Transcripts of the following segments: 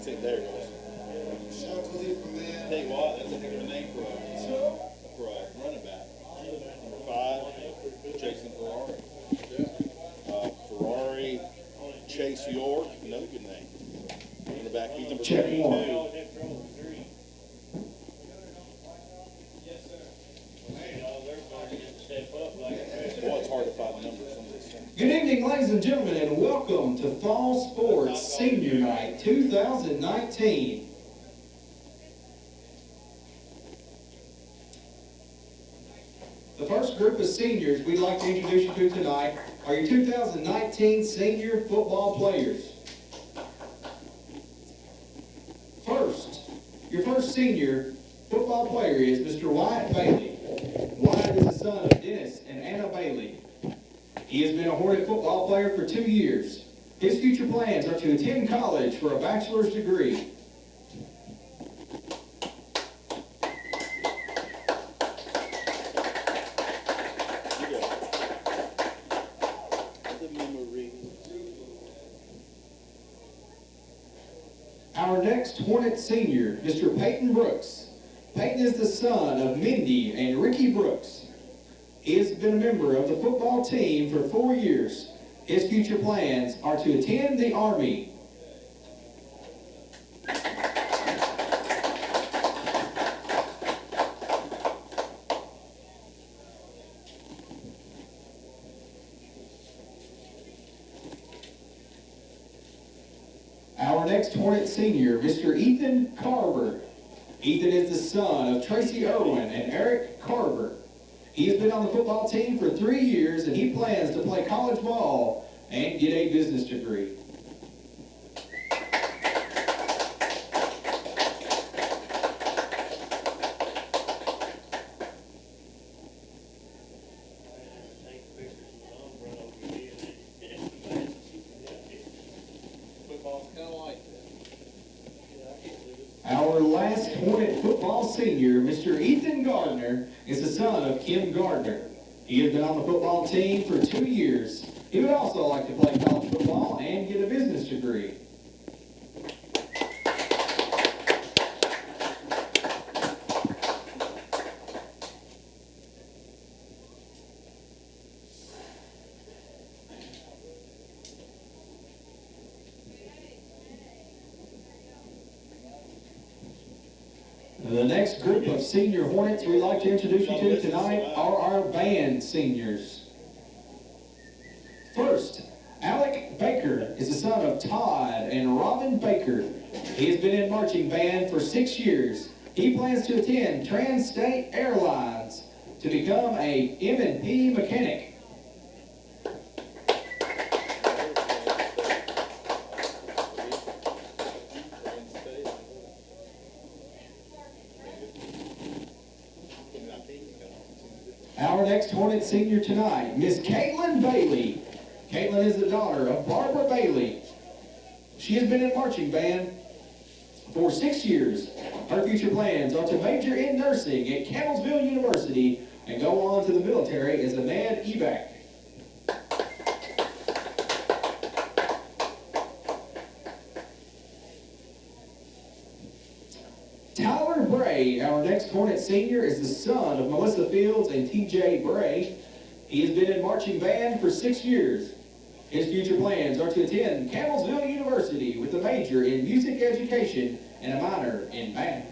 That's it. There it goes. Tell you what, that's a heck of a name for a running back. Number 5, Jason Ferrari. Ferrari, Chase York, another good name. Running back, he's number 32. Boy, it's hard to find the numbers on this thing. Good evening, ladies and gentlemen, and welcome to Fall Sports Senior Night 2019. The first group of seniors we'd like to introduce you to tonight are your 2019 senior football players. Your first senior football player is Mr. Wyatt Bailey. Wyatt is the son of Dennis and Anna Bailey. He has been a Hornet football player for 2 years. His future plans are to attend college for a bachelor's degree. Our next Hornet senior, Mr. Peyton Brooks. Peyton is the son of Mindy and Ricky Brooks. He has been a member of the football team for 4 years. His future plans are to attend the Army. Our next Hornet senior, Mr. Ethan Carver. Ethan is the son of Tracy Irwin and Eric Carver. He has been on the football team for 3 years, and he plans to play college ball and get a business degree. Our last Hornet football senior, Mr. Ethan Gardner, is the son of Kim Gardner. He has been on the football team for 2 years. He would also like to play college football and get a business degree. The next group of senior Hornets we'd like to introduce you to tonight are our band seniors. First, Alec Baker is the son of Todd and Robin Baker. He has been in marching band for 6 years. He plans to attend Trans-State Airlines to become a M&P mechanic. Our next Hornet senior tonight, Miss Caitlin Bailey. Caitlin is the daughter of Barbara Bailey. She has been in marching band for 6 years. Her future plans are to major in nursing at Campbellsville University and go on to the military as a med evac. Tyler Bray, our next Hornet senior, is the son of Melissa Fields and T.J. Bray. He has been in marching band for 6 years. His future plans are to attend Campbellsville University with a major in music education and a minor in band.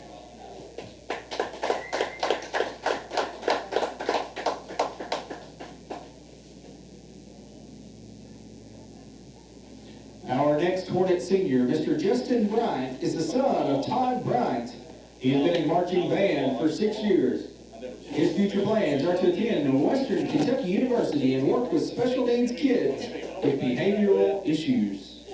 Our next Hornet senior, Mr. Justin Bryant, is the son of Todd Bryant. He has been in marching band for 6 years. His future plans are to attend Western Kentucky University and work with special needs kids with behavioral issues.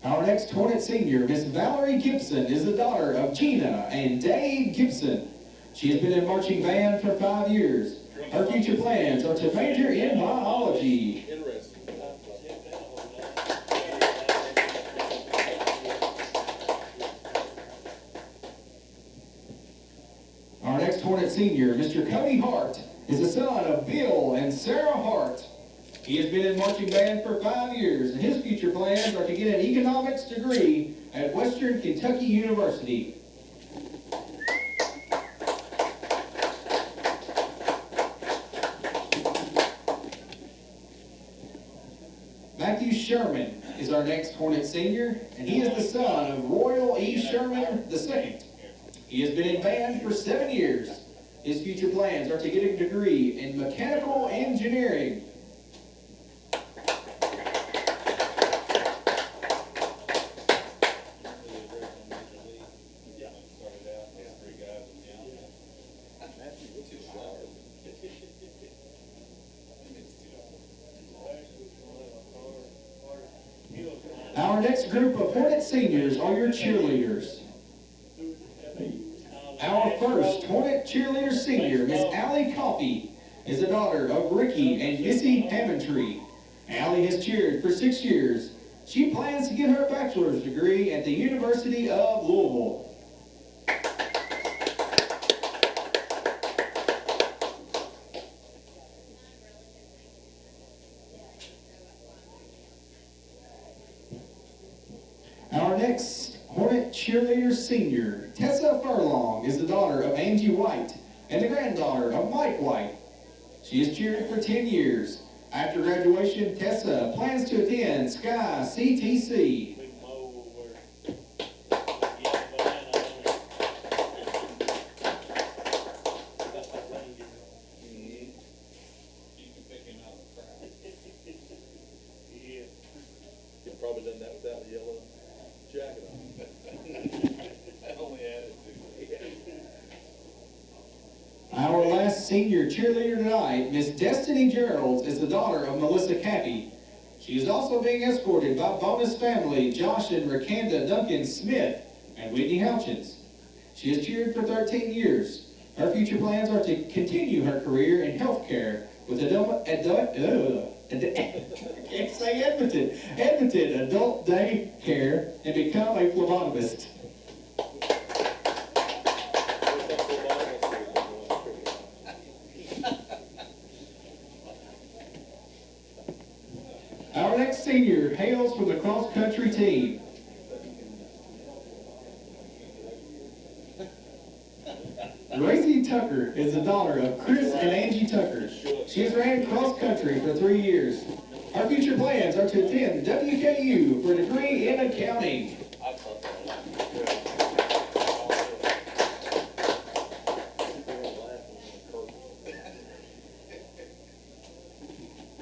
Our next Hornet senior, Miss Valerie Gibson, is the daughter of Gina and Dave Gibson. She has been in marching band for 5 years. Her future plans are to major in biology. next Hornet senior, Mr. Cody Hart, is the son of Bill and Sarah Hart. He has been in marching band for 5 years, and his future plans are to get an economics degree at Western Kentucky University. Matthew Sherman is our next Hornet senior, and he is the son of Royal E. Sherman II. He has been in band for 7 years. His future plans are to get a degree in mechanical engineering. Our next group of Hornet seniors are your cheerleaders. Our first Hornet cheerleader senior, Miss Allie Coffey, is the daughter of Ricky and Missy Hammondtree. Allie has cheered for 6 years. She plans to get her bachelor's degree at the University of Louisville. Our next Hornet cheerleader senior, Tessa Furlong, is the daughter of Angie White and the granddaughter of Mike White. She has cheered for 10 years. After graduation, Tessa plans to attend Sky CTC. Probably done that without a yellow jacket on. I only added to. Our last senior cheerleader tonight, Miss Destiny Geralds, is the daughter of Melissa Cappy. She is also being escorted by bonus family Josh and Rakanda Duncan Smith and Whitney Houchins. She has cheered for 13 years. Her future plans are to continue her career in healthcare with Edmonton Adult Day Care and become a phlebotomist. Our next senior hails from the cross-country team. Gracie Tucker is the daughter of Chris and Angie Tucker. She has ran cross-country for 3 years. Her future plans are to attend WKU for a degree in accounting.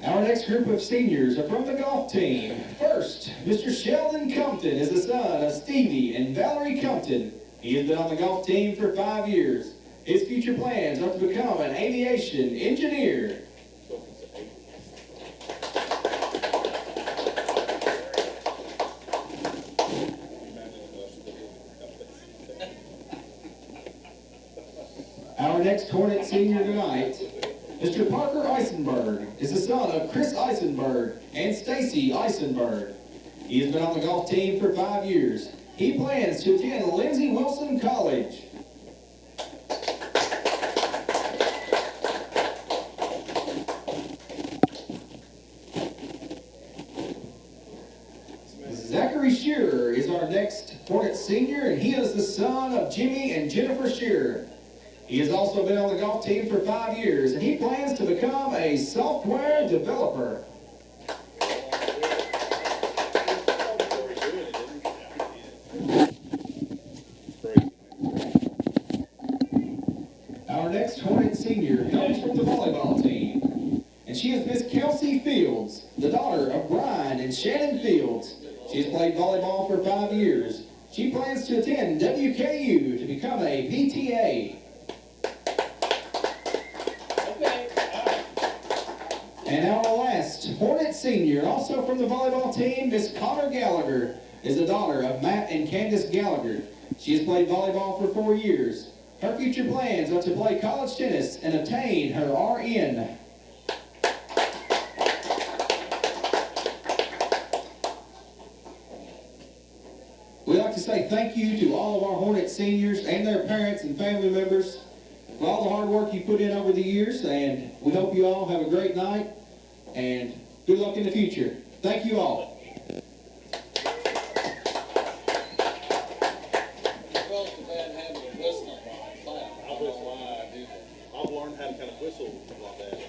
Our next group of seniors are from the golf team. First, Mr. Sheldon Compton is the son of Stevie and Valerie Compton. He has been on the golf team for 5 years. His future plans are to become an aviation engineer. Our next Hornet senior tonight, Mr. Parker Eisenberg, is the son of Chris Eisenberg and Stacy Eisenberg. He has been on the golf team for 5 years. He plans to attend Lindsey Wilson College. Zachary Shearer is our next Hornet senior, and he is the son of Jimmy and Jennifer Shearer. He has also been on the golf team for 5 years, and he plans to become a software developer. Our next Hornet senior comes from the volleyball team, and she is Miss Kelsey Fields, the daughter of Brian and Shannon Fields. She has played volleyball for 5 years. She plans to attend WKU to become a PTA. And our last Hornet senior, also from the volleyball team, Miss Connor Gallagher, is the daughter of Matt and Candace Gallagher. She has played volleyball for 4 years. Her future plans are to play college tennis and obtain her RN. We'd like to say thank you to all of our Hornet seniors and their parents and family members. for all the hard work you put in over the years, and we hope you all have a great night, and good luck in the future. Thank you all. Well, it's a bad habit of whistling while I clap. I don't know why I do that. I've learned how to kind of whistle like that.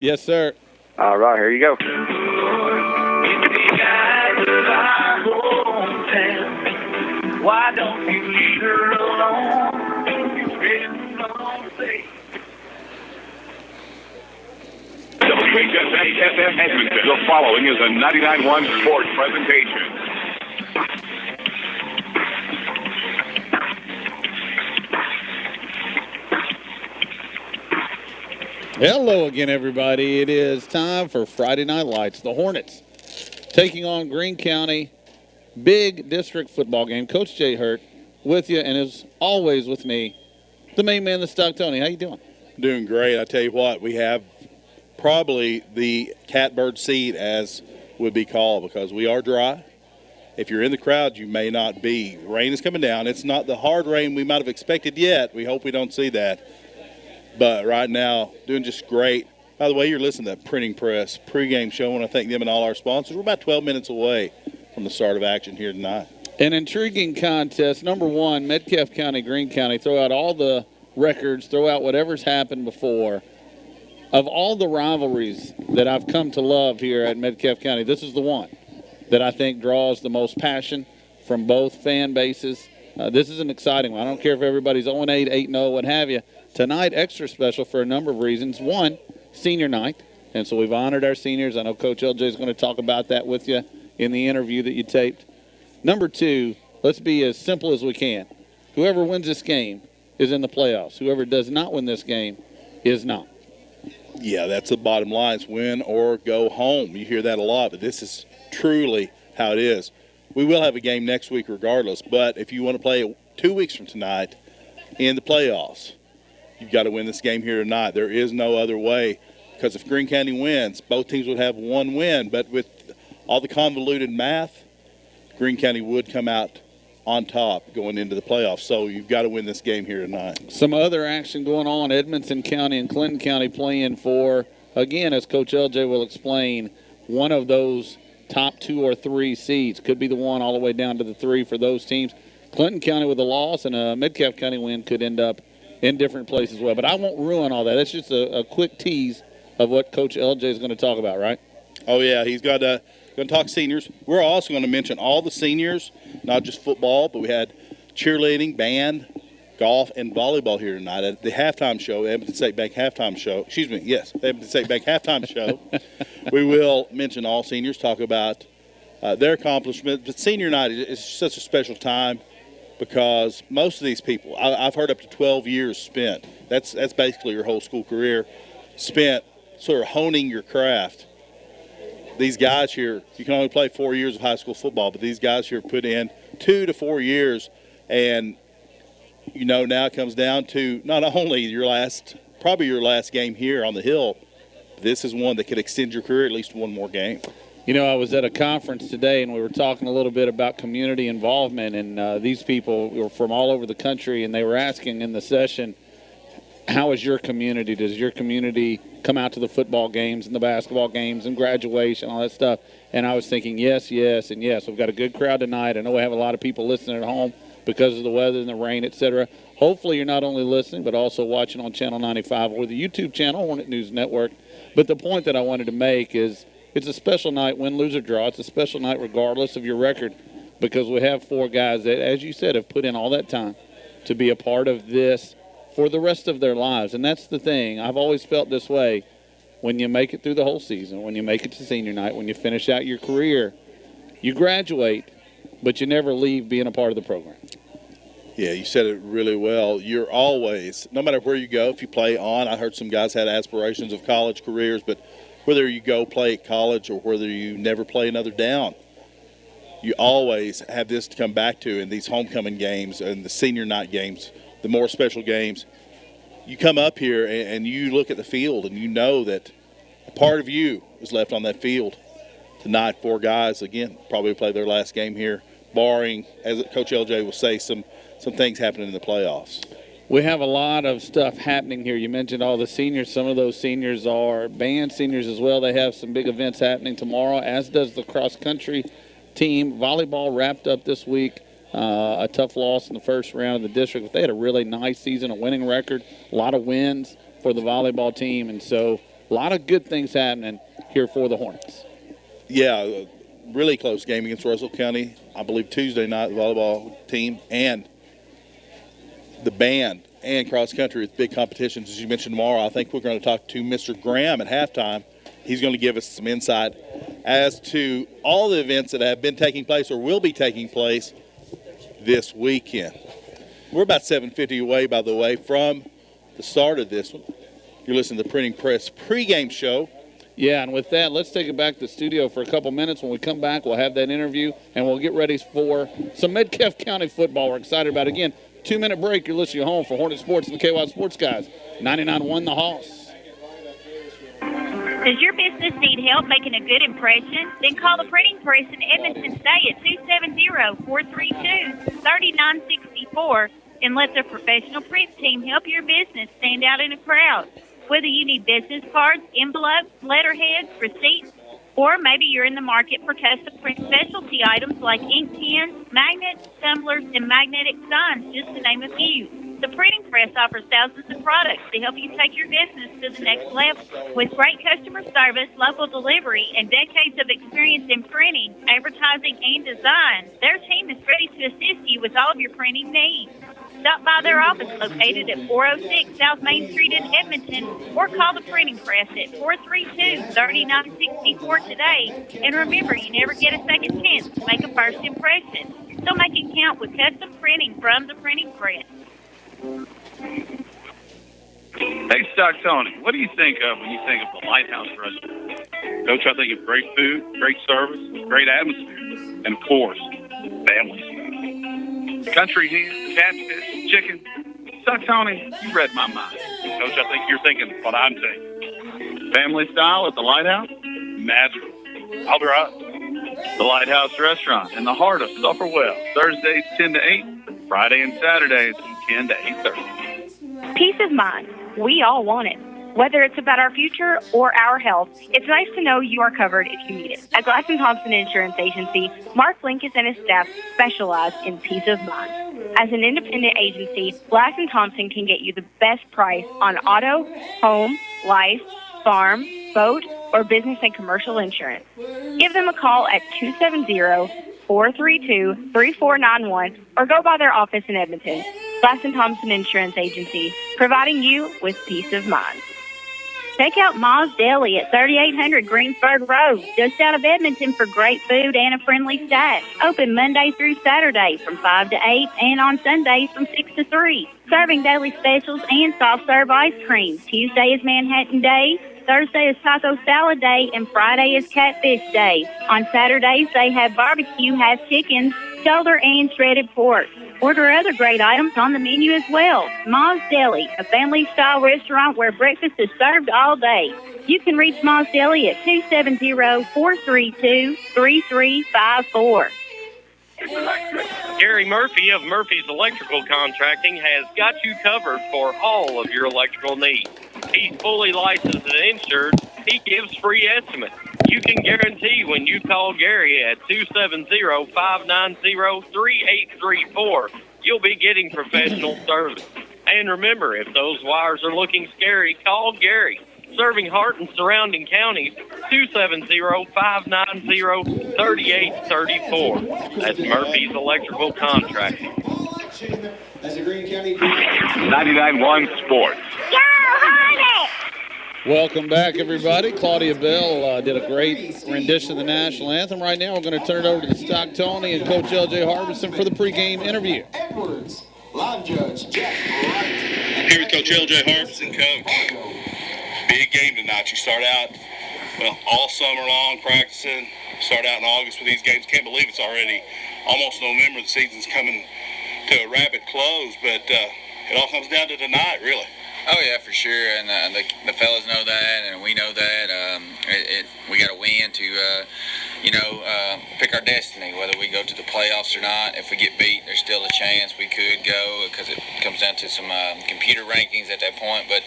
Yes, sir. All right, here you go. Why don't you leave her alone? It's been a long day. WHSS Edmonton. The following is a 99.1 sports presentation. Hello again, everybody. It is time for Friday Night Lights. The Hornets taking on Greene County. Big district football game. Coach Jay Hurt with you, and as always with me, the main man, the Stock Tony. How you doing? Doing great. I tell you what, we have probably the catbird seat, as would be called, because we are dry. If you're in the crowd, you may not be. Rain is coming down. It's not the hard rain we might have expected yet. We hope we don't see that. But right now, doing just great. By the way, you're listening to that Printing Press pregame show. I want to thank them and all our sponsors. We're about 12 minutes away from the start of action here tonight. An intriguing contest. Number one, Metcalfe County, Greene County. Throw out all the records. Throw out whatever's happened before. Of all the rivalries that I've come to love here at Metcalfe County, this is the one that I think draws the most passion from both fan bases. This is an exciting one. I don't care if everybody's 0-8, 8-0, what have you. Tonight, extra special for a number of reasons. One, senior night, and so we've honored our seniors. I know Coach LJ is going to talk about that with you in the interview that you taped. Number two, let's be as simple as we can. Whoever wins this game is in the playoffs. Whoever does not win this game is not. Yeah, that's the bottom line. It's win or go home. You hear that a lot, but this is truly how it is. We will have a game next week regardless, but if you want to play 2 weeks from tonight in the playoffs, you've got to win this game here tonight. There is no other way, because if Greene County wins, both teams would have one win, but with all the convoluted math, Greene County would come out on top going into the playoffs. So you've got to win this game here tonight. Some other action going on. Edmonson County and Clinton County playing for, again, as Coach LJ will explain, one of those top 2 or 3 seeds. Could be the one all the way down to the 3 for those teams. Clinton County with a loss and a Metcalfe County win could end up in different places as well. But I won't ruin all that. That's just a quick tease of what Coach LJ is going to talk about, right? Oh, yeah. He's got going to talk seniors. We're also going to mention all the seniors, not just football, but we had cheerleading, band, golf, and volleyball here tonight at the halftime show, Edmonton State Bank halftime show. Excuse me, yes, the Edmonton State Bank halftime show. We will mention all seniors, talk about their accomplishments. But senior night is such a special time because most of these people, I've heard up to 12 years spent. That's basically your whole school career spent sort of honing your craft. These guys here, you can only play 4 years of high school football, but these guys here put in 2 to 4 years, and you know now it comes down to not only probably your last game here on the hill. This is one that could extend your career at least one more game. You know, I was at a conference today, and we were talking a little bit about community involvement, and these people were from all over the country, and they were asking in the session, how is your community? Does your community come out to the football games and the basketball games and graduation, all that stuff? And I was thinking, yes, and yes. We've got a good crowd tonight. I know we have a lot of people listening at home because of the weather and the rain, etc. Hopefully you're not only listening but also watching on Channel 95 or the YouTube channel, Hornet News Network. But the point that I wanted to make is it's a special night, win, lose, or draw. It's a special night regardless of your record because we have 4 guys that, as you said, have put in all that time to be a part of this for the rest of their lives. And that's the thing. I've always felt this way. When you make it through the whole season, when you make it to senior night, when you finish out your career, you graduate, but you never leave being a part of the program. Yeah, you said it really well. You're always, no matter where you go, if you play on, I heard some guys had aspirations of college careers, but whether you go play at college or whether you never play another down, you always have this to come back to in these homecoming games and the senior night games, the more special games. You come up here and you look at the field and you know that a part of you is left on that field. Tonight, 4 guys, again, probably play their last game here, barring, as Coach LJ will say, some things happening in the playoffs. We have a lot of stuff happening here. You mentioned all the seniors. Some of those seniors are band seniors as well. They have some big events happening tomorrow, as does the cross-country team. Volleyball wrapped up this week. A tough loss in the first round of the district. But they had a really nice season, a winning record, a lot of wins for the volleyball team. And so A lot of good things happening here for the Hornets. Yeah, really close game against Russell County. I believe Tuesday night, the volleyball team and the band and cross country with big competitions. As you mentioned tomorrow, I think we're going to talk to Mr. Graham at halftime. He's going to give us some insight as to all the events that have been taking place or will be taking place this weekend. We're about 7:50 away, by the way, from the start of this one. You're listening to the Printing Press pregame show. Yeah, and with that, let's take it back to the studio for a couple minutes. When we come back, we'll have that interview, and we'll get ready for some Metcalfe County football we're excited about. Again, 2-minute break. You're listening home for Hornet Sports and the KY Sports Guys. 99-1 the Hoss. Does your business need help making a good impression? Then call the Printing Press in Edmonton today at 270-432-3964 and let the professional print team help your business stand out in a crowd. Whether you need business cards, envelopes, letterheads, receipts, or maybe you're in the market for custom print specialty items like ink pens, magnets, tumblers, and magnetic signs, just to name a few. The Printing Press offers thousands of products to help you take your business to the next level. With great customer service, local delivery, and decades of experience in printing, advertising, and design, their team is ready to assist you with all of your printing needs. Stop by their office located at 406 South Main Street in Edmonton or call the Printing Press at 432-3964 today. And remember, you never get a second chance to make a first impression. So make it count with custom printing from the Printing Press. Hey, Stock Tony, what do you think of when you think of the Lighthouse Restaurant? Coach, I think of great food, great service, great atmosphere, and, of course, family. Country hen, catfish, chicken. Stock Tony, you read my mind. Coach, I think you're thinking what I'm thinking. Family style at the Lighthouse? Natural. I'll drive. The Lighthouse Restaurant in the heart of Sufferwell. Thursdays 10 to 8, Friday and Saturdays 10 to 8:30. Peace of mind. We all want it. Whether it's about our future or our health, it's nice to know you are covered if you need it. At Glass & Thompson Insurance Agency, Mark Linkus and his staff specialize in peace of mind. As an independent agency, Glass & Thompson can get you the best price on auto, home, life, farm, boat, or business and commercial insurance. Give them a call at 270-432-3491 or go by their office in Edmonton. Glass & Thompson Insurance Agency, providing you with peace of mind. Check out Ma's Deli at 3800 Greensburg Road, just out of Edmonton for great food and a friendly staff. Open Monday through Saturday from 5 to 8 and on Sundays from 6 to 3. Serving daily specials and soft-serve ice cream. Tuesday is Manhattan Day, Thursday is Taco Salad Day, and Friday is Catfish Day. On Saturdays, they have barbecue, has chickens, shoulder, and shredded pork. Order other great items on the menu as well. Ma's Deli, a family-style restaurant where breakfast is served all day. You can reach Ma's Deli at 270-432-3354. Gary Murphy of Murphy's Electrical Contracting has got you covered for all of your electrical needs. He's fully licensed and insured. He gives free estimates. You can guarantee when you call Gary at 270-590-3834, you'll be getting professional service. And remember, if those wires are looking scary, call Gary. Serving Hart and surrounding counties, 270-590-3834. That's Murphy's Electrical Contracting. 99.1 Sports. Go, Hornets! Welcome back, everybody. Claudia Bell did a great rendition of the national anthem. Right now, we're going to turn it over to Stock Tony and Coach L.J. Harbison for the pregame interview. Edwards, line judge Jack Wright. Here with Coach L.J. Harbison. Coach, big game tonight. You start out, all summer long practicing. Start out in August with these games. Can't believe it's already almost November. The season's coming to a rapid close, but it all comes down to tonight, really. Oh, yeah, for sure, and the fellas know that, and we know that. We got to win to, pick our destiny, whether we go to the playoffs or not. If we get beat, there's still a chance we could go because it comes down to some computer rankings at that point. But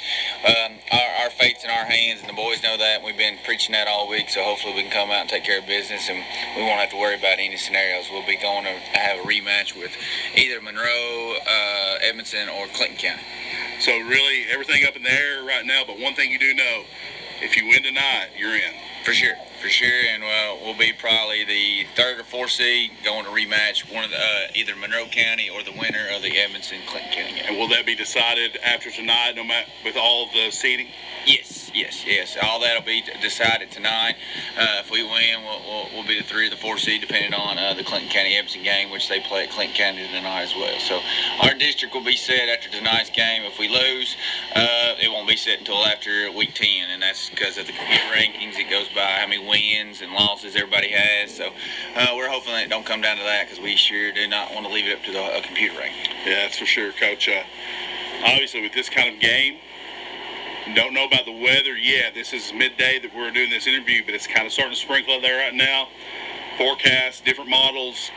our fate's in our hands, and the boys know that. We've been preaching that all week, so hopefully we can come out and take care of business, and we won't have to worry about any scenarios. We'll be going to have a rematch with either Monroe, Edmonton, or Clinton County. So really, everything up in the air right now, but one thing you do know, If you win tonight, you're in. For sure, and we'll be probably the 3rd or 4th seed going to rematch one of the either Monroe County or the winner of the Edmondson-Clinton County game. And will that be decided after tonight, no matter with all the seeding? Yes. All that'll be decided tonight. If we win, we'll be the 3rd or the 4th seed, depending on the Clinton County Edmondson game, which they play at Clinton County tonight as well. So our district will be set after tonight's game. If we lose, it won't be set until after week 10, and that's because of the computer rankings. It goes by how many wins and losses everybody has. So we're hoping that it don't come down to that, because we sure do not want to leave it up to the computer ranking. Yeah, that's for sure, Coach. Obviously, with this kind of game, don't know about the weather. Yeah, this is midday that we're doing this interview, but it's kind of starting to sprinkle out there right now. Forecasts, different models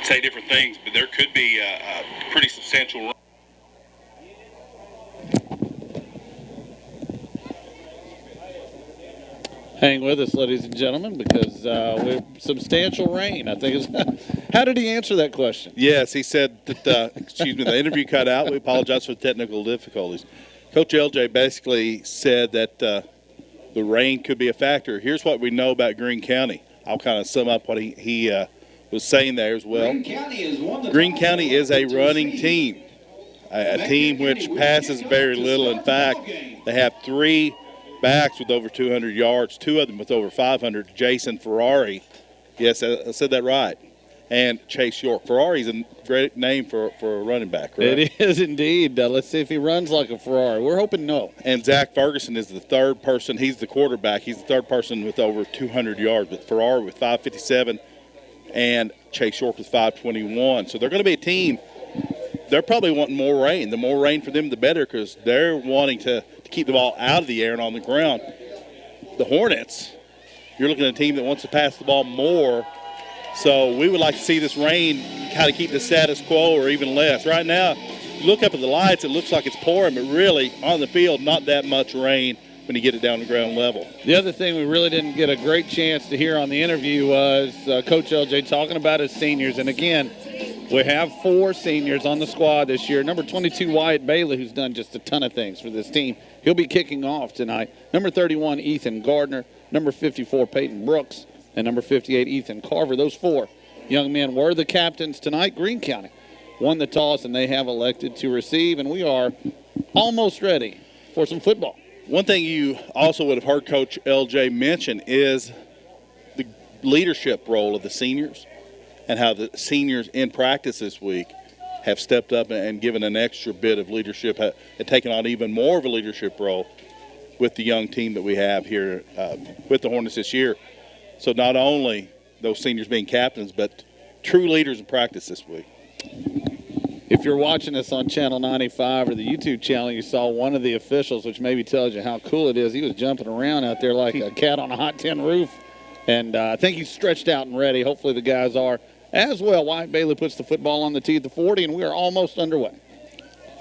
say different things, but there could be a pretty substantial run. Hang with us, ladies and gentlemen, because we have substantial rain. I think how did he answer that question? Yes, he said that, the interview cut out. We apologize for the technical difficulties. Coach LJ basically said that the rain could be a factor. Here's what we know about Greene County. I'll kind of sum up what he was saying there as well. Greene County is a running team, a team which passes very little. In fact, they have 3 backs with over 200 yards, 2 of them with over 500. Jason Ferrari, yes, I said that right, and Chase York. Ferrari's a great name for a running back, right? It is indeed. Let's see if he runs like a Ferrari. We're hoping no. And Zach Ferguson is the 3rd person. He's the quarterback. He's the 3rd person with over 200 yards, but Ferrari with 557 and Chase York with 521. So they're going to be a team. They're probably wanting more rain. The more rain for them, the better, because they're wanting to keep the ball out of the air and on the ground. The Hornets, you're looking at a team that wants to pass the ball more. So we would like to see this rain kind of keep the status quo or even less. Right now, look up at the lights, it looks like it's pouring, but really on the field, not that much rain when you get it down to ground level. The other thing we really didn't get a great chance to hear on the interview was Coach LJ talking about his seniors. And again, we have 4 seniors on the squad this year. Number 22, Wyatt Bailey, who's done just a ton of things for this team. He'll be kicking off tonight. Number 31, Ethan Gardner. Number 54, Peyton Brooks. And number 58, Ethan Carver. Those 4 young men were the captains tonight. Greene County won the toss, and they have elected to receive. And we are almost ready for some football. One thing you also would have heard Coach LJ mention is the leadership role of the seniors and how the seniors in practice this week have stepped up and given an extra bit of leadership and taken on even more of a leadership role with the young team that we have here with the Hornets this year. So not only those seniors being captains, but true leaders in practice this week. If you're watching us on Channel 95 or the YouTube channel, you saw one of the officials, which maybe tells you how cool it is. He was jumping around out there like a cat on a hot tin roof. And I think he's stretched out and ready. Hopefully the guys are as well. Wyatt Bailey puts the football on the tee at the 40, and we are almost underway.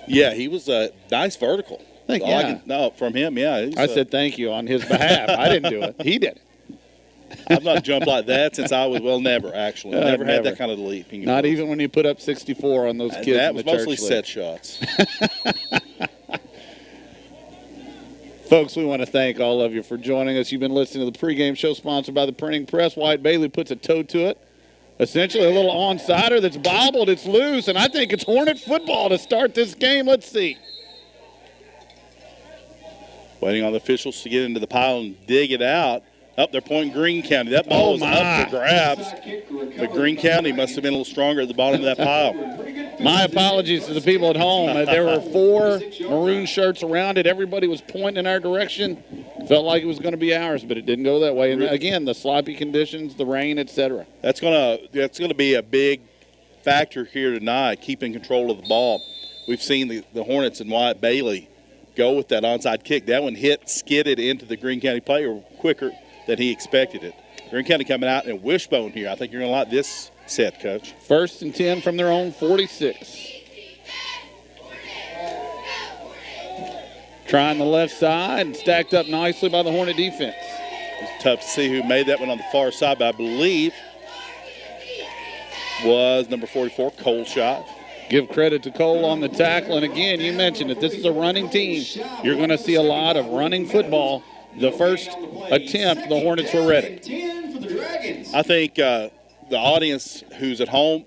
Yeah, he was a nice vertical. Thank you. No, from him, yeah. I said thank you on his behalf. I didn't do it. He did it. I've not jumped like that since I was, never actually. Never had that kind of leaping. Not even when you put up 64 on those kids in the church league. That was mostly set shots. Folks, we want to thank all of you for joining us. You've been listening to the pregame show sponsored by the Printing Press. Wyatt Bailey puts a toe to it. Essentially a little onside that's bobbled. It's loose, and I think it's Hornet football to start this game. Let's see. Waiting on the officials to get into the pile and dig it out. Up they're pointing Greene County. That ball was up for grabs. But Greene County must have been a little stronger at the bottom of that pile. My apologies to the people at home. There were 4 maroon shirts around it. Everybody was pointing in our direction. Felt like it was going to be ours, but it didn't go that way. And again, the sloppy conditions, the rain, etc. That's gonna be a big factor here tonight, keeping control of the ball. We've seen the Hornets and Wyatt Bailey go with that onside kick. That one skidded into the Greene County player quicker than he expected it. Greene County coming out in wishbone here. I think you're going to like this set, Coach. 1st and 10 from their own 46. Trying the left side and stacked up nicely by the Hornet defense. It's tough to see who made that one on the far side, but I believe was number 44, Cole Shot. Give credit to Cole on the tackle. And again, you mentioned it. This is a running team. You're going to see a lot of running football. the first attempt, the Hornets were ready. 10 for the Dragons. I think the audience who's at home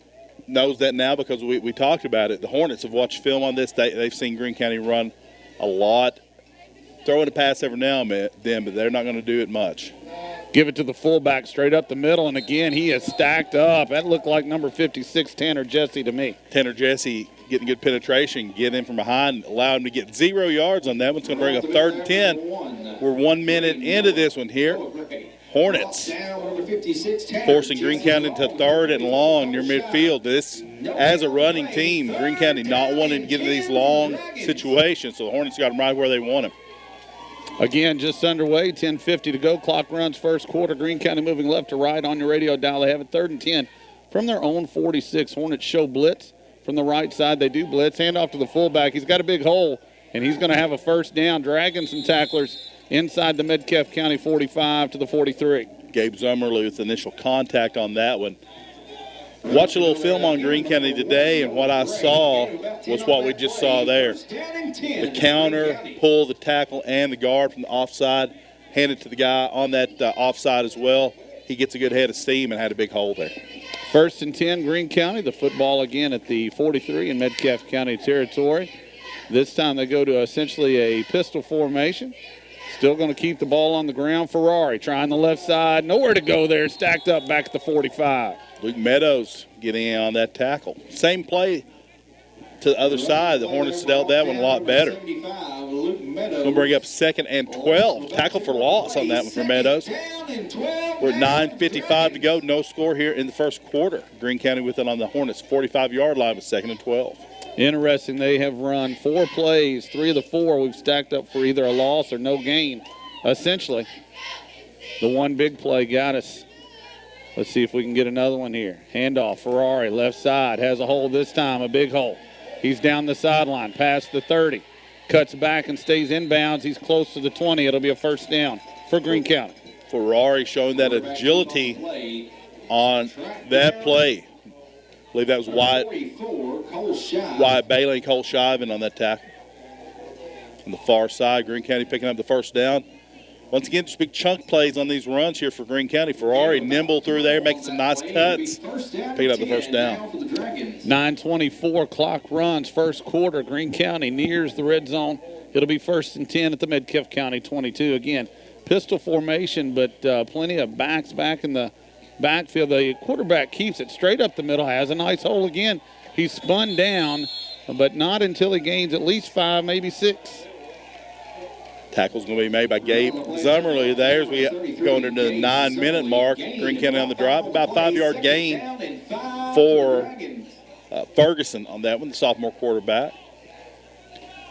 knows that now because we talked about it. The Hornets have watched film on this. They've seen Greene County run a lot. Throwing a pass every now and then, but they're not going to do it much. Give it to the fullback straight up the middle, and again, he is stacked up. That looked like number 56, Tanner Jesse, to me. Tanner Jesse getting good penetration, getting in from behind, allowed him to get 0 yards on that one. It's going to bring up 3rd and 10. We're 1 minute into this one here. Hornets forcing Greene County to 3rd and long near midfield. This, as a running team, Greene County not wanting to get into these long situations, so the Hornets got them right where they want them. Again, just underway, 10:50 to go. Clock runs first quarter. Greene County moving left to right on your radio dial. They have it 3rd and 10 from their own 46. Hornets show blitz from the right side. They do blitz. Hand off to the fullback. He's got a big hole, and he's going to have a first down, dragging some tacklers inside the Metcalfe County 45 to the 43. Gabe Zummerly with initial contact on that one. Watch a little film on Greene County today, and what I saw was what we just saw there. The counter, pull, the tackle, and the guard from the offside, handed to the guy on that offside as well. He gets a good head of steam and had a big hole there. 1st and 10, Greene County. The football again at the 43 in Metcalfe County territory. This time they go to essentially a pistol formation. Still going to keep the ball on the ground. Ferrari trying the left side. Nowhere to go there. Stacked up back at the 45. Luke Meadows getting in on that tackle. Same play to the other side. The Hornets dealt that one a lot better. Going to bring up 2nd and 12. Tackle for loss on that one for Meadows. We're at 9:55 to go. No score here in the first quarter. Greene County with it on the Hornets' 45-yard line with 2nd and 12. Interesting. They have run 4 plays. 3 of the 4 we've stacked up for either a loss or no gain. Essentially, the one big play got us. Let's see if we can get another one here. Handoff, Ferrari, left side, has a hole this time, a big hole. He's down the sideline, past the 30. Cuts back and stays inbounds. He's close to the 20. It'll be a first down for Greene County. Ferrari showing that agility on that play. I believe that was Wyatt Bailey and Cole Shiven on that tackle. On the far side, Greene County picking up the first down. Once again, just big chunk plays on these runs here for Greene County. Ferrari nimble through there, making some nice cuts, picking up the first down. 9:24 clock runs, first quarter. Greene County nears the red zone. It'll be 1st and 10 at the Metcalfe County 22. Again, pistol formation, but plenty of backs back in the backfield. The quarterback keeps it straight up the middle, has a nice hole again. He's spun down, but not until he gains at least 5, maybe 6. Tackle's going to be made by Gabe Zummerly there as we go into the 9-minute mark. Greene County on the drop. About 5-yard gain for Ferguson on that one, the sophomore quarterback.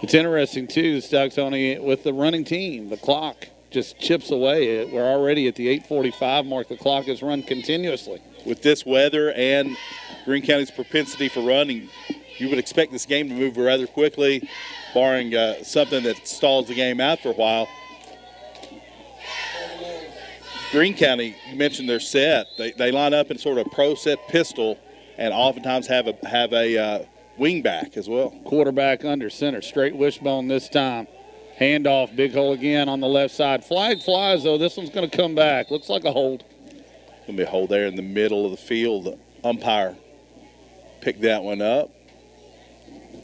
It's interesting, too, Tony, with the running team. The clock just chips away. We're already at the 8:45 mark. The clock is run continuously. With this weather and Greene County's propensity for running, you would expect this game to move rather quickly, barring something that stalls the game out for a while. Greene County, you mentioned their set. They line up in sort of pro set pistol and oftentimes have a wing back as well. Quarterback under center, straight wishbone this time. Handoff, big hole again on the left side. Flag flies, though. This one's going to come back. Looks like a hold. Going to be a hold there in the middle of the field. The umpire picked that one up.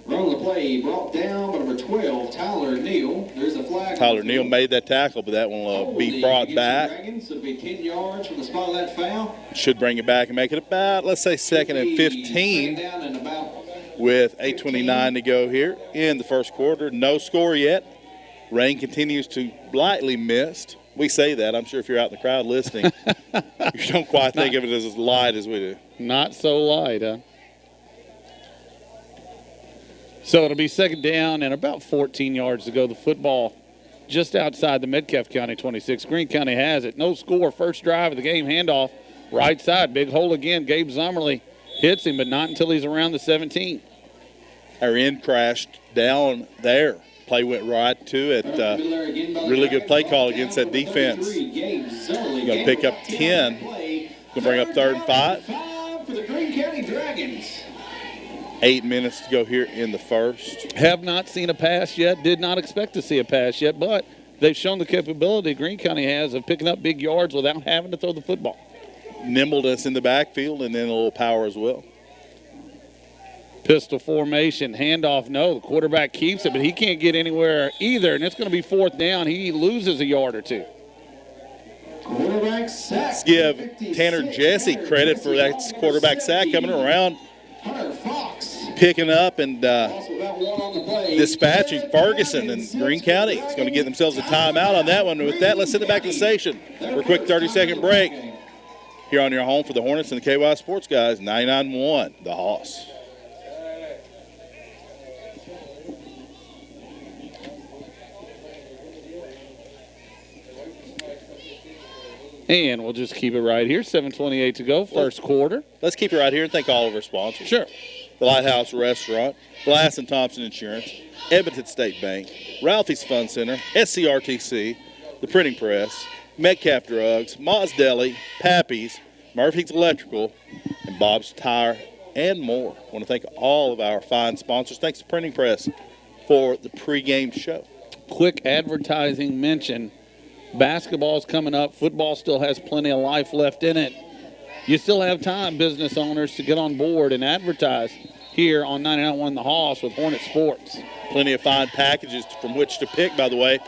Run the play brought down by number 12, Tyler Neal. There's a flag. Tyler Neal made that tackle, but that one will be brought back. It'll be 10 yards from the spot of that foul. Should bring it back and make it about, let's say, 2nd and 15 with 8:29 to go here in the first quarter. No score yet. Rain continues to lightly mist. We say that. I'm sure if you're out in the crowd listening, you don't quite think of it as light as we do. Not so light, huh? So it'll be 2nd down and about 14 yards to go. The football just outside the Metcalfe County 26. Greene County has it. No score. First drive of the game. Handoff. Right side. Big hole again. Gabe Zummerly hits him, but not until he's around the 17. Our end crashed down there. Play went right to it. Really good play call against that defense. Going to pick up 10. Going to bring up 3rd and 5. For the Greene County Dragons. 8 minutes to go here in the first. Have not seen a pass yet. Did not expect to see a pass yet, but they've shown the capability Greene County has of picking up big yards without having to throw the football. Nimbleness in the backfield and then a little power as well. Pistol formation, handoff, no. The quarterback keeps it, but he can't get anywhere either, and it's going to be 4th down. He loses a yard or two. Quarterback sack. Let's give Tanner Jesse credit for that quarterback sack coming around, Hunter Fox. picking up and Also got one on the play. dispatching Ferguson and Greene County. It's going to get themselves a timeout on that one. With that, let's send it back to the station for a quick 30-second break. Here on your home for the Hornets and the KY Sports Guys, 99-1, the Hoss. And we'll just keep it right here. 7:28 to go, first quarter. Let's keep it right here and thank all of our sponsors. Sure. The Lighthouse Restaurant, Glass & Thompson Insurance, Edmonton State Bank, Ralphie's Fun Center, SCRTC, The Printing Press, Metcalfe Drugs, Ma's Deli, Pappy's, Murphy's Electrical, and Bob's Tire, and more. I want to thank all of our fine sponsors. Thanks to Printing Press for the pregame show. Quick advertising mention. Basketball's coming up. Football still has plenty of life left in it. You still have time, business owners, to get on board and advertise here on 99.1 The Hoss with Hornet Sports. Plenty of fine packages from which to pick, by the way.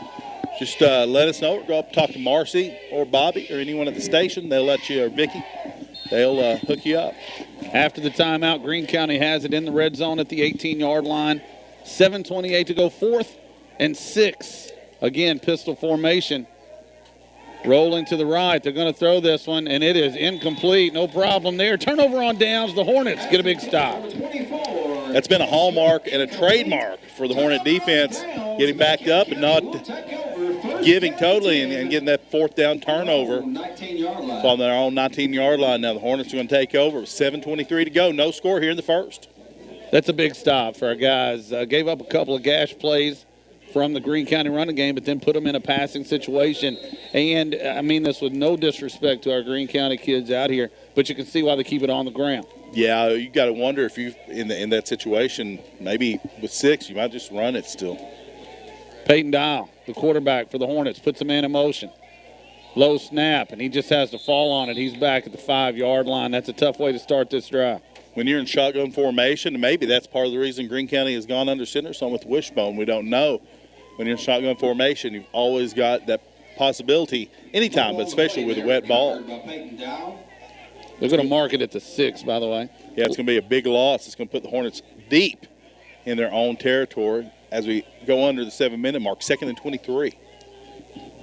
Just let us know or go up and talk to Marcy or Bobby or anyone at the station. They'll let you, or Vicky. They'll hook you up. After the timeout, Greene County has it in the red zone at the 18-yard line. 7:28 to go, 4th and 6. Again, pistol formation. Rolling to the right. They're going to throw this one, and it is incomplete. No problem there. Turnover on downs. The Hornets get a big stop. That's been a hallmark and a trademark for the Hornet defense, getting backed up and not giving totally and getting that 4th down turnover on their own 19-yard line. Now the Hornets are going to take over with 7:23 to go. No score here in the first. That's a big stop for our guys. Gave up a couple of gash plays from the Greene County running game, but then put them in a passing situation. And I mean this with no disrespect to our Greene County kids out here, but you can see why they keep it on the ground. Yeah, you got to wonder if you in that situation, maybe with 6, you might just run it still. Peyton Dial, the quarterback for the Hornets, puts a man in motion. Low snap, and he just has to fall on it. He's back at the 5-yard line. That's a tough way to start this drive. When you're in shotgun formation, maybe that's part of the reason Greene County has gone under center some with wishbone. We don't know. When you're in shotgun formation, you've always got that possibility anytime, but especially with a wet ball. They're going to mark it at the 6, by the way. Yeah, it's going to be a big loss. It's going to put the Hornets deep in their own territory as we go under the 7-minute mark, 2nd and 23.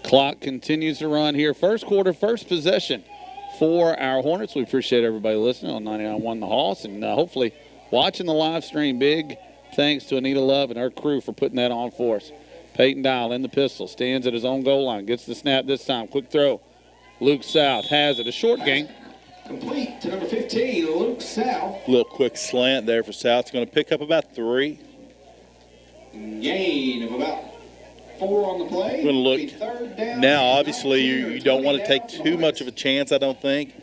Clock continues to run here. First quarter, first possession for our Hornets. We appreciate everybody listening on 99.1 The Hoss and hopefully watching the live stream. Big thanks to Anita Love and her crew for putting that on for us. Peyton Dial in the pistol, stands at his own goal line, gets the snap this time. Quick throw. Luke South has it. A short gain. Complete to number 15, Luke South. Little quick slant there for South. It's going to pick up about 3. Gain of about 4 on the play. We're going to look now. Obviously, you don't want to take too much of a chance, I don't think.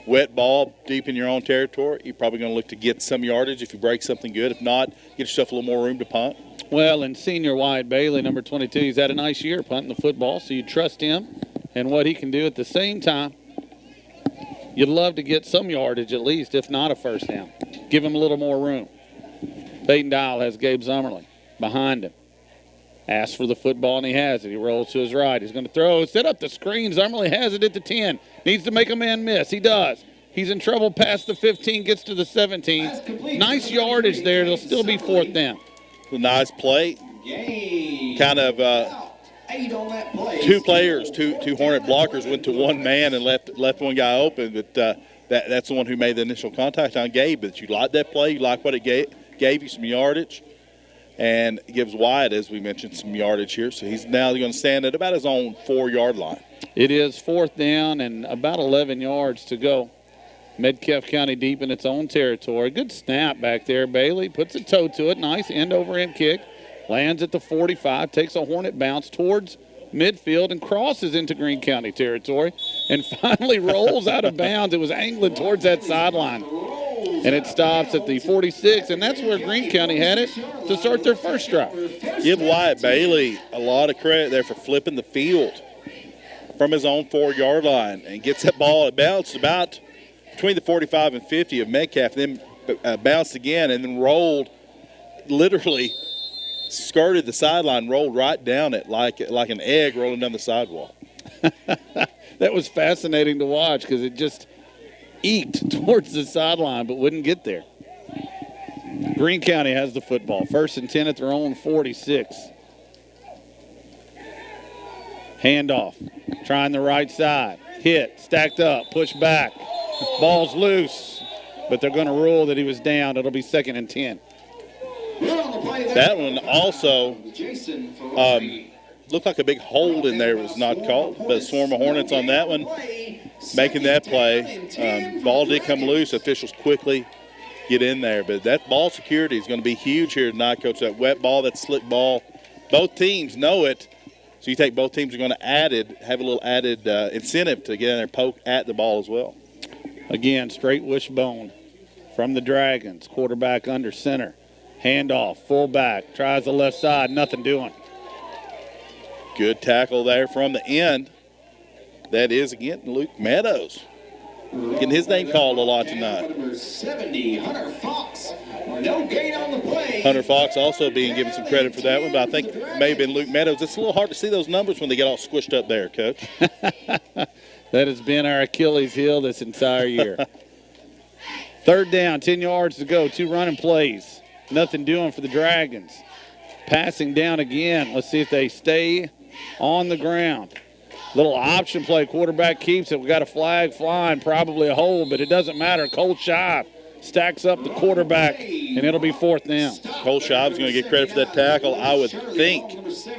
Wet ball deep in your own territory. You're probably going to look to get some yardage if you break something good. If not, get yourself a little more room to punt. Well, and senior Wyatt Bailey, number 22, he's had a nice year punting the football, so you trust him and what he can do. At the same time, you'd love to get some yardage at least, if not a first down. Give him a little more room. Peyton Dial has Gabe Zummerly behind him. Asks for the football, and he has it. He rolls to his right. He's going to throw. Set up the screen. Zummerly has it at the 10. Needs to make a man miss. He does. He's in trouble past the 15, gets to the 17. Nice yardage there. It'll still be 4th down. A nice play. Kind of 2 players, two Hornet blockers went to one man and left one guy open. But that's the one who made the initial contact on Gabe. But you like that play. You like what it gave you some yardage. And it gives Wyatt, as we mentioned, some yardage here. So he's now going to stand at about his own 4-yard line. It is 4th down and about 11 yards to go. Metcalfe County deep in its own territory. Good snap back there. Bailey puts a toe to it. Nice end-over-end kick. Lands at the 45. Takes a Hornet bounce towards midfield and crosses into Greene County territory. And finally rolls out of bounds. It was angling towards that sideline. and it stops at the 46, and that's where Greene County had it to start their first drive. Give Wyatt Bailey a lot of credit there for flipping the field from his own 4-yard line and gets that ball. It bounced about between the 45 and 50 of Metcalfe, then bounced again and then rolled, literally skirted the sideline, rolled right down it like an egg rolling down the sidewalk. That was fascinating to watch because it just eked towards the sideline but wouldn't get there. Greene County has the football. 1st and 10 at their own 46. Handoff. Trying the right side. Hit. Stacked up. Push back. Ball's loose. But they're going to rule that he was down. It'll be 2nd and 10. That one also looked like a big hold in there. It was not called. But a swarm of Hornets on that one, making that play. Ball did come loose. Officials quickly get in there. But that ball security is going to be huge here tonight, Coach. That wet ball, that slick ball. Both teams know it. So you think both teams are going to have a little added incentive to get in there and poke at the ball as well. Again, straight wishbone from the Dragons. Quarterback under center. Handoff, fullback, tries the left side, nothing doing. Good tackle there from the end. That is, again, Luke Meadows. Getting his name called a lot tonight. Number 70, Hunter Fox. No gain on the play. Hunter Fox also being given some credit for that one, but I think it may have been Luke Meadows. It's a little hard to see those numbers when they get all squished up there, Coach. That has been our Achilles heel this entire year. 3rd down, 10 yards to go, 2 running plays. Nothing doing for the Dragons. Passing down again. Let's see if they stay on the ground. Little option play. Quarterback keeps it. We got a flag flying, probably a hold, but it doesn't matter. Cole Shive stacks up the quarterback, and it'll be 4th down. Cole Shive's going to get credit for that tackle. I would think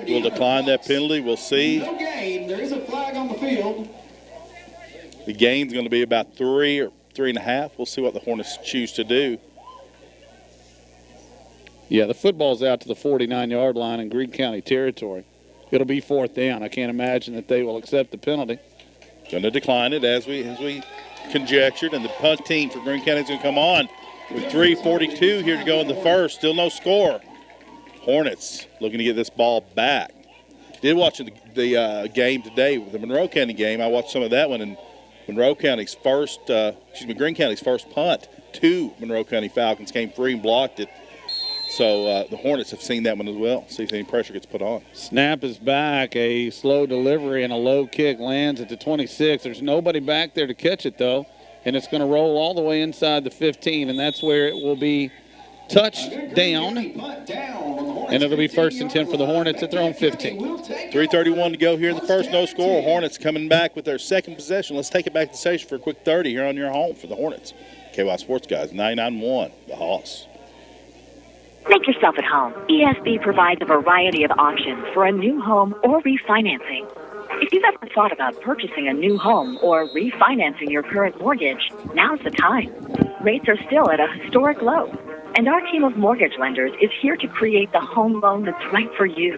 we'll decline that penalty. We'll see. No gain. There is a flag on the field. The gain's going to be about 3 or 3.5. We'll see what the Hornets choose to do. Yeah, the football's out to the 49-yard line in Greene County territory. It'll be 4th down. I can't imagine that they will accept the penalty. Going to decline it as we conjectured, and the punt team for Greene County is going to come on with 3:42 here to go in the first. Still no score. Hornets looking to get this ball back. Did watch the game today, the Monroe County game. I watched some of that one, and Greene County's first punt to Monroe County Falcons came free and blocked it. So the Hornets have seen that one as well. See if any pressure gets put on. Snap is back. A slow delivery and a low kick lands at the 26. There's nobody back there to catch it, though. And it's going to roll all the way inside the 15, and that's where it will be touched down. And it'll be 1st and 10 for the Hornets at their own 15. 3:31 to go here in the first. No score. Hornets coming back with their second possession. Let's take it back to the station for a quick 30 here on your home for the Hornets. KY Sports Guys, 99.1, the Hoss. Make yourself at home. ESB provides a variety of options for a new home or refinancing. If you've ever thought about purchasing a new home or refinancing your current mortgage, now's the time. Rates are still at a historic low, and our team of mortgage lenders is here to create the home loan that's right for you.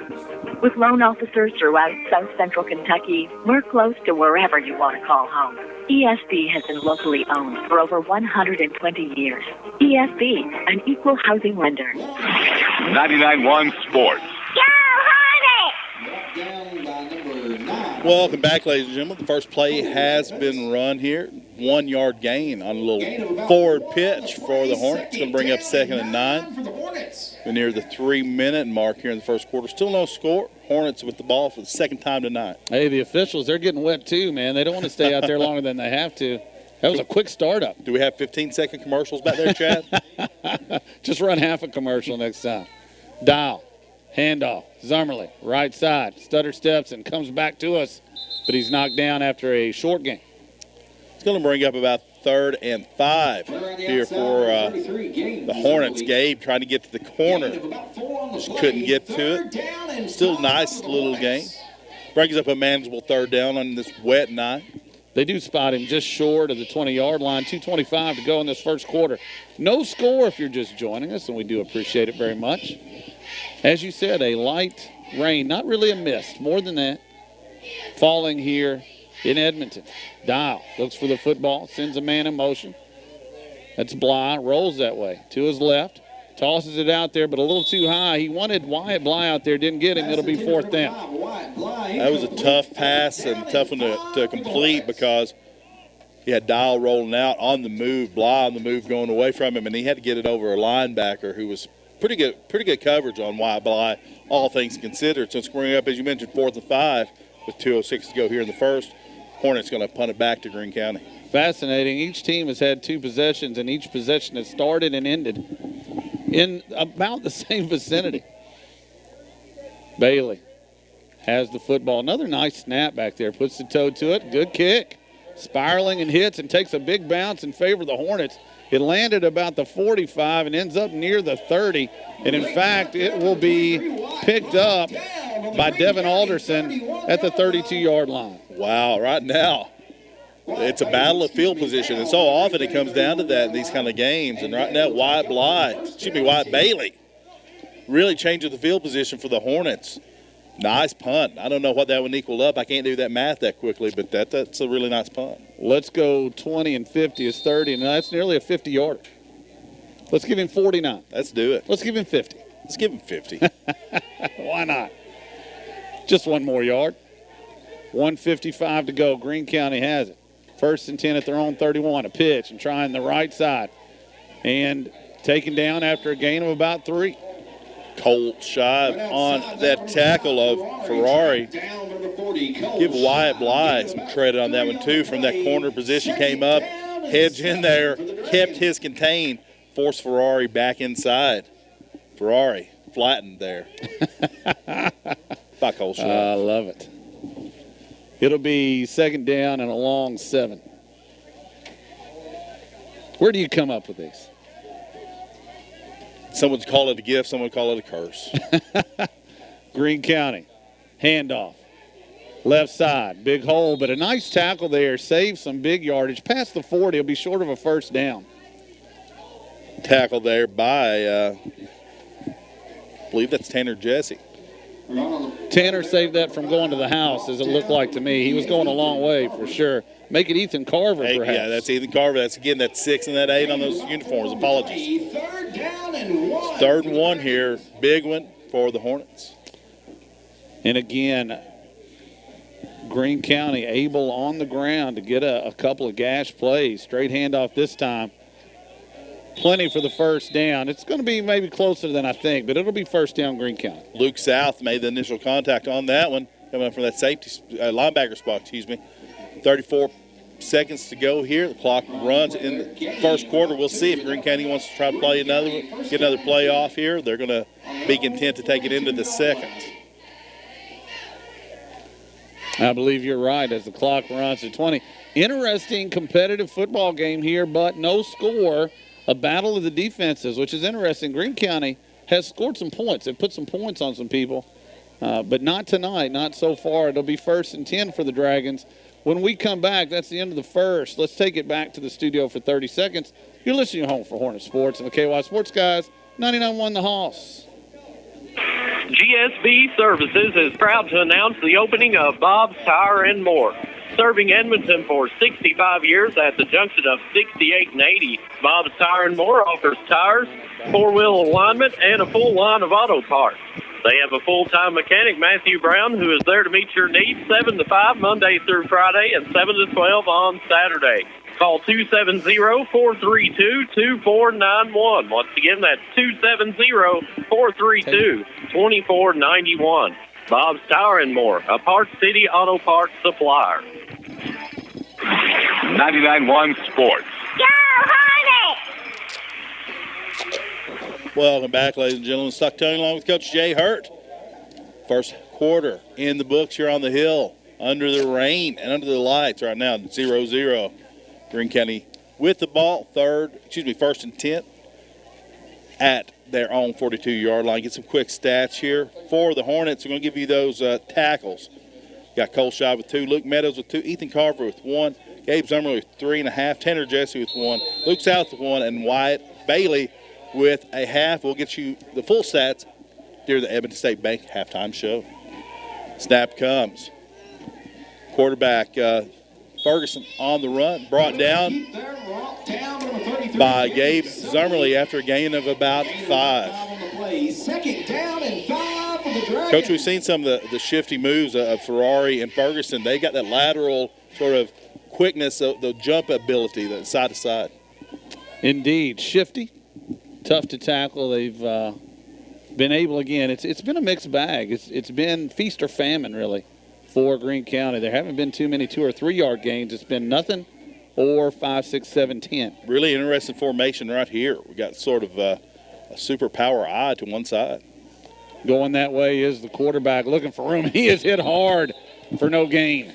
With loan officers throughout South Central Kentucky, we're close to wherever you want to call home. ESB has been locally owned for over 120 years. ESB, an equal housing lender. 99.1 Sports. Welcome back, ladies and gentlemen. The first play has been run here. 1 yard gain on a little forward pitch for the Hornets. Going to bring up 2nd and 9. We're near the 3-minute mark here in the first quarter. Still no score. Hornets with the ball for the second time tonight. Hey, the officials, they're getting wet too, man. They don't want to stay out there longer than they have to. That was a quick startup. Do we have 15-second commercials back there, Chad? Just run half a commercial next time. Dial. Handoff. Zummerly. Right side. Stutter steps and comes back to us. But he's knocked down after a short gain. It's going to bring up about 3rd and 5 here for the Hornets. Gabe trying to get to the corner. Just couldn't get to it. Still nice little game. Brings up a manageable 3rd down on this wet night. They do spot him just short of the 20-yard line. 2:25 to go in this first quarter. No score if you're just joining us, and we do appreciate it very much. As you said, a light rain, not really a mist, more than that, falling here in Edmonton. Dial looks for the football, sends a man in motion. That's Bly, rolls that way to his left, tosses it out there, but a little too high. He wanted Wyatt Bly out there, didn't get him. It'll be fourth down. That was a tough pass and tough one to complete because he had Dial rolling out on the move, Bly on the move going away from him, and he had to get it over a linebacker who was pretty good coverage on Wyatt Bly, all things considered. So scoring up, as you mentioned, 4th and 5 with 2:06 to go here in the first. Hornets going to punt it back to Greene County. Fascinating. Each team has had 2 possessions, and each possession has started and ended in about the same vicinity. Bailey has the football. Another nice snap back there. Puts the toe to it. Good kick. Spiraling and hits and takes a big bounce in favor of the Hornets. It landed about the 45 and ends up near the 30. And, in fact, it will be picked up by Devin Alderson at the 32-yard line. Wow, right now it's a battle of field position. And so often it comes down to that in these kind of games. And right now Wyatt Bailey really changes the field position for the Hornets. Nice punt. I don't know what that would equal up. I can't do that math that quickly, but that's a really nice punt. Let's go 20 and 50 is 30, and that's nearly a 50-yarder. Let's give him 49. Let's do it. Let's give him 50. Let's give him 50. Why not? Just one more yard. 1:55 to go. Greene County has it. 1st and 10 at their own 31. A pitch and trying the right side. And taken down after a gain of about 3. Colt shy on that tackle of Ferrari. Give Wyatt Bly some credit on that one, too. From that corner position, came up, hedged in there, kept his contained, forced Ferrari back inside. Ferrari flattened there. By Colt shy. I love it. It'll be 2nd down and a long 7. Where do you come up with these? Someone's call it a gift, someone call it a curse. Greene County, handoff. Left side, big hole, but a nice tackle there. Saves some big yardage. Past the 40, it'll be short of a 1st down. Tackle there by, I believe that's Tanner Jesse. Tanner saved that from going to the house, as it looked like to me. He was going a long way for sure. Make it Ethan Carver, perhaps. Yeah, that's Ethan Carver. That's 6 and that 8 on those uniforms. Apologies. 3rd and 1 here. Big one for the Hornets. And again, Greene County able on the ground to get a couple of gash plays. Straight handoff this time. Plenty for the 1st down. It's going to be maybe closer than I think, but it'll be 1st down Greene County. Luke South made the initial contact on that one, coming up from that safety linebacker spot, 34 seconds to go here. The clock runs in the 1st quarter. We'll see if Greene County wants to try to play get another play off here. They're going to be content to take it into the 2nd. I believe you're right as the clock runs at 20. Interesting competitive football game here, but no score. A battle of the defenses, which is interesting. Greene County has scored some points. They've put some points on some people, but not tonight, not so far. It'll be 1st and 10 for the Dragons. When we come back, that's the end of the first. Let's take it back to the studio for 30 seconds. You're listening home for Hornet Sports and the KY Sports Guys, 99.1 The Hoss. GSB Services is proud to announce the opening of Bob's Tire and More. Serving Edmonton for 65 years at the junction of 68 and 80, Bob's Tire and More offers tires, 4-wheel alignment, and a full line of auto parts. They have a full-time mechanic, Matthew Brown, who is there to meet your needs 7 to 5 Monday through Friday and 7 to 12 on Saturday. Call 270-432-2491. Once again, that's 270-432-2491. Bob's Tire and More, a Park City Auto Parts supplier. 99.1 Sports. Go, Hornets! Welcome back, ladies and gentlemen. Stucktown along with Coach Jay Hurt. 1st quarter in the books here on the hill, under the rain and under the lights right now, 0-0. Greene County with the ball, 1st and 10 at their own 42-yard line. Get some quick stats here for the Hornets. We're going to give you those tackles. Got Cole Shaw with 2, Luke Meadows with 2, Ethan Carver with 1, Gabe Zummer with 3.5, Tanner Jesse with 1, Luke South with 1, and Wyatt Bailey with a half. We'll get you the full stats during the Edmonton State Bank halftime show. Snap comes. Quarterback Ferguson on the run, brought down. by Gabe Zummerly after a gain of about 5. Second down and 5 for the Dragons. Coach, we've seen some of the shifty moves of Ferrari and Ferguson. They got that lateral sort of quickness, the jump ability, the side to side. Indeed, shifty, tough to tackle. They've been able again. It's been a mixed bag. It's been feast or famine really for Greene County. There haven't been too many 2 or 3 yard gains. It's been nothing or 5, 6, 7, 10. Really interesting formation right here. We got sort of a super power eye to one side. Going that way is the quarterback looking for room. He is hit hard for no gain.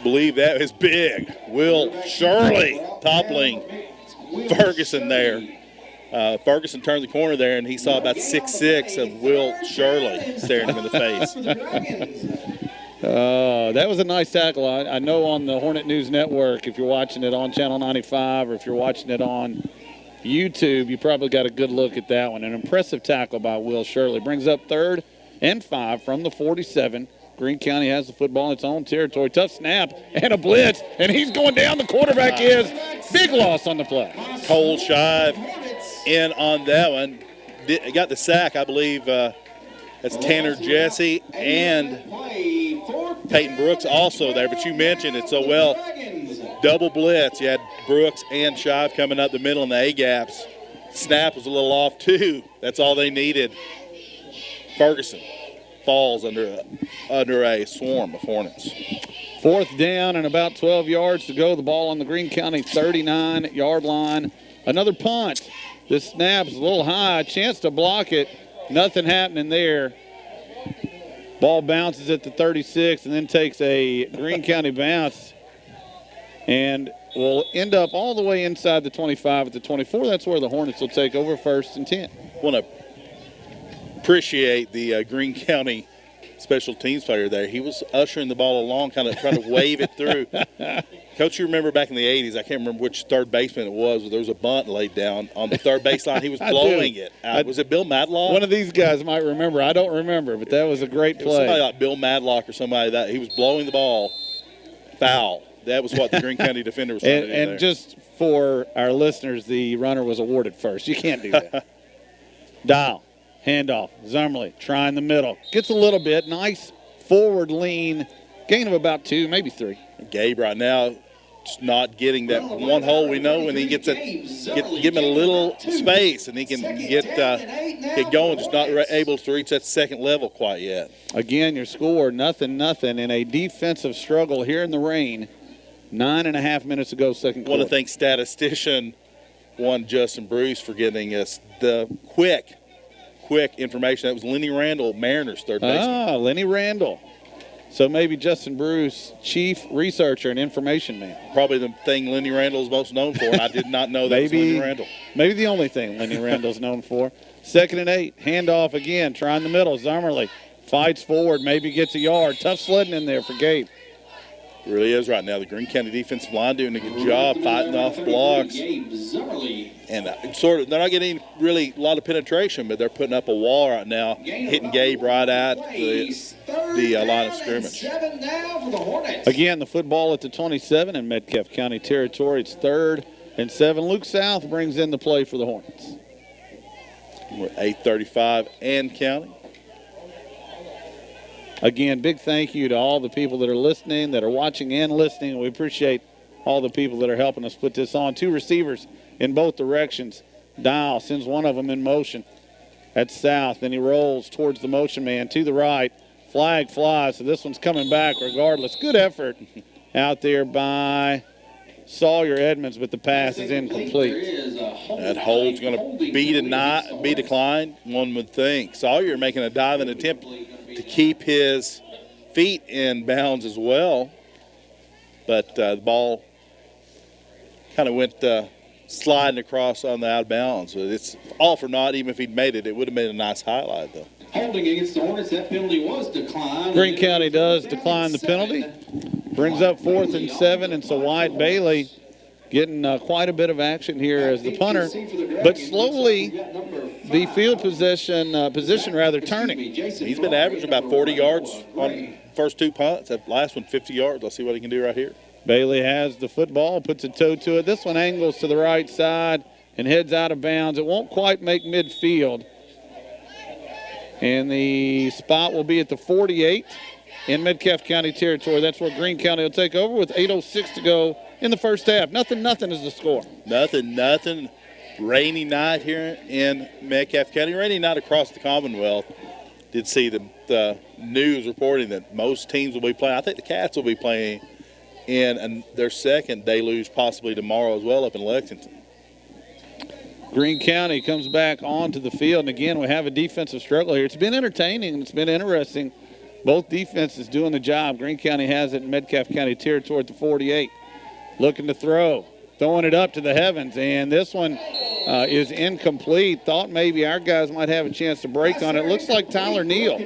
Believe that is big. Will Shirley toppling Ferguson there. Ferguson turned the corner there, and he saw about 6'6" of Will Shirley staring him in the face. That was a nice tackle. I know on the Hornet News Network, if you're watching it on Channel 95 or if you're watching it on YouTube, you probably got a good look at that one. An impressive tackle by Will Shirley. Brings up 3rd and 5 from the 47. Greene County has the football in its own territory. Tough snap and a blitz, and he's going down. The quarterback is. Big loss on the play. Cole Shive in on that one. Got the sack, I believe. That's Tanner Jesse and Peyton Brooks also there. But you mentioned it so well. Double blitz. You had Brooks and Shive coming up the middle in the A-gaps. Snap was a little off, too. That's all they needed. Ferguson falls under a swarm of Hornets. 4th down and about 12 yards to go. The ball on the Greene County 39-yard line. Another punt. This snap's a little high. Chance to block it. Nothing happening there. Ball bounces at the 36 and then takes a Greene County bounce and will end up all the way inside the 25 at the 24. That's where the Hornets will take over 1st and 10. Want to appreciate the Greene County special teams player there. He was ushering the ball along, kind of trying to wave it through. Coach, you remember back in the 80s, I can't remember which third baseman it was, but there was a bunt laid down on the third baseline. He was blowing it out. Was it Bill Madlock? One of these guys might remember. I don't remember, but that was a great play. Somebody like Bill Madlock or somebody that he was blowing the ball foul. That was what the Greene County defender was trying to do there. And just for our listeners, the runner was awarded first. You can't do that. Dial. Handoff. Zummerly trying the middle. Gets a little bit. Nice forward lean. Gain of about 2, maybe 3. Gabe right now just not getting that one hole. We know when he gets it, give him a little space and he can get going. Just not able to reach that second level quite yet. Again, your score, 0-0 in a defensive struggle here in the rain. 9.5 minutes to go, second quarter. I want to thank statistician Justin Bruce for getting us the quick information. That was Lenny Randall, Mariners third baseman. Lenny Randall. So maybe Justin Bruce, chief researcher and information man. Probably the thing Lenny Randall is most known for, and I did not know that was Lenny Randall. Maybe the only thing Lenny Randall's known for. 2nd and 8, handoff again, trying the middle. Zummerly fights forward, maybe gets a yard. Tough sledding in there for Gabe. It really is right now. The Greene County defensive line doing a good job fighting off blocks. And they're not getting really a lot of penetration, but they're putting up a wall right now, hitting Gabe right at the line of scrimmage. Again, the football at the 27 in Metcalfe County territory. It's 3rd and 7. Luke South brings in the play for the Hornets. We're at 8:35 and counting. Again, big thank you to all the people that are listening, that are watching and listening. We appreciate all the people that are helping us put this on. 2 receivers in both directions. Dial sends one of them in motion. That's South. Then he rolls towards the motion man to the right. Flag flies, so this one's coming back regardless. Good effort out there by Sawyer Edmonds, but the pass is incomplete. That hold's going to be declined, one would think. Sawyer making a diving attempt to keep his feet in bounds as well. But the ball kind of went sliding across on the out of bounds. It's all for naught. Even if he'd made it, it would have made a nice highlight, though. Holding against the Hornets, that penalty was declined. Greene County does decline the penalty. Brings up 4th and 7, and so Wyatt Bailey getting quite a bit of action here as the punter. But slowly, the field position turning. He's been averaging about 40 yards on first 2 punts. That last one, 50 yards. Let's see what he can do right here. Bailey has the football, puts a toe to it. This one angles to the right side and heads out of bounds. It won't quite make midfield. And the spot will be at the 48 in Metcalfe County territory. That's where Greene County will take over with 8:06 to go in the first half. Nothing is the score. Nothing. Rainy night here in Metcalfe County. Rainy night across the Commonwealth. Did see the news reporting that most teams will be playing. I think the Cats will be playing in their second deluge possibly tomorrow as well up in Lexington. Greene County comes back onto the field, and again, we have a defensive struggle here. It's been entertaining, and it's been interesting. Both defenses doing the job. Greene County has it in Metcalfe County territory at the 48. Looking to throw, throwing it up to the heavens, and this one is incomplete. Thought maybe our guys might have a chance to break on it. Looks like Tyler Neal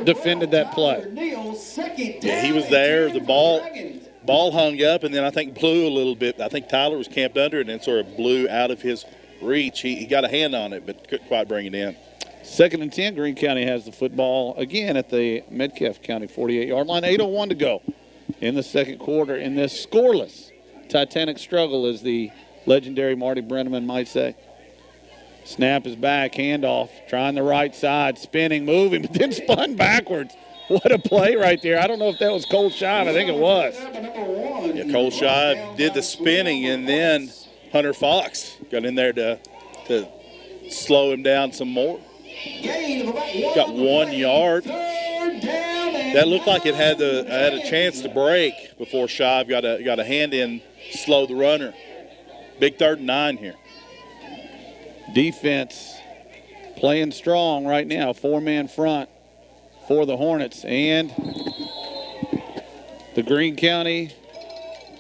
defended that play. Yeah, he was there. The ball hung up, and then I think blew a little bit. I think Tyler was camped under it and sort of blew out of his reach. He got a hand on it, but couldn't quite bring it in. 2nd and 10, Greene County has the football again at the Metcalfe County 48-yard line. 8:01 to go in the second quarter in this scoreless Titanic struggle, as the legendary Marty Brenneman might say. Snap is back, handoff, trying the right side, spinning, moving, but then spun backwards. What a play right there. I don't know if that was Cole Shive. I think it was. Yeah, Cole Shive did the spinning, and then Hunter Fox got in there to slow him down some more. Got 1 yard. That looked like it had a chance to break before Shive got a hand in, slow the runner. Big 3rd and 9 here. Defense playing strong right now. 4-man front for the Hornets. And the Greene County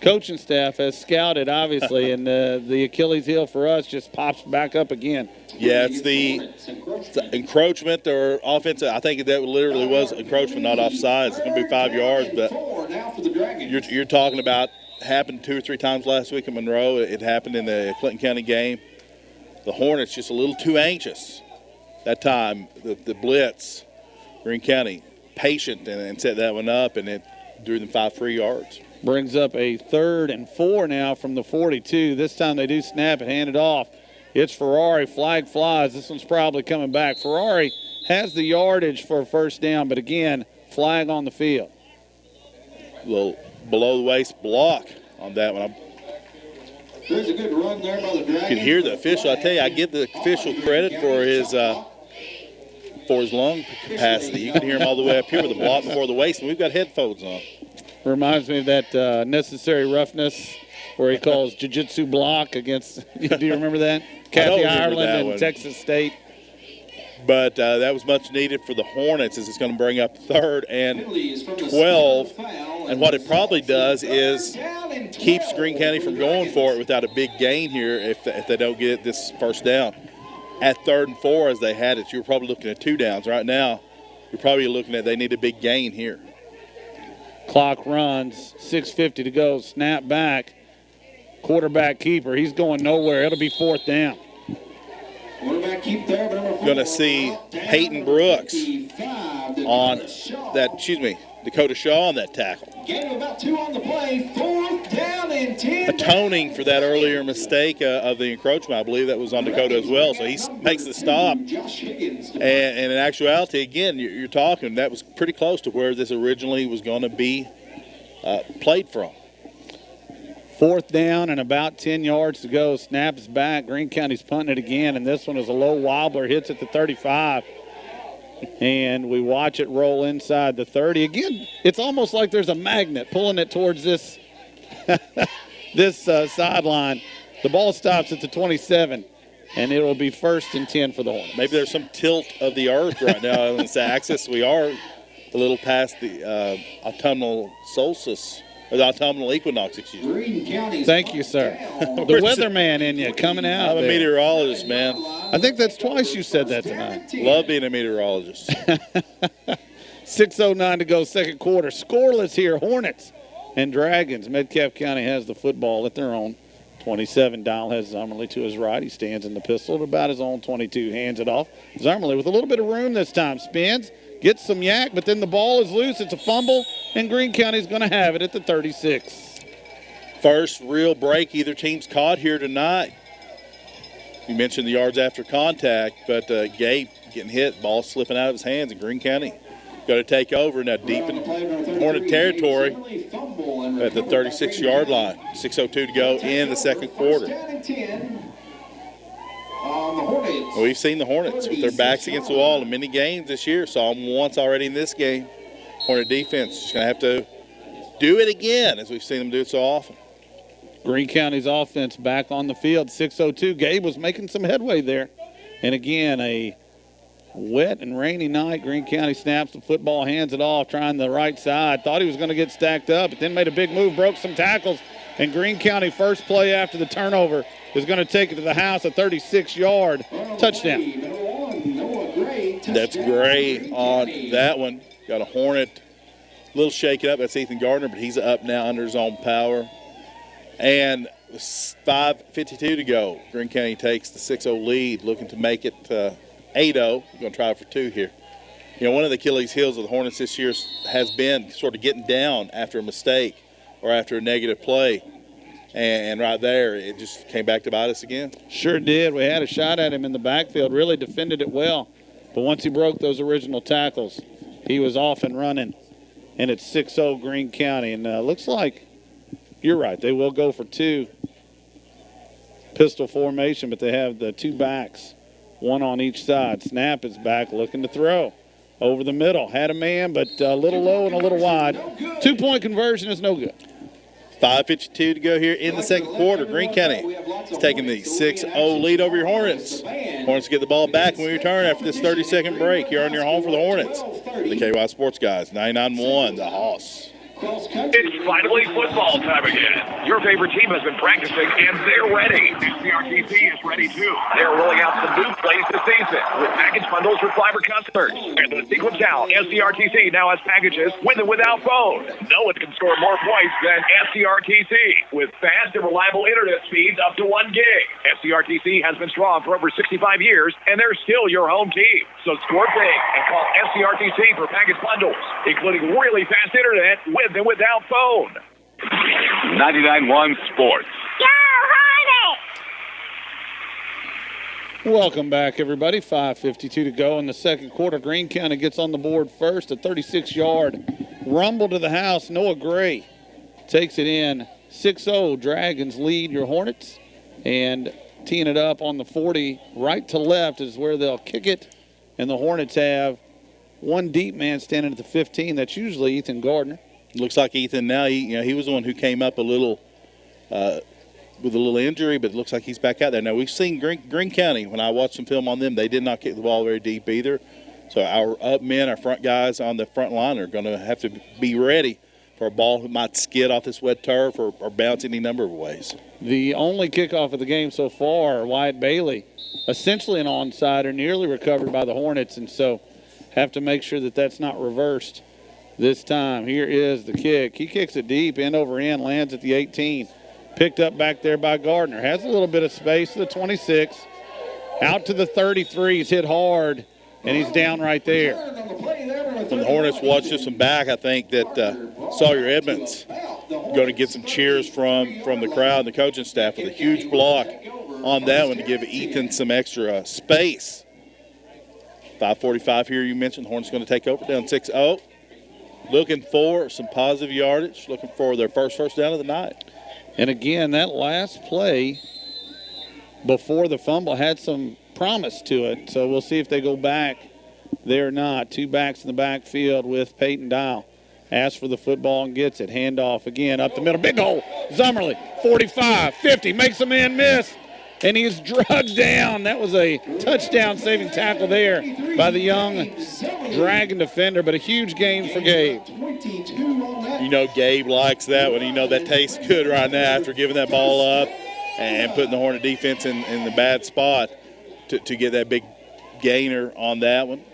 coaching staff has scouted, obviously, and the Achilles heel for us just pops back up again. Yeah, it's the encroachment or offensive. I think that literally was encroachment, not offsides. It's going to be 5 yards, but you're talking about happened 2 or 3 times last week in Monroe. It happened in the Clinton County game. The Hornets just a little too anxious that time. The blitz, Greene County patient and set that one up, and it drew them 5 free yards. Brings up a 3rd and 4 now from the 42. This time they do snap and hand it off. It's Ferrari. Flag flies. This one's probably coming back. Ferrari has the yardage for a first down, but again, flag on the field. A little below the waist block on that one. There's a good run there by the Dragons. You can hear the official. I tell you, I give the official credit for his lung capacity. You can hear him all the way up here with a block before the waist, and we've got headphones on. Reminds me of that Necessary Roughness where he calls jiu-jitsu block against, do you remember that? Kathy Ireland and Texas State. But that was much needed for the Hornets, as it's going to bring up 3rd and 12. And what it probably does is keeps Greene County from going for it without a big gain here if they don't get this first down. At 3rd and 4, as they had it, you're probably looking at 2 downs. Right now, you're probably looking at they need a big gain here. Clock runs, 6:50 to go, snap back. Quarterback keeper, he's going nowhere. It'll be 4th down. Going to see Peyton Brooks on that, Dakota Shaw on that tackle. Gain about 2 on the play, 4th down and 10. Atoning for that earlier mistake of the encroachment. I believe that was on Dakota as well. So he makes the stop. And in actuality, again, you're talking, that was pretty close to where this originally was going to be played from. 4th down and about 10 yards to go. Snaps back. Greene County's punting it again, and this one is a low wobbler. Hits at the 35. And we watch it roll inside the 30. Again, it's almost like there's a magnet pulling it towards this sideline. The ball stops at the 27, and it will be 1st and 10 for the Hornets. Maybe there's some tilt of the earth right now on this axis. We are a little past the autumnal solstice. Or the autumnal equinox, excuse me. Thank you, sir. The weatherman in you coming out. I'm a meteorologist, man. I think that's twice you said that tonight. Love being a meteorologist. 6:09 to go, second quarter. Scoreless here, Hornets and Dragons. Metcalfe County has the football at their own 27. Dial has Zummerly to his right. He stands in the pistol at about his own 22. Hands it off. Zummerly with a little bit of room this time. Spins. Gets some yak, but then the ball is loose. It's a fumble, and Greene County's going to have it at the 36. First real break either team's caught here tonight. You mentioned the yards after contact, but Gabe getting hit, ball slipping out of his hands, and Greene County got to take over now deep in Hornet territory at the 36-yard line. 6:02 to go in the second quarter. We've seen the Hornets with their backs against the wall in many games this year. Saw them once already in this game. Hornet defense is going to have to do it again, as we've seen them do it so often. Greene County's offense back on the field. 6:02. Gabe was making some headway there. And again, a wet and rainy night. Greene County snaps the football, hands it off, trying the right side. Thought he was going to get stacked up, but then made a big move, broke some tackles. And Greene County, first play after the turnover, is going to take it to the house, a 36-yard touchdown. That's Gray on that one. Got a Hornet, a little shaken up. That's Ethan Gardner, but he's up now under his own power. And 5:52 to go. Greene County takes the 6-0 lead, looking to make it 8-0. We're going to try for 2 here. You know, one of the Achilles heels of the Hornets this year has been sort of getting down after a mistake or after a negative play. And right there, it just came back to bite us again. Sure did. We had a shot at him in the backfield, really defended it well. But once he broke those original tackles, he was off and running. And it's 6-0 Greene County. And looks like, you're right, they will go for 2. Pistol formation, but they have the 2 backs, 1 on each side. Snap is back, looking to throw. Over the middle. Had a man, but a little low and a little wide. 2-point conversion is no good. 5:52 to go here in the second quarter. Greene County is taking the 6-0 lead over your Hornets. Hornets get the ball back when we return after this 30-second break here on your home for the Hornets. The KY Sports Guys, 99.1, the Hoss. It's finally football time again. Your favorite team has been practicing, and they're ready. SCRTC is ready, too. They're rolling out some new plays this season with package bundles for fiber customers. And the sequence out, SCRTC now has packages with and without phone. No one can score more points than SCRTC with fast and reliable internet speeds up to 1 gig. SCRTC has been strong for over 65 years, and they're still your home team. So score big and call SCRTC for package bundles, including really fast internet with and without phone. 99.1 Sports. Go Hornets! Welcome back, everybody. 5:52 to go in the second quarter. Greene County gets on the board first. A 36-yard rumble to the house. Noah Gray takes it in. 6-0. Dragons lead your Hornets. And teeing it up on the 40, right to left is where they'll kick it. And the Hornets have 1 deep man standing at the 15. That's usually Ethan Gardner. Looks like Ethan now, he was the one who came up a little with a little injury, but it looks like he's back out there. Now, we've seen Greene County, when I watched some film on them, they did not kick the ball very deep either. So our up men, our front guys on the front line are going to have to be ready for a ball that might skid off this wet turf or bounce any number of ways. The only kickoff of the game so far, Wyatt Bailey, essentially an onside or nearly recovered by the Hornets, and so have to make sure that that's not reversed this time. Here is the kick. He kicks it deep, end over end, lands at the 18. Picked up back there by Gardner. Has a little bit of space to the 26. Out to the 33. He's hit hard, and he's down right there. When the Hornets watched this one back, I think that Sawyer Edmonds going to get some cheers from the crowd and the coaching staff with a huge block on that one to give Ethan some extra space. 5:45 here, you mentioned. Hornets going to take over, down 6-0. Looking for some positive yardage, looking for their first down of the night. And again, that last play before the fumble had some promise to it. So we'll see if they go back there or not. 2 backs in the backfield with Peyton Dial. Asks for the football and gets it. Handoff again up the middle. Big hole. Zummerly, 45, 50, makes a man miss. And he's drugged down. That was a touchdown-saving tackle there by the young Dragon defender, but a huge game for Gabe. You know Gabe likes that one. You know that tastes good right now after giving that ball up and putting the Hornet defense in the bad spot to get that big gainer on that one.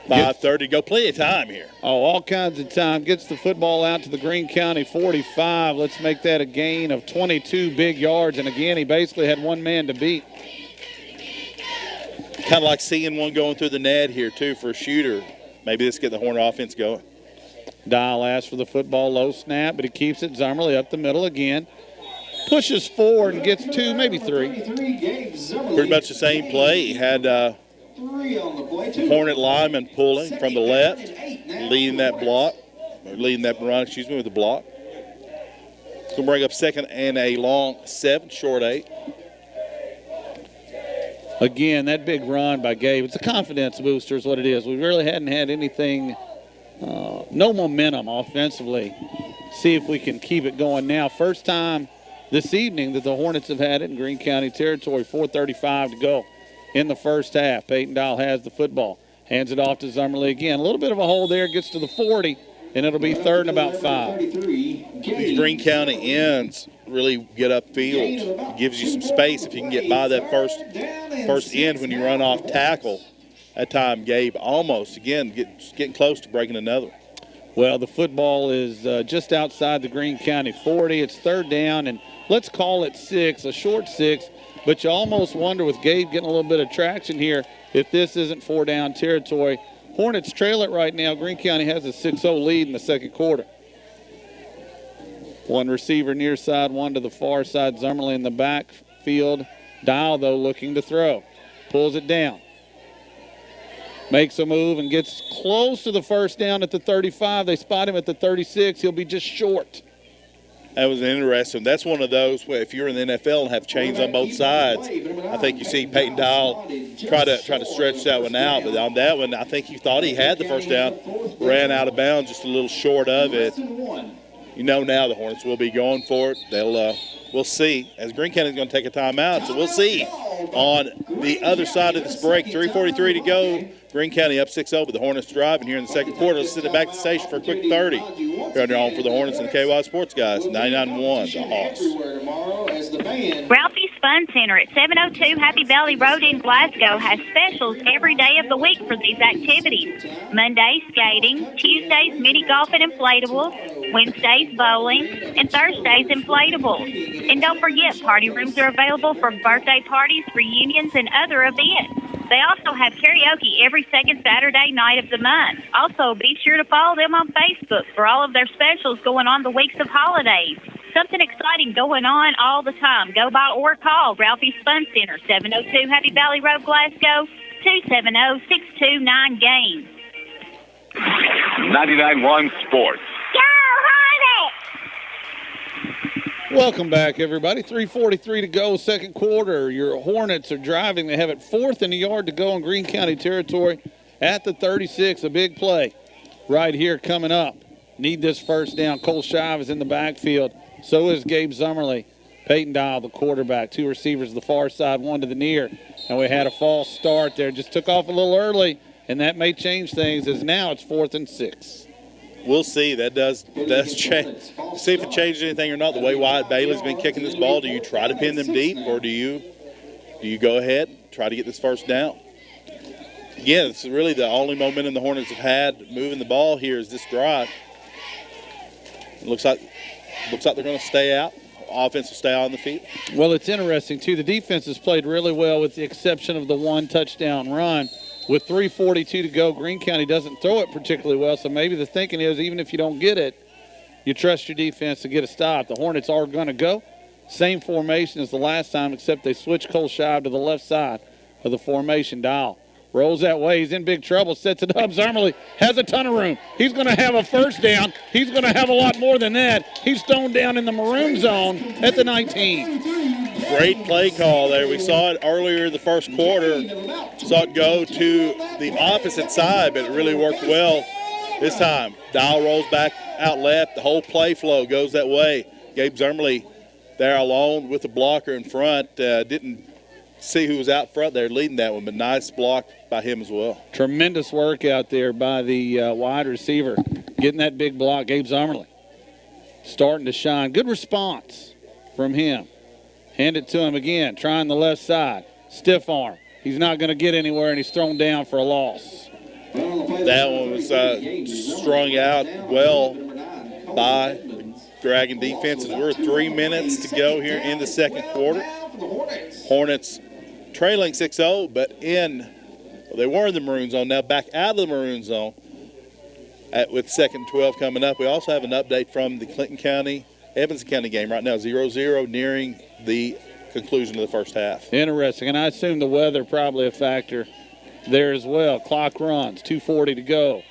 5:30 to go. Plenty of time here. Oh, all kinds of time. Gets the football out to the Greene County 45. Let's make that a gain of 22 big yards. And again, he basically had 1 man to beat. Kind of like seeing one going through the net here, too, for a shooter. Maybe let's get the Hornet offense going. Dial asks for the football, low snap, but he keeps it. Zummerly up the middle again. Pushes forward and gets 2, maybe 3. Pretty much the same play. He had Hornet lineman pulling from the left, leading that run, with the block. It's going to bring up second and a long 7, short 8. Again, that big run by Gabe, it's a confidence booster is what it is. We really hadn't had anything, no momentum offensively. See if we can keep it going now. First time this evening that the Hornets have had it in Greene County territory. 4:35 to go in the first half. Peyton Dial has the football. Hands it off to Zummerly again. A little bit of a hole there. Gets to the 40, and it'll be 3rd and about 5. These Greene County ends really get upfield. Gives you some space if you can get by that first end when you run off tackle. That time Gabe almost, again, getting close to breaking another. Well, the football is just outside the Greene County 40. It's 3rd down, and let's call it 6, a short 6. But you almost wonder with Gabe getting a little bit of traction here if this isn't 4-down territory. Hornets trail it right now. Greene County has a 6-0 lead in the second quarter. One receiver near side, one to the far side. Zummerly in the backfield. Dial, though, looking to throw. Pulls it down. Makes a move and gets close to the first down at the 35. They spot him at the 36. He'll be just short. That was interesting. That's one of those where if you're in the NFL and have chains on both sides, I think you see Peyton Dial try to stretch that one out. But on that one, I think he thought he had the first down, ran out of bounds just a little short of it. You know now the Hornets will be going for it. We'll see. As Greene County is going to take a timeout, so we'll see on the other side of this break. 3:43 to go. Greene County up 6-0, but the Hornets driving here in the second quarter. Let's send it back to the station for a quick 30. Here on your home for the Hornets and the KY Sports Guys, 99.1 The Hawks. Ralphie's Fun Center at 702 Happy Valley Road in Glasgow has specials every day of the week for these activities. Monday, skating. Tuesdays, mini golf and inflatables. Wednesdays, bowling. And Thursdays, inflatables. And don't forget, party rooms are available for birthday parties, reunions, and other events. They also have karaoke every second Saturday night of the month. Also, be sure to follow them on Facebook for all of their specials going on the weeks of holidays. Something exciting going on all the time. Go by or call Ralphie's Fun Center, 702 Happy Valley Road, Glasgow, 270-629-GAME. 99.1 Sports. Go Hornets! Welcome back, everybody. 3:43 to go, second quarter. Your Hornets are driving. They have it 4th and a yard to go in Greene County territory at the 36. A big play right here coming up. Need this first down. Cole Shive is in the backfield. So is Gabe Zummerly. Peyton Dial, the quarterback. 2 receivers to the far side, 1 to the near. And we had a false start there. Just took off a little early, and that may change things as now it's 4th and 6. We'll see. That does change. See if it changes anything or not. The way Wyatt Bailey's been kicking this ball, do you try to pin them deep, or do you go ahead, try to get this first down? Again, it's really the only momentum the Hornets have had moving the ball here is this drive. It looks like they're going to stay out. Offense will stay on the field. Well, it's interesting, too. The defense has played really well with the exception of the 1 touchdown run. With 3:42 to go, Greene County doesn't throw it particularly well, so maybe the thinking is even if you don't get it, you trust your defense to get a stop. The Hornets are going to go. Same formation as the last time, except they switch Cole Shive to the left side of the formation. Dial rolls that way. He's in big trouble, sets it up. Zummerly has a ton of room. He's going to have a first down. He's going to have a lot more than that. He's thrown down in the maroon zone at the 19. Great play call there. We saw it earlier in the first quarter. Saw it go to the opposite side, but it really worked well this time. Dial rolls back out left. The whole play flow goes that way. Gabe Zummerly there alone with the blocker in front. Didn't see who was out front there leading that one, but nice block by him as well. Tremendous work out there by the wide receiver. Getting that big block, Gabe Zummerly. Starting to shine. Good response from him. Hand it to him again, trying the left side. Stiff arm. He's not going to get anywhere, and he's thrown down for a loss. That one was strung out well by the Dragon defenses. We're 3 minutes to go here in the second quarter. Hornets trailing 6-0, but they were in the maroon zone. Now back out of the maroon zone. with second and 12 coming up. We also have an update from the Clinton County, Evanston County game right now, 0-0, nearing the conclusion of the first half. Interesting, and I assume the weather probably a factor there as well. Clock runs, 2:40 to go.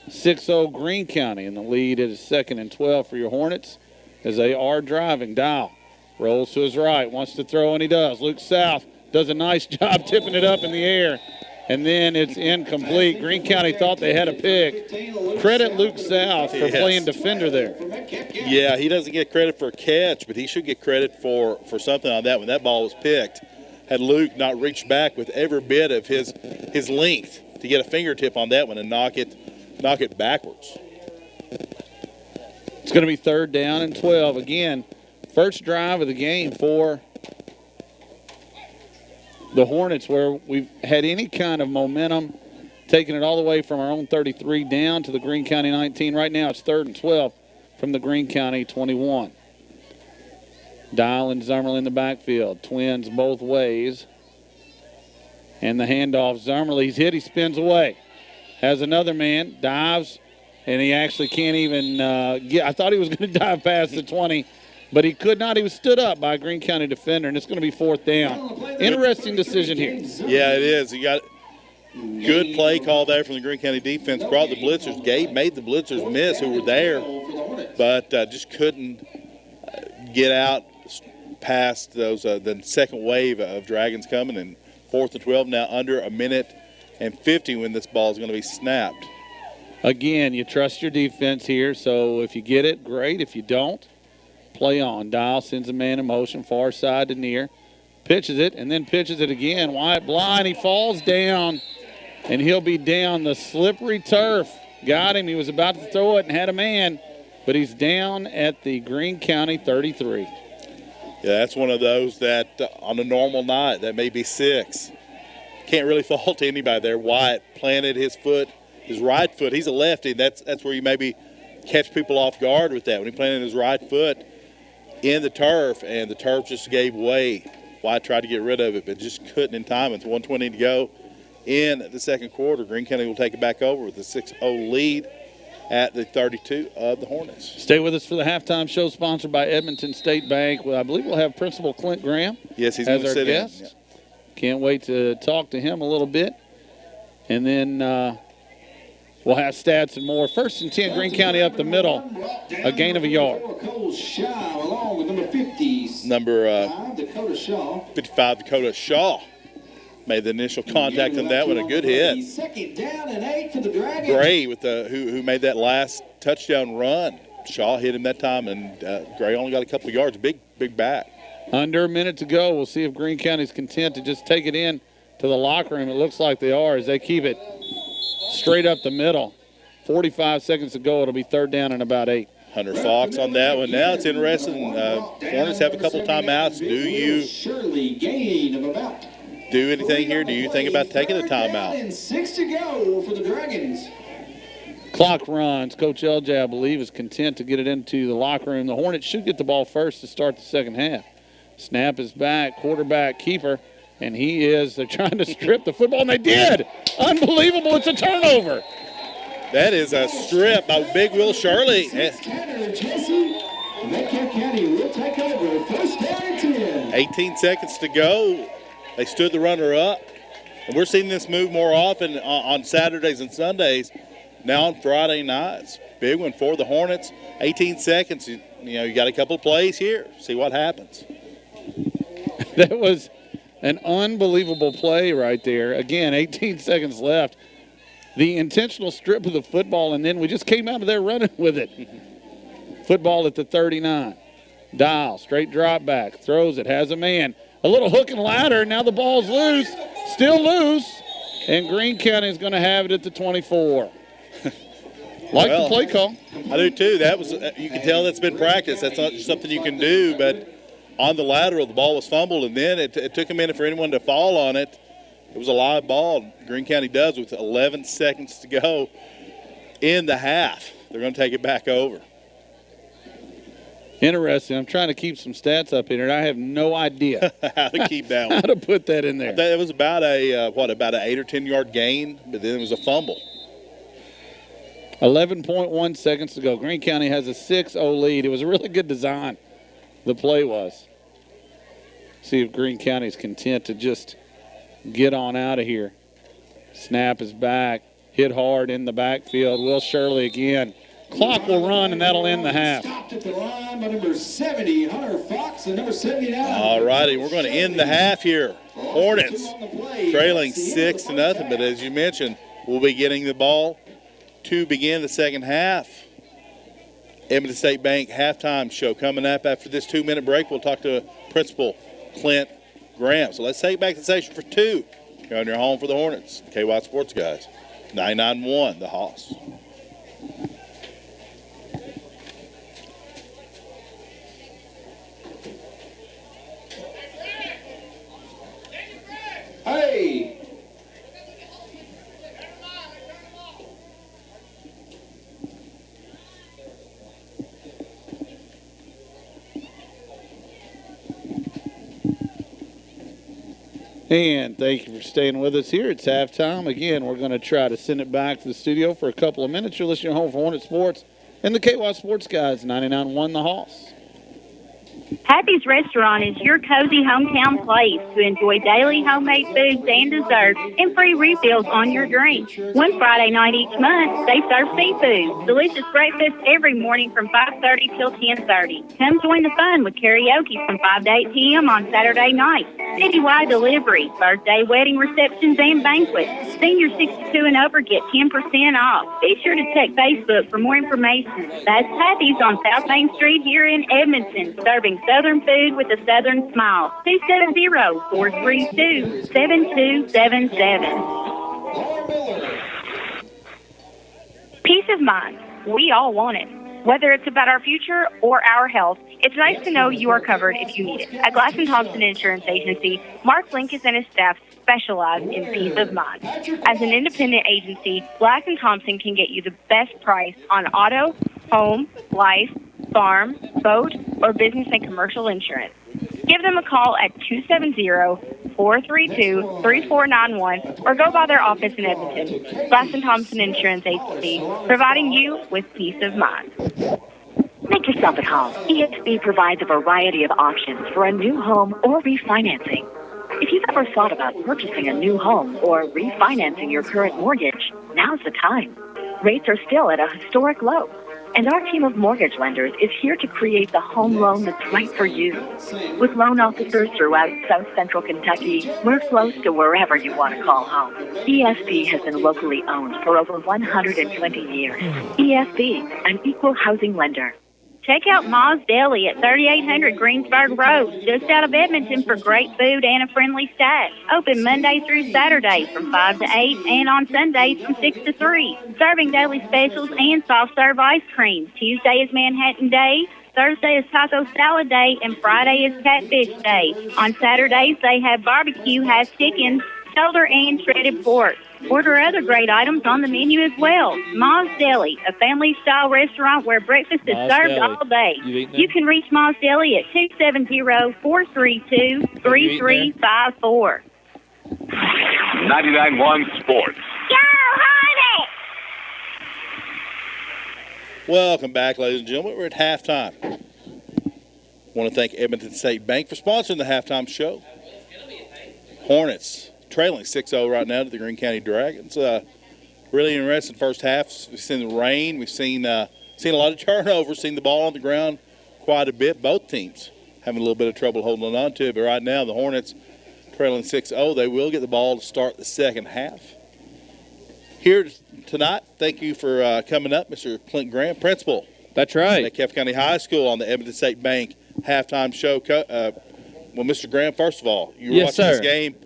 6-0 Greene County in the lead. It is second and 12 for your Hornets as they are driving. Dial rolls to his right, wants to throw, and he does. Luke South does a nice job tipping it up in the air, and then it's incomplete. Greene County thought they had a pick. Credit Luke South for playing defender there. Yeah, he doesn't get credit for a catch, but he should get credit for something on that when that ball was picked. Had Luke not reached back with every bit of his length to get a fingertip on that one and knock it backwards. It's going to be third down and 12. Again, first drive of the game for the Hornets where we've had any kind of momentum, taking it all the way from our own 33 down to the Greene County 19. Right now it's third and 12 from the Greene County 21. Dial and Zummerly in the backfield. Twins both ways. And the handoff. Zummerly's hit. He spins away. Has another man. Dives. And he actually can't even get. I thought he was going to dive past the 20, but he could not. He was stood up by a Greene County defender, and it's going to be fourth down. Interesting decision here. Yeah, it is. You got good play call there from the Greene County defense. Brought the blitzers. Gabe made the blitzers miss who were there, but just couldn't get out past those the second wave of Dragons coming. And fourth and 12 now, under a minute and 50 when this ball is going to be snapped. Again, you trust your defense here, so if you get it, great. If you don't, play on. Dial sends a man in motion, far side to near. Pitches it, and then pitches it again. Wyatt Blind, he falls down, and he'll be down the slippery turf. Got him. He was about to throw it and had a man, but he's down at the Greene County 33. Yeah, that's one of those that on a normal night, that may be 6. Can't really fault anybody there. Wyatt planted his foot, his right foot. He's a lefty. That's where you maybe catch people off guard with that. When he planted his right foot in the turf, and the turf just gave way. Wyatt tried to get rid of it, but just couldn't in time. It's 1:20 to go in the second quarter. Greene County will take it back over with a 6-0 lead at the 32 of the Hornets. Stay with us for the halftime show, sponsored by Edmonton State Bank. Well, I believe we'll have Principal Clint Graham as our guest. Yeah. Can't wait to talk to him a little bit. And then we'll have stats and more. First and 10, Greene County up the middle, a gain of a yard. Number 55, Dakota Shaw, made the initial contact on that one. A good hit. Second down and 8 for the Dragons. Gray with who made that last touchdown run. Shaw hit him that time, and Gray only got a couple of yards. Big back. Under a minute to go. We'll see if Greene County's content to just take it in to the locker room. It looks like they are as they keep it straight up the middle. 45 seconds to go. It'll be third down and about 8. Hunter Fox on that one. Now it's interesting. Hornets have a couple timeouts. Do you do anything here? Do you think about taking a timeout? 6 to go for the Dragons. Clock runs. Coach LJ, I believe, is content to get it into the locker room. The Hornets should get the ball first to start the second half. Snap is back. Quarterback keeper. And they're trying to strip the football, and they did. Unbelievable. It's a turnover. That is a strip by Big Will Shirley. Metcalfe County will take over. First down and 10. 18 seconds to go. They stood the runner up. And we're seeing this move more often on Saturdays and Sundays. Now on Friday nights. Big one for the Hornets. 18 seconds. You got a couple of plays here. See what happens. That was an unbelievable play right there. Again, 18 seconds left. The intentional strip of the football, and then we just came out of there running with it. Football at the 39. Dial, straight drop back, throws it, has a man. A little hook and ladder, now the ball's loose, still loose, and Greene County is going to have it at the 24. The play call. I do too. That was you can tell that's been practiced. That's not just something you can do, but on the lateral, the ball was fumbled, and then it took a minute for anyone to fall on it. It was a live ball. Greene County does with 11 seconds to go in the half. They're going to take it back over. Interesting. I'm trying to keep some stats up in here. I have no idea how to keep that one. How to put that in there. It was about about an 8 or 10 yard gain, but then it was a fumble. 11.1 seconds to go. Greene County has a 6-0 lead. It was a really good design, the play was. See if Greene County's content to just get on out of here. Snap is back. Hit hard in the backfield. Will Shirley again. Clock will run, and that'll end the half. Stopped at the line by number 70, Hunter Fox, and number 79. All righty, we're going to end the half here. Hornets trailing 6-0, but as you mentioned, we'll be getting the ball to begin the second half. Edmonton State Bank halftime show coming up after this 2-minute break. We'll talk to Principal Clint Graham. So let's take back the station for 2. You're on your home for the Hornets. KY Sports Guys. 99-1, the Hoss. Hey! And thank you for staying with us here. It's halftime. Again, we're going to try to send it back to the studio for a couple of minutes. You're listening home for Hornet Sports and the KY Sports Guys, 99-1 the Hoss. Happy's Restaurant is your cozy hometown place to enjoy daily homemade foods and desserts and free refills on your drink. One Friday night each month, they serve seafood. Delicious breakfast every morning from 5:30 till 10:30. Come join the fun with karaoke from 5 to 8 p.m. on Saturday night. Citywide delivery, birthday, wedding receptions, and banquets. Seniors 62 and over get 10% off. Be sure to check Facebook for more information. That's Happy's on South Main Street here in Edmonton, serving Southern food with a Southern smile. 270-432-7277. Peace of mind. We all want it. Whether it's about our future or our health, it's nice to know you are covered if you need it. At Glass & Thompson Insurance Agency, Mark Linkus and his staff specialize in peace of mind. As an independent agency, Glass & Thompson can get you the best price on auto, home, life, farm, boat, or business and commercial insurance. Give them a call at 270-432-3491 or go by their office in Edmonton. Glass & Thompson Insurance Agency, providing you with peace of mind. Make yourself at home. EXP provides a variety of options for a new home or refinancing. If you've ever thought about purchasing a new home or refinancing your current mortgage, now's the time. Rates are still at a historic low, and our team of mortgage lenders is here to create the home loan that's right for you. With loan officers throughout South Central Kentucky, we're close to wherever you want to call home. ESB has been locally owned for over 120 years. ESB, an equal housing lender. Check out Ma's Deli at 3800 Greensburg Road, just out of Edmonton, for great food and a friendly staff. Open Monday through Saturday from 5 to 8 and on Sundays from 6 to 3. Serving daily specials and soft-serve ice cream. Tuesday is Manhattan Day. Thursday is Taco Salad Day, and Friday is Catfish Day. On Saturdays, they have barbecue, has chicken, shoulder, and shredded pork. Order other great items on the menu as well. Ma's Deli, a family-style restaurant where breakfast is served all day. You can reach Ma's Deli at 270-432-3354. 99.1 Sports. Go Hornets! Welcome back, ladies and gentlemen. We're at halftime. Want to thank Edmonton State Bank for sponsoring the halftime show. Hornets trailing 6-0 right now to the Greene County Dragons. Really interesting first half. We've seen the rain. We've seen a lot of turnovers, seen the ball on the ground quite a bit. Both teams having a little bit of trouble holding on to it. But right now, the Hornets trailing 6-0. They will get the ball to start the second half. Here tonight, thank you for coming up, Mr. Clint Graham, principal. That's right. At Metcalfe County High School on the Edmonton State Bank halftime show. Well, Mr. Graham, first of all, you were watching this game.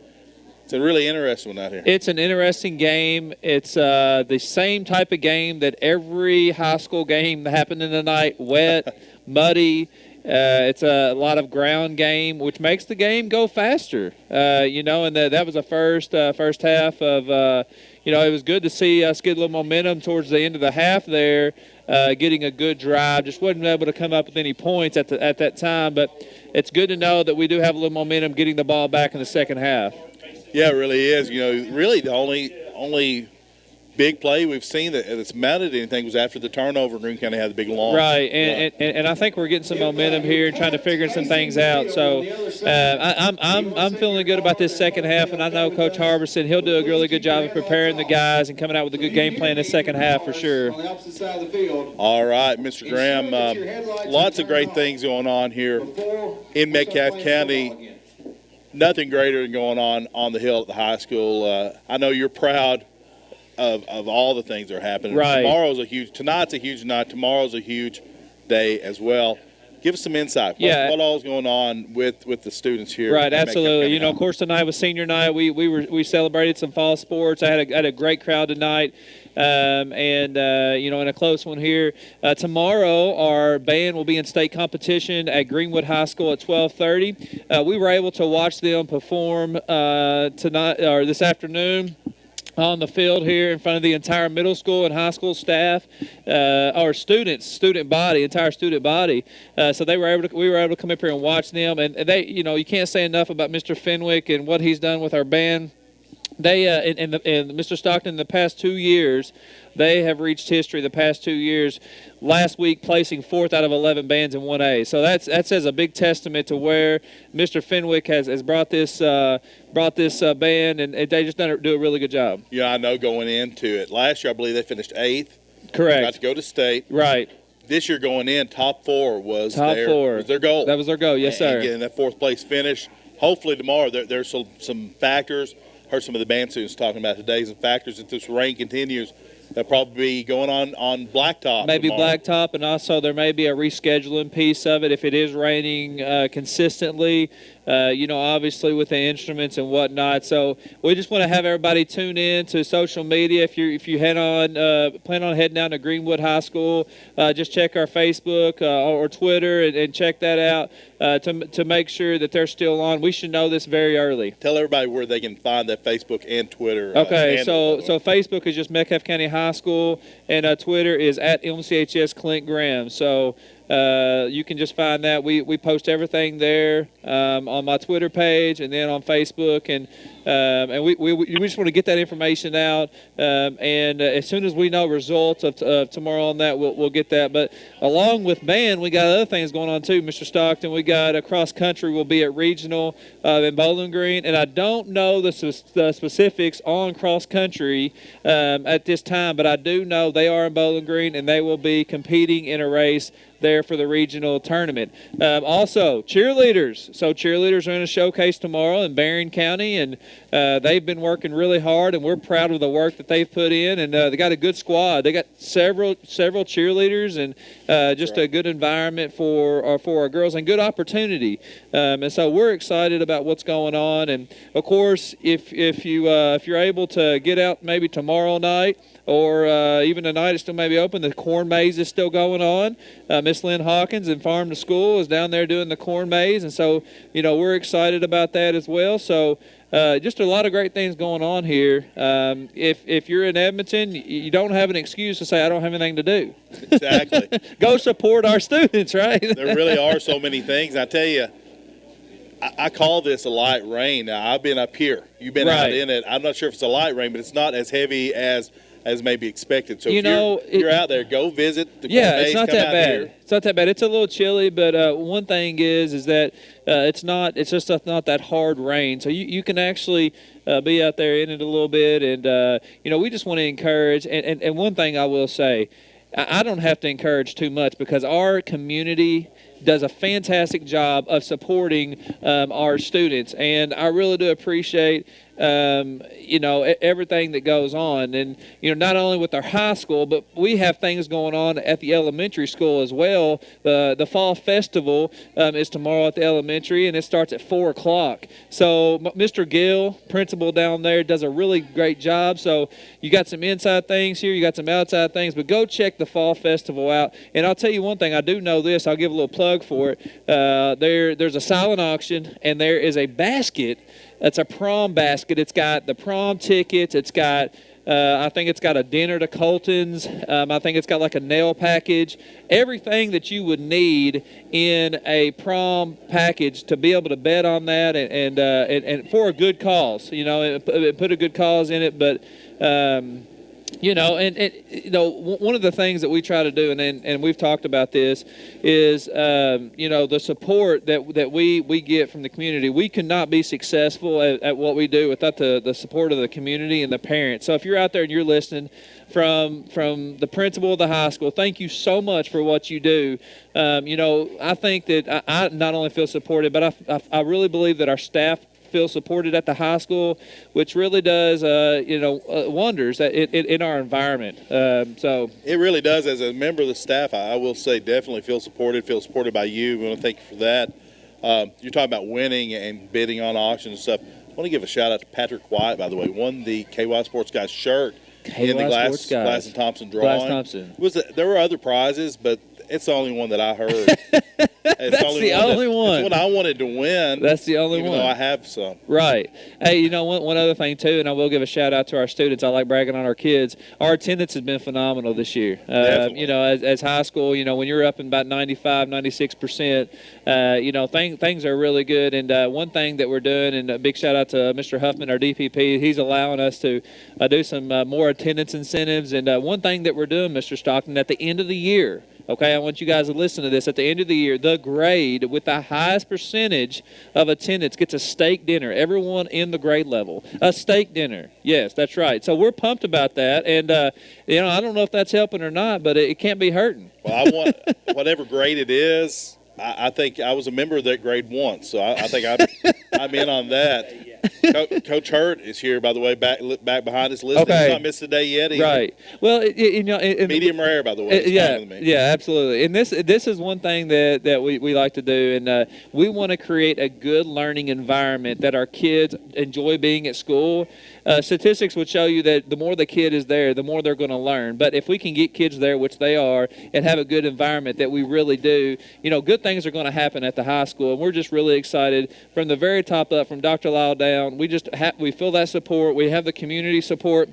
It's a really interesting one out here. It's an interesting game. It's the same type of game that every high school game that happened in the night, wet, muddy. It's a lot of ground game, which makes the game go faster. And that was the first half of, it was good to see us get a little momentum towards the end of the half there, getting a good drive. Just wasn't able to come up with any points at that time, but it's good to know that we do have a little momentum getting the ball back in the second half. Yeah, it really is. Really the only big play we've seen that's mounted anything was after the turnover. Greene County had the big long. Right, and I think we're getting some momentum here and trying to figure some things out. So I'm feeling good about this second half, and I know Coach Harbison, he'll do a really good job of preparing the guys and coming out with a good game plan in the second half for sure. All right, Mr. Graham, lots of great things going on here in Metcalfe County. Nothing greater than going on the hill at the high school. I know you're proud of all the things that are happening. Right. Tonight's a huge night. Tomorrow's a huge day as well. Give us some insight. What all is going on with the students here? Right, absolutely. Of course, tonight was senior night. We celebrated some fall sports. I had a great crowd tonight. In a close one here. Tomorrow, our band will be in state competition at Greenwood High School at 12:30. We were able to watch them perform tonight or this afternoon on the field here in front of the entire middle school and high school staff, our student body. So we were able to come up here and watch them, and they, you can't say enough about Mr. Fenwick and what he's done with our band. They and Mr. Stockton, in the past 2 years, they have reached history. The past 2 years, last week placing 4th out of 11 bands in 1A. So that says a big testament to where Mr. Fenwick has brought this band, and they just do a really good job. Yeah, I know going into it. Last year, I believe they finished 8th. Correct. Got to go to state. Right. This year going in, top 4 was their goal. That was their goal, yes, sir. And getting that 4th place finish. Hopefully tomorrow there's some factors. Heard some of the band students talking about today, some factors. If this rain continues, they'll probably be going on blacktop. Maybe tomorrow. blacktop, and also there may be a rescheduling piece of it if it is raining consistently. Obviously with the instruments and whatnot. So we just want to have everybody tune in to social media. If you plan on heading down to Greenwood High School, just check our Facebook or Twitter and check that out to make sure that they're still on. We should know this very early. Tell everybody where they can find that Facebook and Twitter. Okay, so Facebook is just Metcalfe County High School, and Twitter is at MCHS Clint Graham. So you can just find that. We post everything there on my Twitter page and then on Facebook, and we just want to get that information out. And as soon as we know results of tomorrow on that, we'll get that. But along with band, we got other things going on too, Mr. Stockton. We got a cross country. We'll be at regional in Bowling Green, and I don't know the specifics on cross country at this time, but I do know they are in Bowling Green, and they will be competing in a race there for the regional tournament. Also, cheerleaders. So cheerleaders are in a showcase tomorrow in Barron County, and they've been working really hard, and we're proud of the work that they've put in. And they got a good squad. They got several cheerleaders, and just a good environment for our girls and good opportunity. And so we're excited about what's going on. And of course, if you're able to get out maybe tomorrow night or even tonight, it's still maybe open. The corn maze is still going on. Miss Lynn Hawkins in Farm to School is down there doing the corn maze, and so we're excited about that as well. So just a lot of great things going on here. If you're in Edmonton, you don't have an excuse to say I don't have anything to do. Exactly. Go support our students, right? There really are so many things. I tell you, I call this a light rain. Now, I've been up here. You've been out in it. I'm not sure if it's a light rain, but it's not as heavy as may be expected. So if you're out there, go visit the maze. It's not that bad. Here. It's not that bad. It's a little chilly, but one thing is that it's just not that hard rain. So you can actually be out there in it a little bit, and we just want to encourage. And one thing I will say, I don't have to encourage too much because our community does a fantastic job of supporting our students, and I really do appreciate everything that goes on. And not only with our high school, but we have things going on at the elementary school as well. The fall festival is tomorrow at the elementary, and it starts at 4:00. So Mr. Gill, principal down there, does a really great job. So you got some inside things here, you got some outside things, but go check the fall festival out. And I'll tell you one thing, I do know this, I'll give a little plug for it. There's a silent auction, and there is a basket. It's a prom basket. It's got the prom tickets. It's got, I think it's got a dinner to Colton's. I think it's got like a nail package. Everything that you would need in a prom package to be able to bet on that and for a good cause. Put a good cause in it. But One of the things that we try to do, and we've talked about this, is the support that we get from the community. We could not be successful at what we do without the support of the community and the parents. So if you're out there and you're listening, from the principal of the high school, thank you so much for what you do. I think that I not only feel supported, but I really believe that our staff feel supported at the high school, which really does, wonders in our environment. So it really does. As a member of the staff, I will say definitely feel supported by you. We want to thank you for that. You're talking about winning and bidding on auctions and stuff. I want to give a shout out to Patrick White, by the way, won the KY Sports Guys shirt in the Glass and Thompson drawing. There were other prizes, but it's the only one that I heard. That's the only one. It's what I wanted to win. That's the only one. Even though I have some. Right. Hey, one other thing, too, and I will give a shout-out to our students. I like bragging on our kids. Our attendance has been phenomenal this year. As high school, when you're up in about 95, 96%, things are really good. And one thing that we're doing, and a big shout-out to Mr. Huffman, our DPP, he's allowing us to do some more attendance incentives. And one thing that we're doing, Mr. Stockton, at the end of the year, okay, I want you guys to listen to this. At the end of the year, the grade with the highest percentage of attendance gets a steak dinner. Everyone in the grade level. A steak dinner. Yes, that's right. So we're pumped about that. And, I don't know if that's helping or not, but it can't be hurting. Well, I want whatever grade it is. I think I was a member of that grade once, so I think I'm in on that. Coach Hurt is here, by the way, back behind us listening. Okay. He's not missed a day yet either. Right. Well, medium rare, by the way. Yeah, absolutely. And this is one thing that we like to do, and we want to create a good learning environment that our kids enjoy being at school. Statistics would show you that the more the kid is there, the more they're going to learn. But if we can get kids there, which they are, and have a good environment that we really do, good things are going to happen at the high school. And we're just really excited from the very top up, from Dr. Lyle down. We feel that support. We have the community support.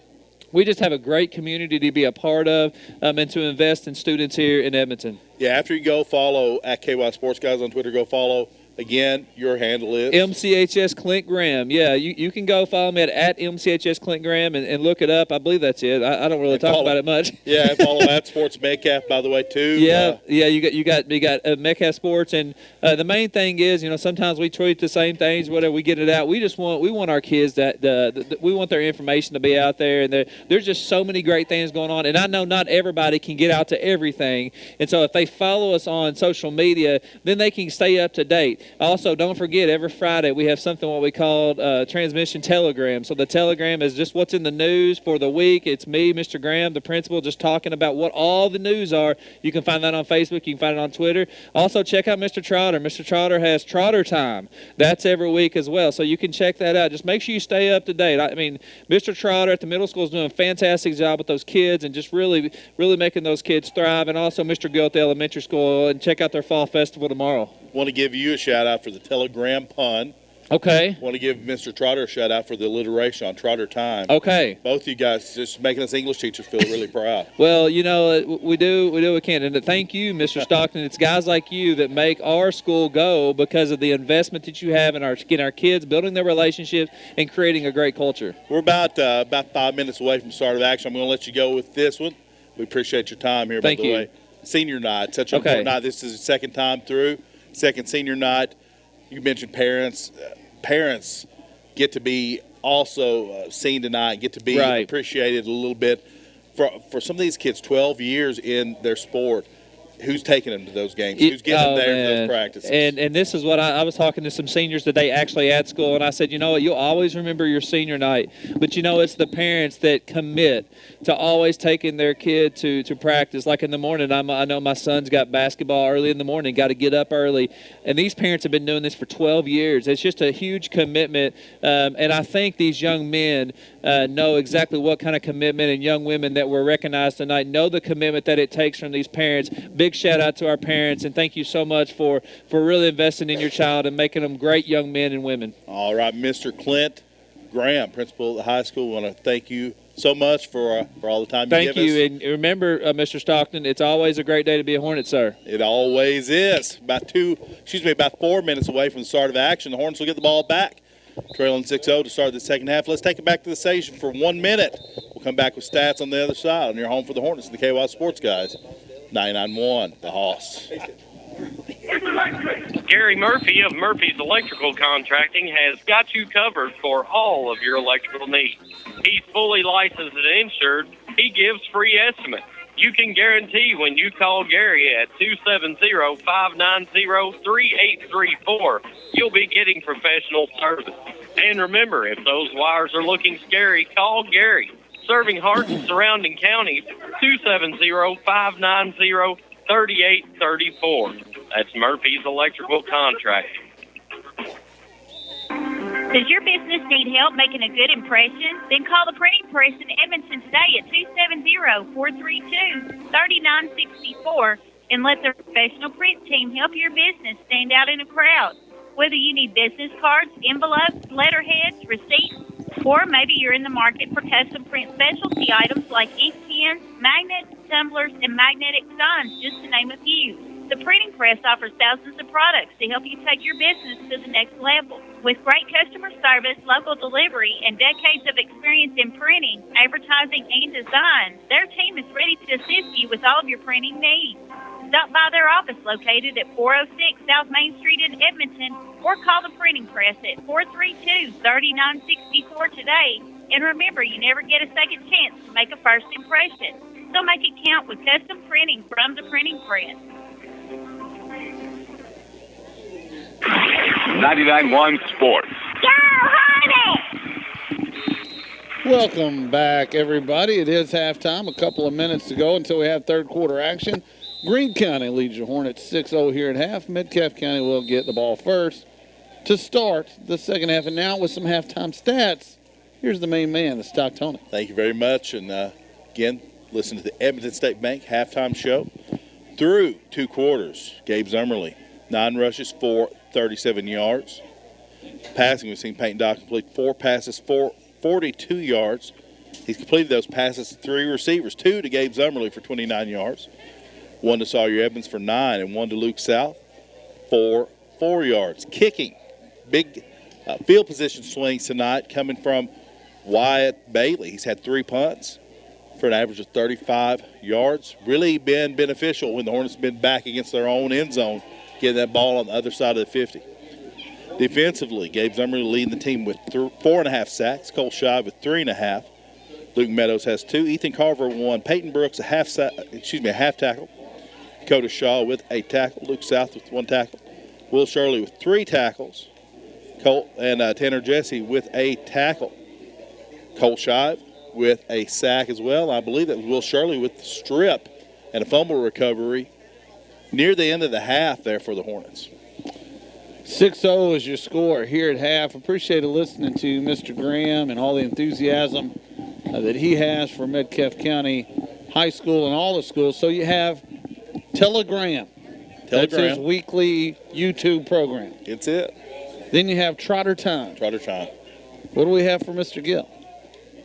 We just have a great community to be a part of and to invest in students here in Edmonton. Yeah, after you go follow at KY Sports Guys on Twitter, go follow. Again, your handle is? MCHS Clint Graham. Yeah, you can go follow me at MCHS Clint Graham and look it up. I believe that's it. I don't really talk about it much. Yeah, follow at Sports Metcalfe, by the way, too. Yeah, you got Metcalfe Sports, and the main thing is, sometimes we tweet the same things, whatever, we get it out. We want our kids we want their information to be out there, and there's just so many great things going on, and I know not everybody can get out to everything, and so if they follow us on social media, then they can stay up to date. Also, don't forget, every Friday we have something what we call transmission telegram. So the telegram is just what's in the news for the week. It's me, Mr. Graham, the principal, just talking about what all the news are. You can find that on Facebook. You can find it on Twitter. Also, check out Mr. Trotter. Mr. Trotter has Trotter Time. That's every week as well. So you can check that out. Just make sure you stay up to date. I mean, Mr. Trotter at the middle school is doing a fantastic job with those kids and just really, really making those kids thrive. And also Mr. Gill at the elementary school, and check out their fall festival tomorrow. Want to give you a shout out for the telegram pun. Okay. Want to give Mr. Trotter a shout out for the alliteration on Trotter Time. Okay. Both you guys just making us English teachers feel really proud. Well, we do what we can, and thank you, Mr. Stockton. It's guys like you that make our school go because of the investment that you have in our kids, building their relationships, and creating a great culture. We're about 5 minutes away from start of action. I'm going to let you go with this one. We appreciate your time here. Thank by the you. way, senior night, such an important night. This is the second time through. Second senior night. You mentioned parents. Parents get to be also seen tonight, get to be appreciated a little bit. For some of these kids, 12 years in their sport, who's taking them to those games? Who's getting them there to those practices? And this is what I was talking to some seniors today actually at school, and I said, you'll always remember your senior night, but it's the parents that commit to always taking their kid to practice. Like in the morning, I know my son's got basketball early in the morning, got to get up early, and these parents have been doing this for 12 years. It's just a huge commitment, and I think these young men know exactly what kind of commitment, and young women that were recognized tonight know the commitment that it takes from these parents. Big shout out to our parents, and thank you so much for really investing in your child and making them great young men and women. All right, Mr. Clint Graham, principal of the high school, we want to thank you so much for all the time you give us. Thank you, and remember, Mr. Stockton, it's always a great day to be a Hornet, sir. It always is. About 4 minutes away from the start of action. The Hornets will get the ball back. trailing 6-0 to start the second half. Let's take it back to the station for 1 minute. We'll come back with stats on the other side on your home for the Hornets and the KY Sports Guys. 99.1, the Hoss. Gary Murphy of Murphy's Electrical Contracting has got you covered for all of your electrical needs. He's fully licensed and insured. He gives free estimates. You can guarantee when you call Gary at 270-590-3834, you'll be getting professional service. And remember, if those wires are looking scary, call Gary. Serving Hart and surrounding counties, 270-590-3834. That's Murphy's Electrical Contracting. Does your business need help making a good impression? Then call the printing press in Edmonton today at 270-432-3964 and let the professional print team help your business stand out in a crowd. Whether you need business cards, envelopes, letterheads, receipts, or maybe you're in the market for custom print specialty items like ink pens, magnets, tumblers, and magnetic signs, just to name a few. The printing press offers thousands of products to help you take your business to the next level. With great customer service, local delivery, and decades of experience in printing, advertising, and design, their team is ready to assist you with all of your printing needs. Stop by their office located at 406 South Main Street in Edmonton or call the printing press at 432-3964 today. And remember, you never get a second chance to make a first impression. So make it count with custom printing from the printing press. 99.1 Sports. Go Hornets! Welcome back, everybody. It is halftime. A couple of minutes to go until we have third quarter action. Greene County leads your Hornets 6-0 here at half. Metcalfe County will get the ball first to start the second half. And now with some halftime stats, here's the main man, the Stock Tony. Thank you very much. And again, listen to the Edmonton State Bank halftime show. Through 2 quarters, Gabe Zummerly, 9 rushes for 37 yards. Passing, we've seen Peyton Dock complete 4 passes for 42 yards. He's completed those passes to 3 receivers, 2 to Gabe Zummerly for 29 yards. 1 to Sawyer Evans for 9, and 1 to Luke South for 4 yards. Kicking, big field position swings tonight coming from Wyatt Bailey. He's had 3 punts for an average of 35 yards. Really been beneficial when the Hornets have been back against their own end zone, getting that ball on the other side of the 50. Defensively, Gabe Zummerly leading the team with 4.5 sacks. Cole Shive with 3.5. Luke Meadows has 2. Ethan Carver 1. Peyton Brooks a half tackle. Dakota Shaw with a tackle. Luke South with 1 tackle. Will Shirley with 3 tackles. Colt and Tanner Jesse with a tackle. Cole Shive with a sack as well. I believe that was Will Shirley with the strip and a fumble recovery near the end of the half there for the Hornets. 6-0 is your score here at half. Appreciate listening to Mr. Graham and all the enthusiasm that he has for Metcalfe County High School and all the schools. So you have Telegram. That's his weekly YouTube program. It's it. Then you have Trotter Time. Trotter Time. What do we have for Mr. Gill?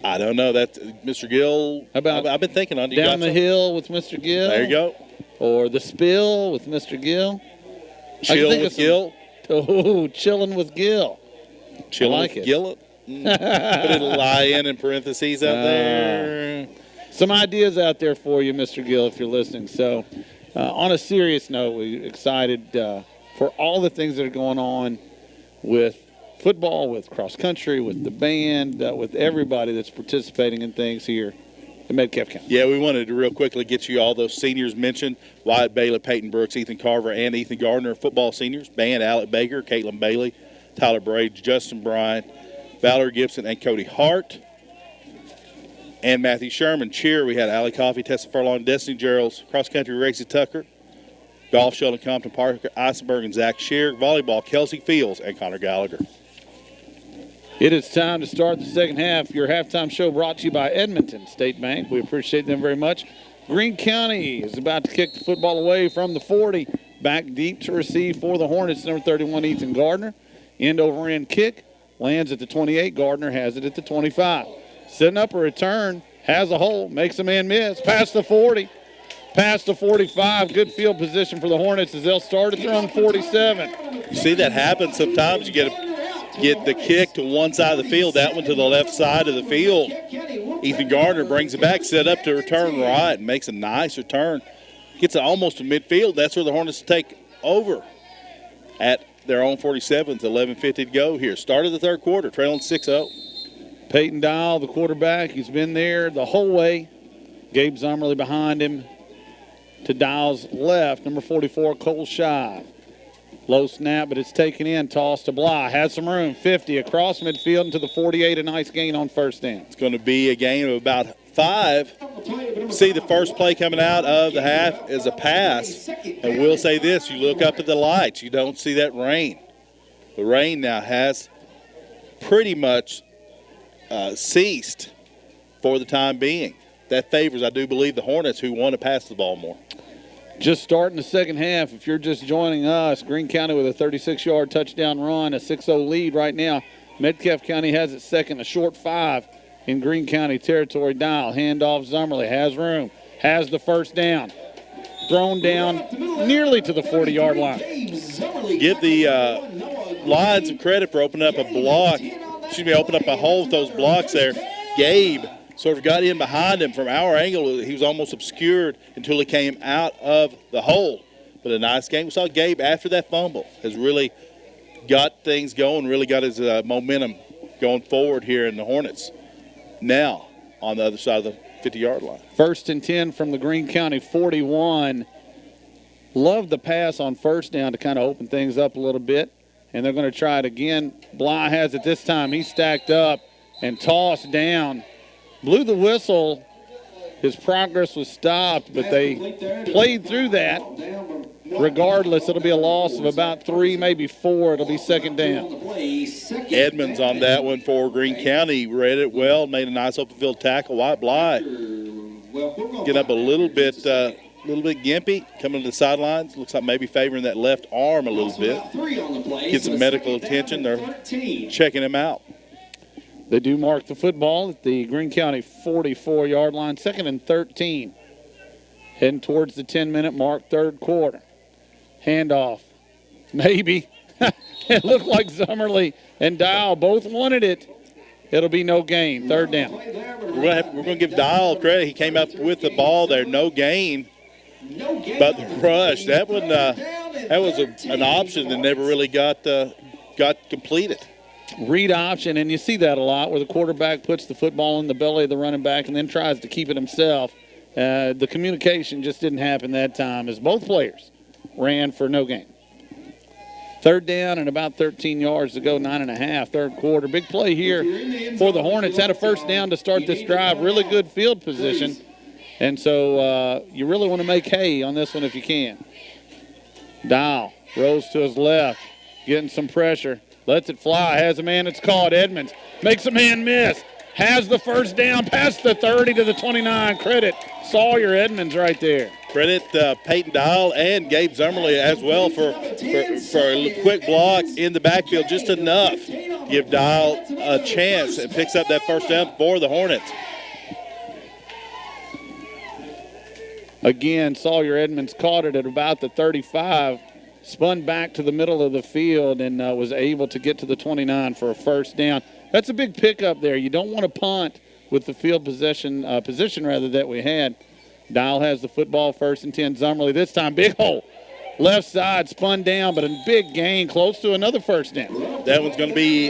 I don't know. That's Mr. Gill. How about I've been thinking on Down the Hill with Mr. Gill. There you go. Or The Spill with Mr. Gill. Chill with Gill. Oh, Chilling with Gill. Chilling with Gill. Put a lie in parentheses out there. Some ideas out there for you, Mr. Gill, if you're listening. So, on a serious note, we're excited for all the things that are going on with football, with cross country, with the band, with everybody that's participating in things here in Metcalfe County. Yeah, we wanted to real quickly get you all those seniors mentioned. Wyatt Bailey, Peyton Brooks, Ethan Carver, and Ethan Gardner, football seniors. Band, Alec Baker, Caitlin Bailey, Tyler Braid, Justin Bryant, Valerie Gibson, and Cody Hart. And Matthew Sherman. Cheer, we had Allie Coffey, Tessa Furlong, Destiny Geralds. Cross country, Racy Tucker. Golf, Sheldon Compton, Parker Eisenberg, and Zach Shear. Volleyball, Kelsey Fields and Connor Gallagher. It is time to start the second half. Your halftime show brought to you by Edmonton State Bank. We appreciate them very much. Greene County is about to kick the football away from the 40. Back deep to receive for the Hornets, number 31, Ethan Gardner. End-over-end kick. Lands at the 28. Gardner has it at the 25. Setting up a return. Has a hole. Makes a man miss. Past the 40. Past the 45. Good field position for the Hornets as they'll start at their own 47. You see that happen sometimes. You get get the kick to one side of the field, that one to the left side of the field. Ethan Gardner brings it back, set up to return right, and makes a nice return. Gets it almost to midfield. That's where the Hornets take over at their own 47 with 11:50 to go here. Start of the third quarter, trailing 6-0. Peyton Dial, the quarterback, he's been there the whole way. Gabe Zummerly behind him to Dial's left. Number 44, Cole Shive. Low snap, but it's taken in. Toss to Bly. Has some room. 50 across midfield into the 48. A nice gain on first down. It's going to be a gain of about 5. See, the first play coming out of the half is a pass. And we'll say this, you look up at the lights, you don't see that rain. The rain now has pretty much ceased for the time being. That favors, I do believe, the Hornets, who want to pass the ball more. Just starting the second half. If you're just joining us, Greene County with a 36-yard touchdown run, a 6-0 lead right now. Metcalfe County has it second, a short 5 in Greene County territory. Dial, handoff Zummerly, has room, has the first down. Thrown down nearly to the 40-yard line. Give the Lions some credit for opening up a block. Open up a hole with those blocks there. Gabe sort of got in behind him from our angle. He was almost obscured until he came out of the hole. But a nice game. We saw Gabe after that fumble has really got things going, really got his momentum going forward here in the Hornets. Now on the other side of the 50-yard line. 1st and 10 from the Greene County 41. Love the pass on first down to kind of open things up a little bit. And they're going to try it again. Bly has it this time. He's stacked up and tossed down. Blew the whistle. His progress was stopped, but they played through that. Regardless, it'll be a loss of about 3, maybe 4. It'll be second down. Edmonds on that one for Greene County. Read it well, made a nice open field tackle. White Bly getting up a little bit gimpy, coming to the sidelines. Looks like maybe favoring that left arm a little bit. Get some medical attention. They're checking him out. They do mark the football at the Greene County 44-yard line. 2nd and 13. Heading towards the 10-minute mark, third quarter. Handoff. Maybe. It looked like Zummerly and Dial both wanted it. It'll be no gain. Third down. We're going to give Dial credit. He came up with the ball there. No gain. But the rush, that one, that was an option that never really got completed. Read option, and you see that a lot where the quarterback puts the football in the belly of the running back and then tries to keep it himself. The communication just didn't happen that time as both players ran for no gain. Third down and about 13 yards to go, 9.5, third quarter. Big play here for the Hornets. Had a first down to start this drive. Really good field position. And so you really want to make hay on this one if you can. Dial rolls to his left, getting some pressure. Lets it fly. Has a man. It's caught. Edmonds makes a man miss. Has the first down past the 30 to the 29. Credit Sawyer Edmonds right there. Credit Peyton Dial and Gabe Zummerly as well for a quick block in the backfield. Just enough to give Dial a chance and picks up that first down for the Hornets. Again, Sawyer Edmonds caught it at about the 35. Spun back to the middle of the field and was able to get to the 29 for a first down. That's a big pickup there. You don't want to punt with the field position that we had. Dial has the football, 1st and 10. Zummerly this time, big hole. Left side, spun down, but a big gain, close to another first down. That one's going to be,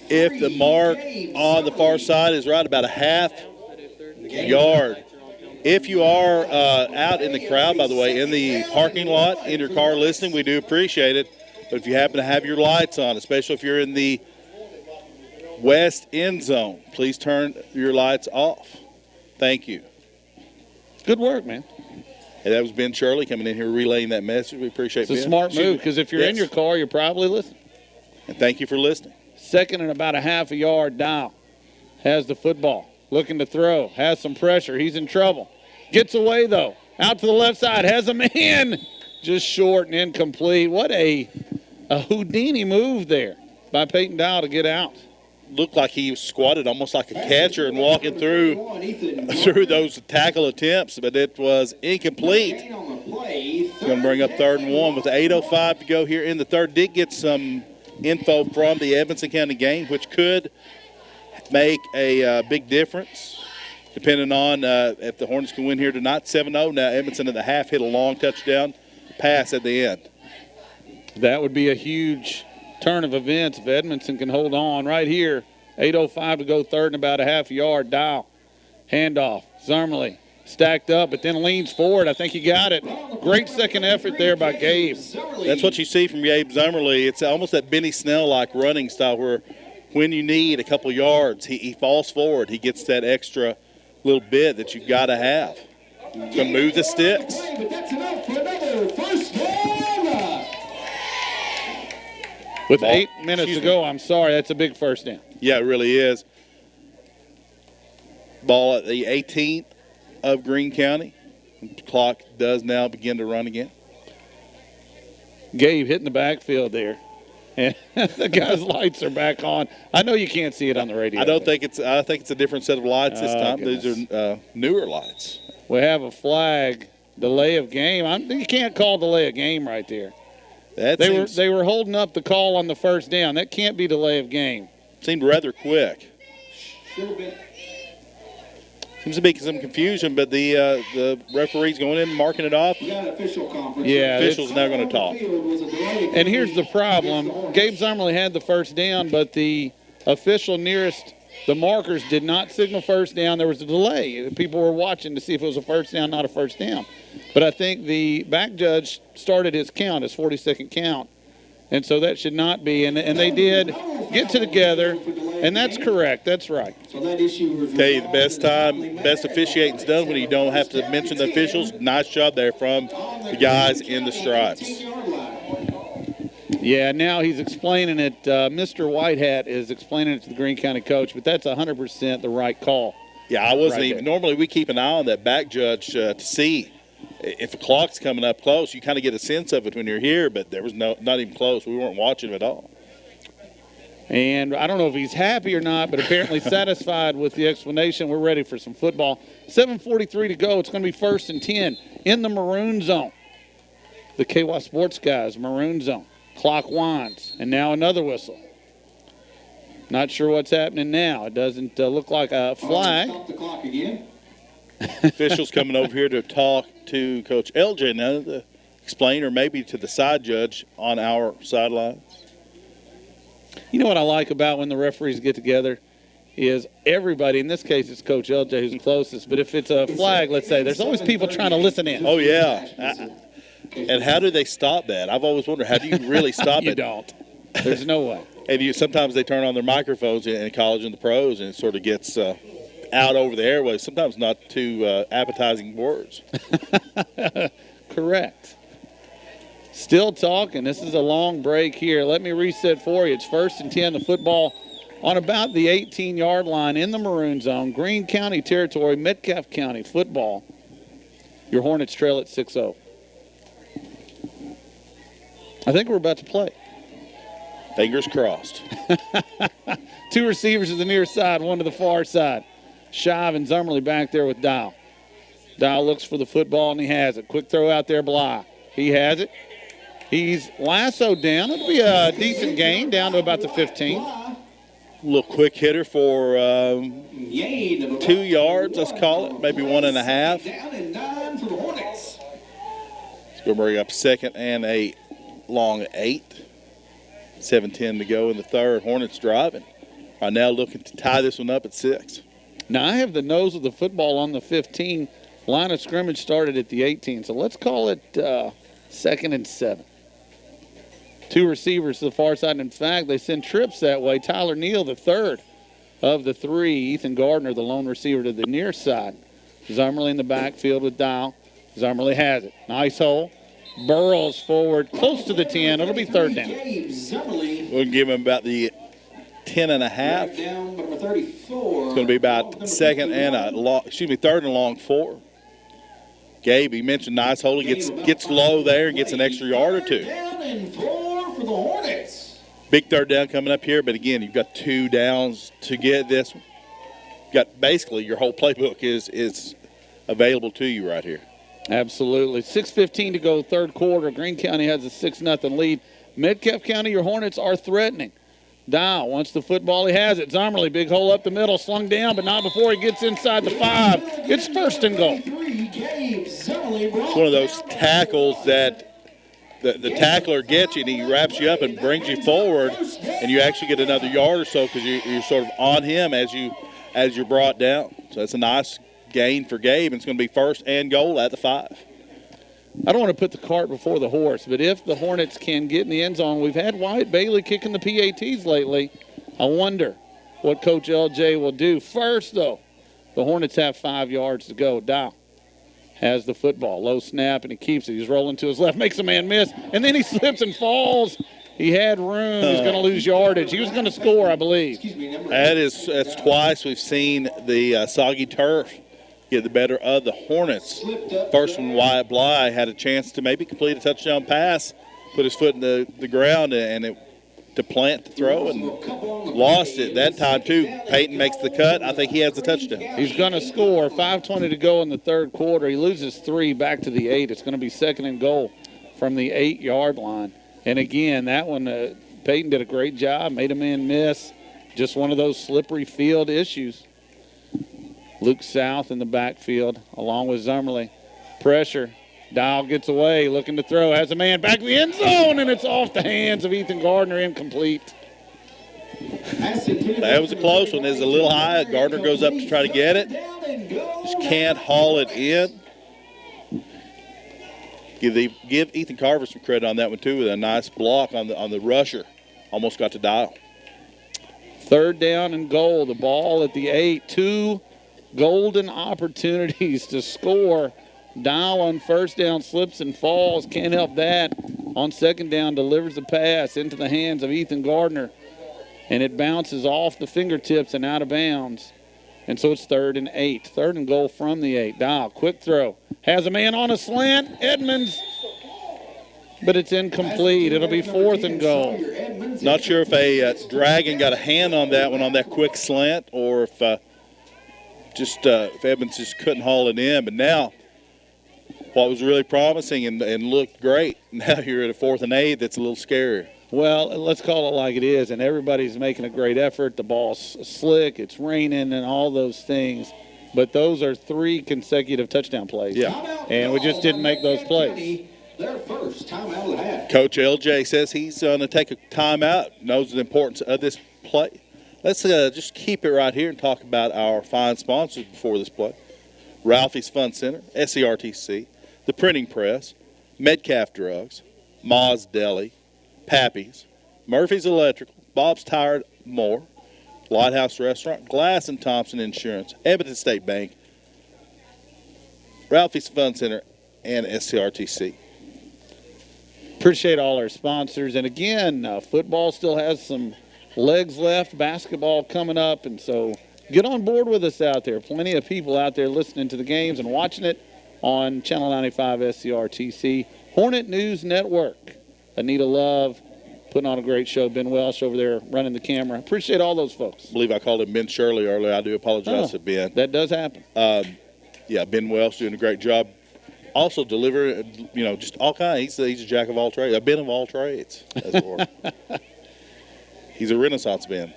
if the mark on the far side is right, about a half yard. If you are out in the crowd, by the way, in the parking lot, in your car listening, we do appreciate it. But if you happen to have your lights on, especially if you're in the west end zone, please turn your lights off. Thank you. Good work, man. Hey, that was Ben Shirley coming in here relaying that message. We appreciate it. It's a smart move because if you're in your car, you're probably listening. And thank you for listening. 2nd and about a half a yard. Dial has the football, looking to throw, has some pressure. He's in trouble. Gets away, though. Out to the left side. Has a man. Just short and incomplete. What a Houdini move there by Peyton Dial to get out. Looked like he was squatted almost like a catcher and walking through those tackle attempts, but it was incomplete. Going to bring up 3rd and 1 with 8:05 to go here in the third. Did get some info from the Evanston County game, which could make a big difference depending on if the Hornets can win here tonight. 7-0. Now Evanston at the half hit a long touchdown pass at the end. That would be a huge turn of events if Edmondson can hold on right here. 8:05 to go, third and about a half yard. Dial. Handoff. Zermley stacked up, but then leans forward. I think he got it. Great second effort there by Gabe. That's what you see from Gabe Zermley. It's almost that Benny Snell-like running style where when you need a couple yards, he falls forward. He gets that extra little bit that you've got to have. To move the sticks. But that's enough for another first down. With 8 minutes to go, I'm sorry, that's a big first down. Yeah, it really is. Ball at the 18th of Greene County. The clock does now begin to run again. Gabe hitting the backfield there. And the guy's lights are back on. I know you can't see it on the radio. I think it's a different set of lights this time. Goodness. These are newer lights. We have a flag, delay of game. You can't call delay of game right there. They were holding up the call on the first down. That can't be delay of game. Seemed rather quick. Should have been. Seems to be some confusion, but the referee's going in and marking it off. We got an official conference. Yeah, the official's now going to talk. And here's the problem. Gabe Zermley had the first down, but the official nearest the markers did not signal first down. There was a delay. People were watching to see if it was a first down, not a first down. But I think the back judge started his count, his 40-second count. And so that should not be. And they did get together, and that's correct. That's right. So that issue was Tell you the best officiating's done when you don't have to mention the officials. Nice job there from the guys in the stripes. Yeah, now he's explaining it. Mr. Whitehat is explaining it to the Greene County coach, but that's 100% the right call. Yeah, I wasn't right even. there. Normally we keep an eye on that back judge to see if the clock's coming up close. You kind of get a sense of it when you're here, but there was not even close. We weren't watching at all. And I don't know if he's happy or not, but apparently satisfied with the explanation. We're ready for some football. 7:43 to go. It's going to be 1st and 10 in the maroon zone. The KY Sports guys, maroon zone. Clock winds, and now another whistle. Not sure what's happening now. It doesn't look like a flag. Stop the clock again. Officials coming over here to talk to Coach LJ now to explain, or maybe to the side judge on our sidelines. You know what I like about when the referees get together is everybody, in this case it's Coach LJ who's closest, but if it's a flag, let's say, there's always people trying to listen in. Oh, yeah. And how do they stop that? I've always wondered, how do you really stop it? You don't. There's no way. And sometimes they turn on their microphones in college and the pros, and it sort of gets out over the airways. Sometimes not too appetizing words. Correct. Still talking. This is a long break here. Let me reset for you. It's 1st and 10. The football on about the 18-yard line in the maroon zone. Greene County territory, Metcalfe County football. Your Hornets trail at 6-0. I think we're about to play. Fingers crossed. 2 receivers to the near side, 1 to the far side. Shive and Zermley back there with Dial. Dial looks for the football, and he has it. Quick throw out there, Bly. He has it. He's lassoed down. It'll be a decent gain, down to about the 15. A little quick hitter for 2 yards, let's call it, maybe 1.5. Down and 9 for the Hornets. It's going to bring up 2nd and a long 8. 7:10 to go in the third. Hornets driving. Right now looking to tie this one up at 6. Now, I have the nose of the football on the 15. Line of scrimmage started at the 18, so let's call it 2nd and 7. 2 receivers to the far side. In fact, they send trips that way. Tyler Neal, the third of the 3. Ethan Gardner, the lone receiver to the near side. Zermley in the backfield with Dial. Zermley has it. Nice hole. Burrows forward, close to the 10. It'll be 3rd down. We'll give him about the 10.5. Down number 34. It's going to be about 3rd and long 4. Gabe, he mentioned nice hole. He gets low there and gets an extra yard or 2. Down and 4 for the Hornets. Big 3rd down coming up here, but again, you've got 2 downs to get this one. You've got basically your whole playbook is available to you right here. Absolutely. 6:15 to go, third quarter. Greene County has a 6-0 lead. Metcalfe County, your Hornets are threatening. Dial wants the football. He has it. Zummerly, big hole up the middle, slung down, but not before he gets inside the 5. It's first and goal. It's one of those tackles that the tackler gets you, and he wraps you up and brings you forward, and you actually get another yard or so because you're sort of on him as you're brought down. So that's a nice gain for Gabe, and it's going to be first and goal at the 5. I don't want to put the cart before the horse, but if the Hornets can get in the end zone, we've had Wyatt Bailey kicking the PATs lately. I wonder what Coach LJ will do. First, though, the Hornets have 5 yards to go. Dow has the football. Low snap, and he keeps it. He's rolling to his left, makes a man miss, and then he slips and falls. He had room. He's going to lose yardage. He was going to score, I believe. That's twice we've seen the soggy turf get the better of the Hornets. First when Wyatt Bly had a chance to maybe complete a touchdown pass, put his foot in the ground to plant the throw and lost it that time too. Peyton makes the cut. I think he has the touchdown. He's going to score. 5:20 to go in the third quarter. He loses 3 back to the 8. It's going to be second and goal from the 8-yard line. And again, that one, Peyton did a great job, made a man miss. Just one of those slippery field issues. Luke South in the backfield, along with Zummerly. Pressure. Dial gets away, looking to throw. Has a man back to the end zone, and it's off the hands of Ethan Gardner, incomplete. That was a close one. It's a little high. Gardner goes up to try to get it. Just can't haul it in. Give Ethan Carver some credit on that one, too, with a nice block on the rusher. Almost got to Dial. Third down and goal. The ball at the 8. 2 golden opportunities to score. Dial on first down slips and falls. Can't help that. On second down, delivers the pass into the hands of Ethan Gardner. And it bounces off the fingertips and out of bounds. And so it's 3rd and 8. 3rd and goal from the 8. Dial, quick throw. Has a man on a slant. Edmonds. But it's incomplete. It'll be 4th and goal. Not sure if a Dragon got a hand on that one on that quick slant or if Edmonds just couldn't haul it in. But now what was really promising and looked great, now you're at a 4th and 8 that's a little scary. Well, let's call it like it is, and everybody's making a great effort. The ball's slick, it's raining, and all those things. But those are 3 consecutive touchdown plays. Yeah. And we just didn't make those plays. Their first timeout of the half. Coach LJ says he's going to take a timeout, knows the importance of this play. Let's just keep it right here and talk about our fine sponsors before this play. Ralphie's Fun Center, SERTC, The Printing Press, Metcalfe Drugs, Ma's Deli, Pappy's, Murphy's Electrical, Bob's Tire More, Lighthouse Restaurant, Glass & Thompson Insurance, Edmonton State Bank, Ralphie's Fun Center, and SCRTC. Appreciate all our sponsors. And again, football still has some legs left, basketball coming up, and so get on board with us out there. Plenty of people out there listening to the games and watching it on Channel 95 SCRTC. Hornet News Network. Anita Love putting on a great show. Ben Welsh over there running the camera. Appreciate all those folks. I believe I called him Ben Shirley earlier. I do apologize to Ben. That does happen. Ben Welsh doing a great job. Also delivering, just all kinds. He's a jack of all trades. A Ben of all trades, as it were. He's a Renaissance Ben.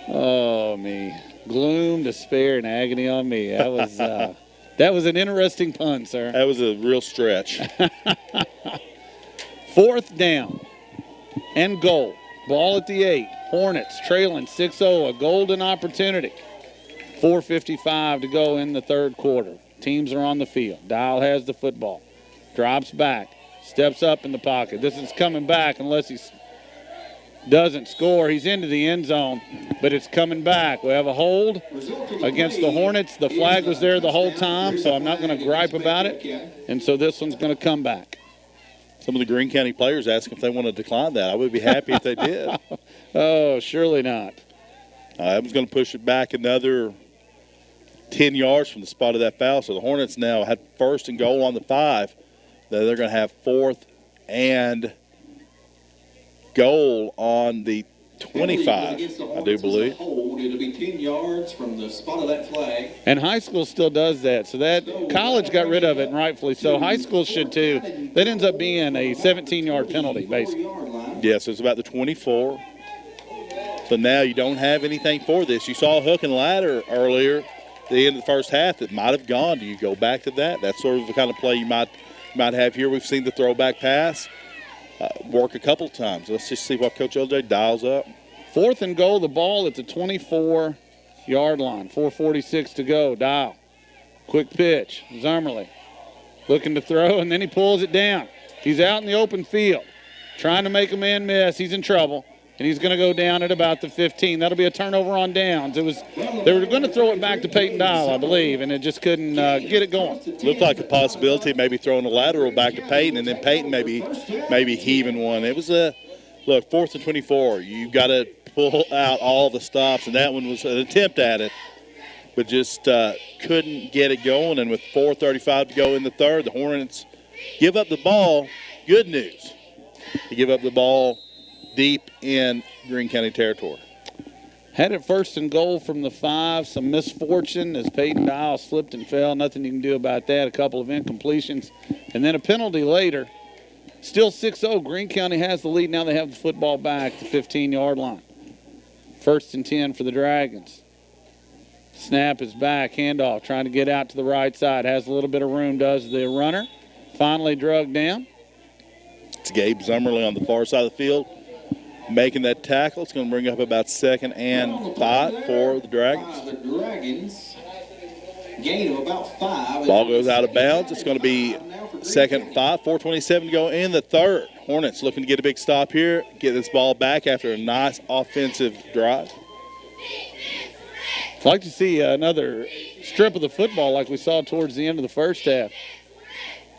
Oh, me. Gloom, despair, and agony on me. That was that was an interesting pun, sir. That was a real stretch. 4th down and goal. Ball at the 8. Hornets trailing 6-0. A golden opportunity. 4:55 to go in the third quarter. Teams are on the field. Dial has the football. Drops back. Steps up in the pocket. This is coming back unless he doesn't score. He's into the end zone, but it's coming back. We have a hold against the Hornets. The flag was there the whole time, so I'm not going to gripe about it. And so this one's going to come back. Some of the Greene County players asked if they want to decline that. I would be happy if they did. Oh, surely not. I was going to push it back another 10 yards from the spot of that foul. So the Hornets now had 1st and goal on the 5. They're going to have 4th and goal on the 25, I do believe. It'll be 10 yards from the spot of that flag. And high school still does that. So that college got rid of it, and rightfully so. High school should too. That ends up being a 17-yard penalty, basically. Yeah, so it's about the 24. So now you don't have anything for this. You saw a hook and ladder earlier at the end of the first half that might have gone. Do you go back to that? That's sort of the kind of play you might have here. We've seen the throwback pass work a couple times. Let's just see what Coach LJ dials up. 4th and goal, the ball at the 24-yard line. 4:46 to go. Dial. Quick pitch. Zummerly looking to throw, and then he pulls it down. He's out in the open field trying to make a man miss. He's in trouble. And he's going to go down at about the 15. That'll be a turnover on downs. They were going to throw it back to Peyton Dial, I believe, and it just couldn't get it going. Looked like a possibility, maybe throwing a lateral back to Peyton, and then Peyton maybe heaving one. It was look, 4th and 24. You've got to pull out all the stops, and that one was an attempt at it, but just couldn't get it going. And with 4:35 to go in the third, the Hornets give up the ball. Good news. They give up the ball deep in Greene County territory. Had it 1st and goal from the 5. Some misfortune as Peyton Dial slipped and fell. Nothing you can do about that. A couple of incompletions. And then a penalty later. Still 6-0. Greene County has the lead. Now they have the football back to the 15-yard line. 1st and 10 for the Dragons. Snap is back. Handoff trying to get out to the right side. Has a little bit of room, does the runner. Finally drugged down. It's Gabe Zummerly on the far side of the field making that tackle. It's going to bring up about 2nd and 5 for the Dragons. The Dragons gain of about 5. Ball goes out of bounds. It's going to be 2nd and 5. 4:27 to go in the third. Hornets looking to get a big stop here, get this ball back after a nice offensive drive. I'd like to see another strip of the football like we saw towards the end of the first half.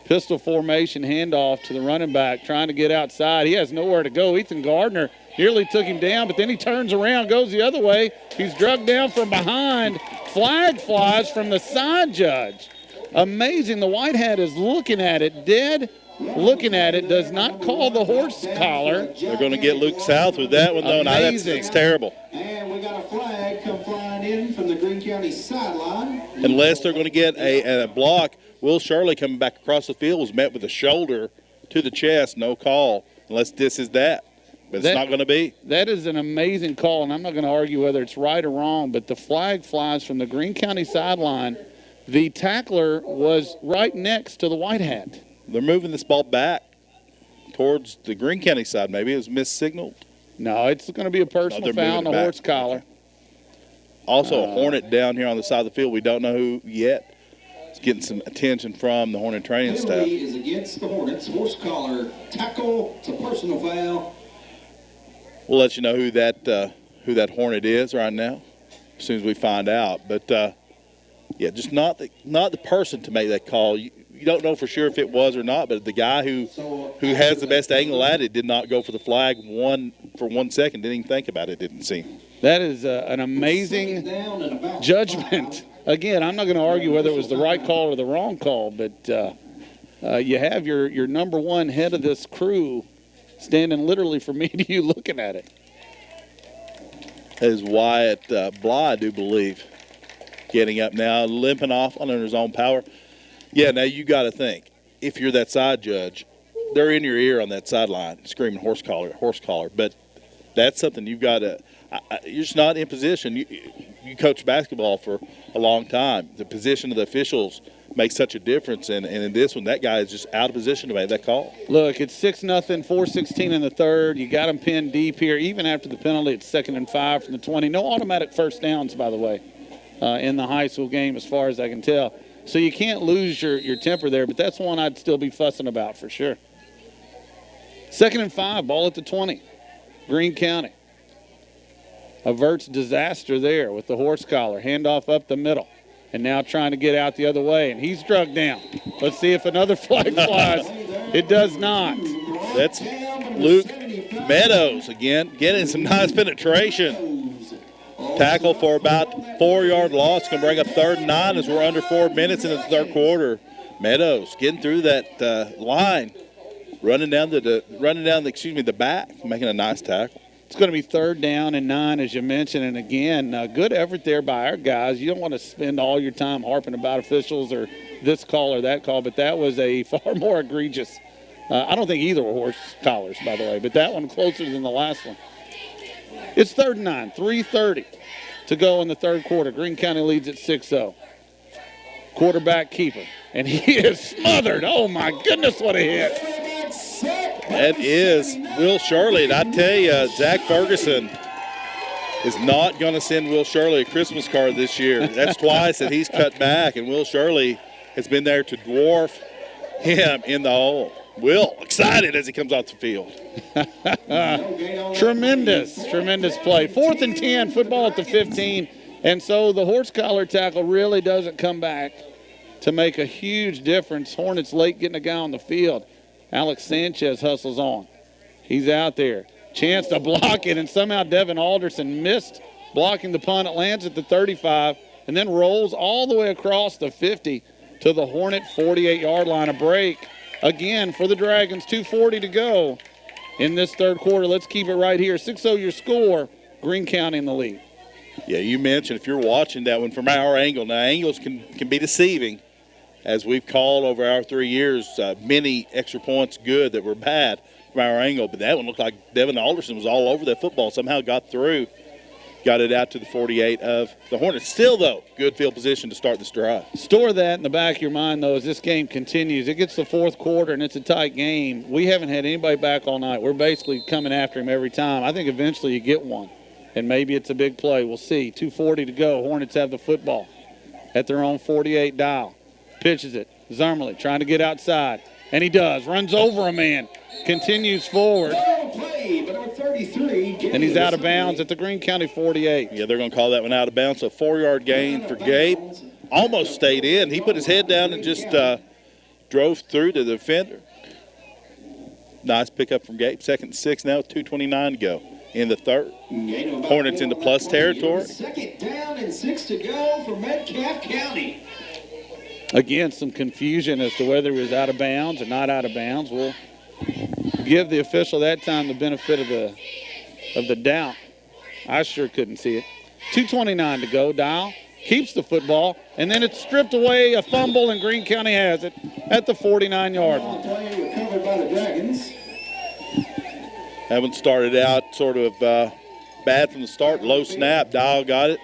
Pistol formation handoff to the running back, trying to get outside. He has nowhere to go. Ethan Gardner nearly took him down, but then he turns around, goes the other way. He's drugged down from behind. Flag flies from the side judge. Amazing. The white hat is looking at it, dead looking at it, does not call the horse collar. They're going to get Luke South with that one, though. Now that's terrible. And we got a flag come flying in from the Greene County sideline. Unless they're going to get a block. Will Shirley coming back across the field was met with a shoulder to the chest, no call, unless this is that. But it's not going to be. That is an amazing call, and I'm not going to argue whether it's right or wrong, but the flag flies from the Greene County sideline. The tackler was right next to the white hat. They're moving this ball back towards the Greene County side. Maybe it was missignaled. No, it's going to be a personal foul on the horse collar. Also, a Hornet down here on the side of the field. We don't know who yet. It's getting some attention from the Hornet training staff. Penalty is against the Hornets. Horse collar tackle. It's a personal foul. We'll let you know who that Hornet is right now as soon as we find out. But, yeah, just not the person to make that call. You don't know for sure if it was or not, but the guy who has the best angle at it did not go for the flag for 1 second. Didn't even think about it, didn't seem. That is an amazing judgment. Again, I'm not going to argue whether it was the right call or the wrong call, but you have your number one head of this crew standing literally from me to you looking at it. That is Wyatt Bly, I do believe, getting up now, limping off under his own power. Yeah, now you got to think, if you're that side judge, they're in your ear on that sideline screaming horse collar. But that's something you've got to you're just not in position. You coach basketball for a long time. The position of the officials makes such a difference. And in this one, that guy is just out of position to make that call. Look, it's 6-0, 4:16 in the third. You got them pinned deep here. Even after the penalty, it's 2nd and 5 from the 20. No automatic first downs, by the way, in the high school game as far as I can tell. So you can't lose your temper there, but that's one I'd still be fussing about for sure. 2nd and 5, ball at the 20. Greene County averts disaster there with the horse collar. Handoff up the middle. And now trying to get out the other way, and he's drugged down. Let's see if another flag flies. It does not. That's Luke Meadows again, getting some nice penetration. Tackle for about 4-yard loss. Going to bring up 3rd and 9 as we're under 4 minutes in the third quarter. Meadows getting through that line, running down the back, making a nice tackle. It's going to be 3rd down and 9, as you mentioned. And again, good effort there by our guys. You don't want to spend all your time harping about officials or this call or that call, but that was a far more egregious. I don't think either were horse collars, by the way, but that one closer than the last one. It's 3rd and 9, 3:30 to go in the 3rd quarter. Greene County leads at 6-0. Quarterback keeper, and he is smothered. Oh, my goodness, what a hit. That is Will Shirley. And I tell you, Zach Ferguson is not going to send Will Shirley a Christmas card this year. That's twice that he's cut back, and Will Shirley has been there to dwarf him in the hole. Will, excited as he comes off the field. Tremendous play. 4th and 10, football at the 15. And so the horse collar tackle really doesn't come back to make a huge difference. Hornets late getting a guy on the field. Alex Sanchez hustles on. He's out there. Chance to block it, and somehow Devin Alderson missed blocking the punt. It lands at the 35 and then rolls all the way across the 50 to the Hornet 48-yard line. A break again for the Dragons. 2:40 to go in this 3rd quarter. Let's keep it right here. 6-0 your score. Greene County in the lead. Yeah, you mentioned if you're watching that one from our angle. Now, angles can be deceiving. As we've called over our 3 years, many extra points good that were bad from our angle. But that one looked like Devin Alderson was all over that football. Somehow got through, got it out to the 48 of the Hornets. Still, though, good field position to start this drive. Store that in the back of your mind, though, as this game continues. It gets the 4th quarter, and it's a tight game. We haven't had anybody back all night. We're basically coming after him every time. I think eventually you get one, and maybe it's a big play. We'll see. 2:40 to go. Hornets have the football at their own 48 dial. Pitches it. Zermley trying to get outside. And he does. Runs over a man. Continues forward. And he's out of bounds at the Greene County 48. Yeah, they're going to call that one out of bounds. A 4-yard gain for Gabe. Almost stayed in. He put his head down and just drove through to the defender. Nice pickup from Gabe. 2nd and 6 now with 2:29 to go in the 3rd. Hornets into plus territory. 2nd down and 6 to go for Metcalfe County. Again, some confusion as to whether he was out of bounds or not out of bounds. We'll give the official that time the benefit of the doubt. I sure couldn't see it. 2:29 to go. Dial keeps the football, and then it's stripped away. A fumble, and Greene County has it at the 49-yard line. Recovered by the Dragons. Haven't started out sort of bad from the start. Low snap. Dial got it.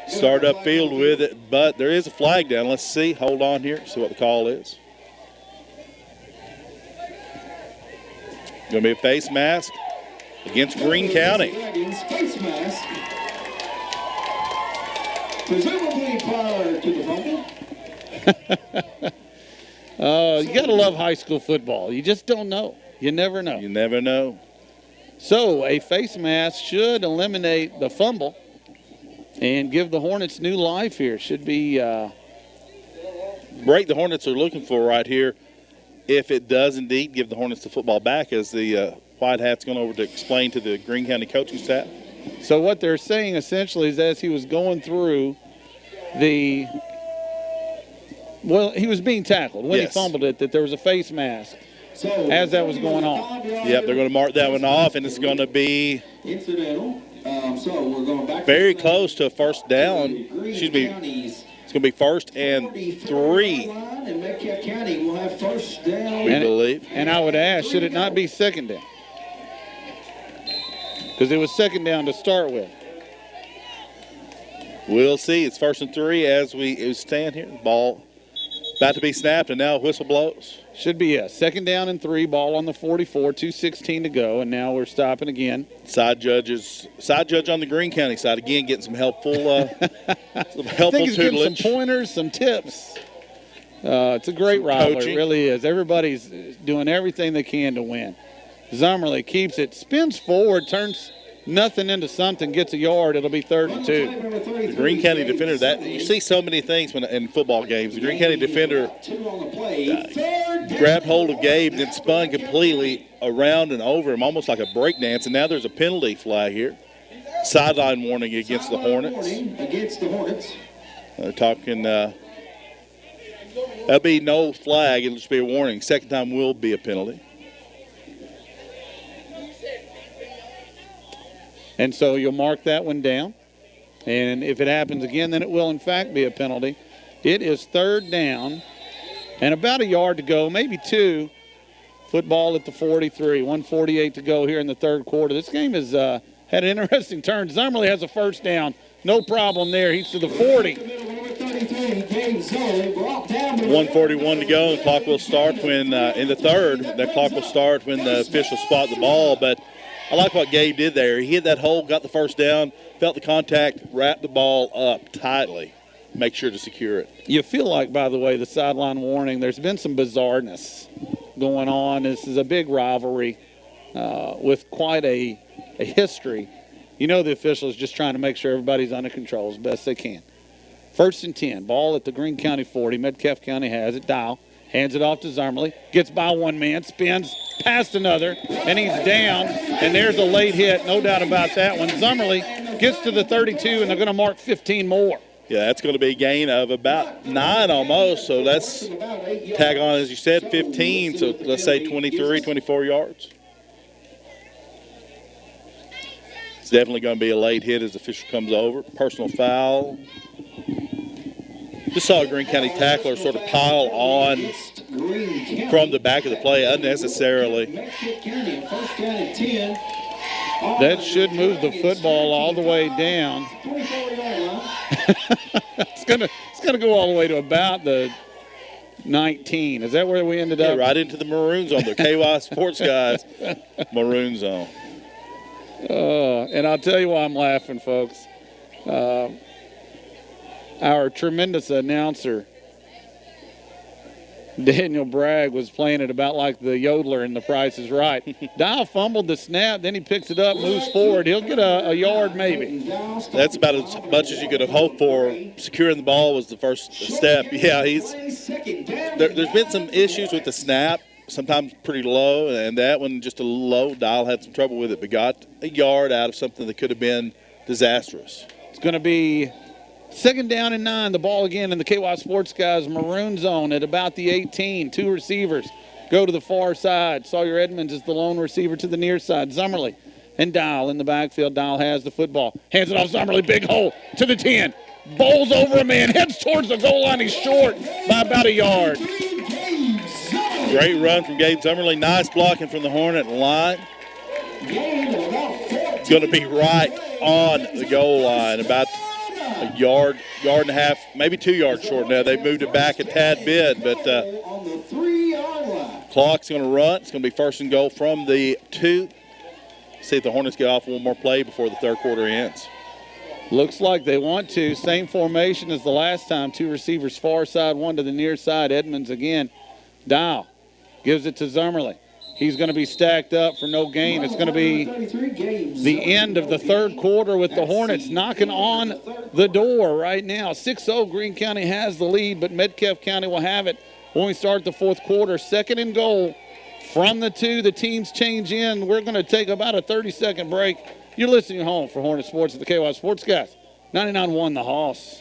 Start upfield with it, but there is a flag down. Let's see. Hold on here. See what the call is. Going to be a face mask against Greene County. Face mask. Presumably prior to the fumble. You got to love high school football. You just don't know. You never know. You never know. So a face mask should eliminate the fumble and give the Hornets new life here. Should be break the Hornets are looking for right here. If it does indeed give the Hornets the football back, as the White Hat's gone over to explain to the Greene County coaching staff. So what they're saying essentially is as he was going through he was being tackled when he fumbled it, that there was a face mask as that was going on. Yep, they're going to mark that one off, and it's going to be incidental. So we're going back very close to a first down. Excuse me. It's going to be 1st and 3. And Metcalfe County will have 1st down. We believe. And I would ask, should it not be 2nd down? Because it was 2nd down to start with. We'll see. It's 1st and 3 as we stand here. Ball about to be snapped, and now whistle blows. Should be, 2nd down and 3, ball on the 44, 2:16 to go, and now we're stopping again. Side judge on the Greene County side again, getting some helpful, I think he's giving some pointers, some tips. It's a great rivalry, it really is. Everybody's doing everything they can to win. Zummerly keeps it, spins forward, turns nothing into something, gets a yard. It'll be 3rd and 2. The Greene County defender, that you see so many things in football games. The Greene County defender grabbed hold of Gabe and then spun completely around and over him, almost like a breakdance. And now there's a penalty flag here. Sideline warning against the Hornets. They're talking. That'll be no flag. It'll just be a warning. 2nd time will be a penalty. And so you'll mark that one down. And if it happens again, then it will, in fact, be a penalty. It is 3rd down and about a yard to go, maybe 2. Football at the 43, 1:48 to go here in the 3rd quarter. This game has had an interesting turn. Zummerly has a 1st down. No problem there. He's to the 40. 1:41 to go. The clock will start when, in the 3rd, the clock will start when the officials spot the ball. But I like what Gabe did there. He hit that hole, got the 1st down, felt the contact, wrapped the ball up tightly. Make sure to secure it. You feel like, by the way, the sideline warning, there's been some bizarreness going on. This is a big rivalry with quite a history. You know the officials just trying to make sure everybody's under control as best they can. 1st and 10, ball at the Greene County 40. Metcalfe County has it. Dial hands it off to Zummerly. Gets by one man, spins past another, and he's down. And there's a late hit, no doubt about that one. Zummerly gets to the 32, and they're going to mark 15 more. Yeah, that's going to be a gain of about 9 almost. So let's tag on, as you said, 15. So let's say 23, 24 yards. It's definitely going to be a late hit as the official comes over. Personal foul. Just saw a Greene County tackler sort of pile on from the back of the play unnecessarily. That should move the football all the way down. It's gonna go all the way to about the 19. Is that where we ended up? Right into the maroon zone. The KY Sports guys, maroon zone. And I'll tell you why I'm laughing, folks. Our tremendous announcer, Daniel Bragg, was playing it about like the yodeler in The Price is Right. Dial fumbled the snap, then he picks it up, moves forward. He'll get a yard maybe. That's about as much as you could have hoped for. Securing the ball was the first step. Yeah, there's been some issues with the snap, sometimes pretty low, and that one just a little low. Dial had some trouble with it, but got a yard out of something that could have been disastrous. It's going to be 2nd down and 9. The ball again in the KY Sports guys maroon zone at about the 18. 2 receivers go to the far side. Sawyer Edmonds is the lone receiver to the near side. Zummerly and Dial in the backfield. Dial has the football. Hands it off Zummerly. Big hole to the 10. Bowls over a man. Heads towards the goal line. He's short by about a yard. Great run from Gabe Zummerly. Nice blocking from the Hornet line. It's going to be right on the goal line. About a yard and a half, maybe 2 yards short now. They moved it back a tad bit, but clock's going to run. It's going to be 1st and goal from the 2. See if the Hornets get off one more play before the 3rd quarter ends. Looks like they want to. Same formation as the last time. 2 receivers far side, 1 to the near side. Edmonds again. Dial gives it to Zummerly. He's going to be stacked up for no gain. It's going to be the end of the 3rd quarter with the Hornets knocking on the door right now. 6-0, Greene County has the lead, but Metcalfe County will have it when we start the 4th quarter. 2nd and goal from the 2. The teams change in. We're going to take about a 30-second break. You're listening at home for Hornet Sports at the KY Sports Guys. 99.1 The Hoss.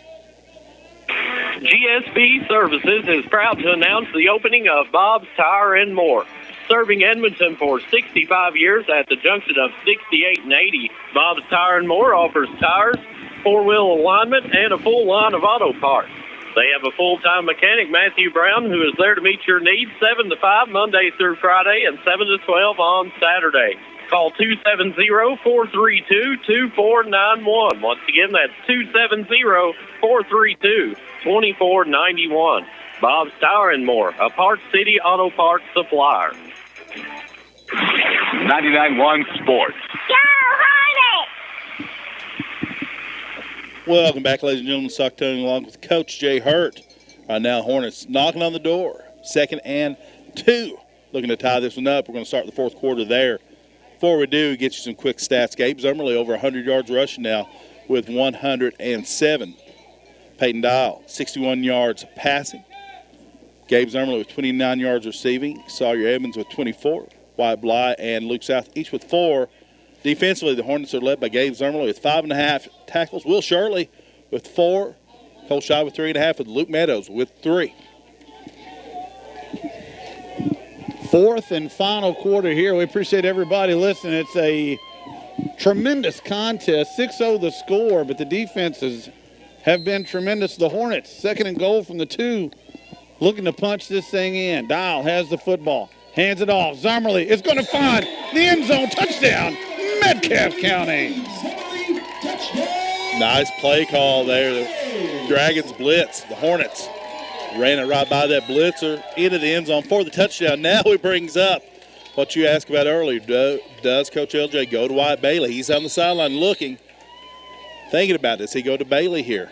GSB Services is proud to announce the opening of Bob's Tire and More. Serving Edmonton for 65 years at the junction of 68 and 80, Bob's Tire and More offers tires, 4-wheel alignment, and a full line of auto parts. They have a full-time mechanic, Matthew Brown, who is there to meet your needs 7 to 5 Monday through Friday and 7 to 12 on Saturday. Call 270-432-2491. Once again, that's 270-432-2491. Bob's Tire and More, a Park City Auto Parts supplier. 99.1 Sports. Go Hornets! Welcome back, ladies and gentlemen. Socktoning along with Coach Jay Hurt. Right now, Hornets knocking on the door. 2nd and 2. Looking to tie this one up. We're going to start the 4th quarter there. Before we do, get you some quick stats. Gabe Zummerly over 100 yards rushing now with 107. Peyton Dial, 61 yards passing. Gabe Zummerly with 29 yards receiving. Sawyer Evans with 24. Wyatt Bly and Luke South each with 4. Defensively, the Hornets are led by Gabe Zummerly with 5.5 tackles. Will Shirley with 4. Cole Shy with 3.5, with Luke Meadows with 3. 4th and final quarter here. We appreciate everybody listening. It's a tremendous contest. 6-0 the score, but the defenses have been tremendous. The Hornets, 2nd and goal from the 2, looking to punch this thing in. Dial has the football, hands it off. Zummerly is going to find the end zone. Touchdown, Metcalfe County. Nice play call there. The Dragons blitz. The Hornets ran it right by that blitzer into the end zone for the touchdown. Now he brings up what you asked about earlier. Does Coach LJ go to Wyatt Bailey? He's on the sideline looking, thinking about this. He go to Bailey here.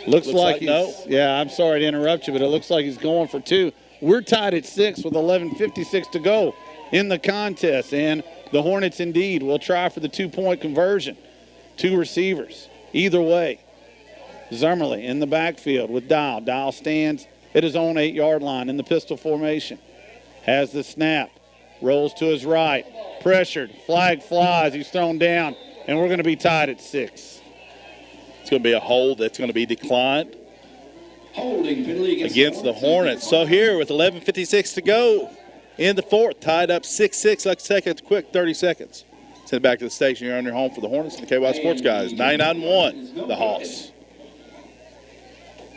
Looks like he's, no. Yeah, I'm sorry to interrupt you, but it looks like he's going for 2. We're tied at 6 with 11:56 to go in the contest, and the Hornets indeed will try for the 2-point conversion. 2 receivers, either way. Zummerly in the backfield with Dial. Dial stands at his own 8-yard line in the pistol formation. Has the snap, rolls to his right, pressured, flag flies, he's thrown down, and we're going to be tied at 6. It's going to be a hold that's going to be declined Holding penalty against the Hornets. So here with 11:56 to go in the 4th, tied up 6-6. Let's take a quick 30 seconds. Send it back to the station. You're on your home for the Hornets and the KY Sports Guys. 99-1, the Hawks.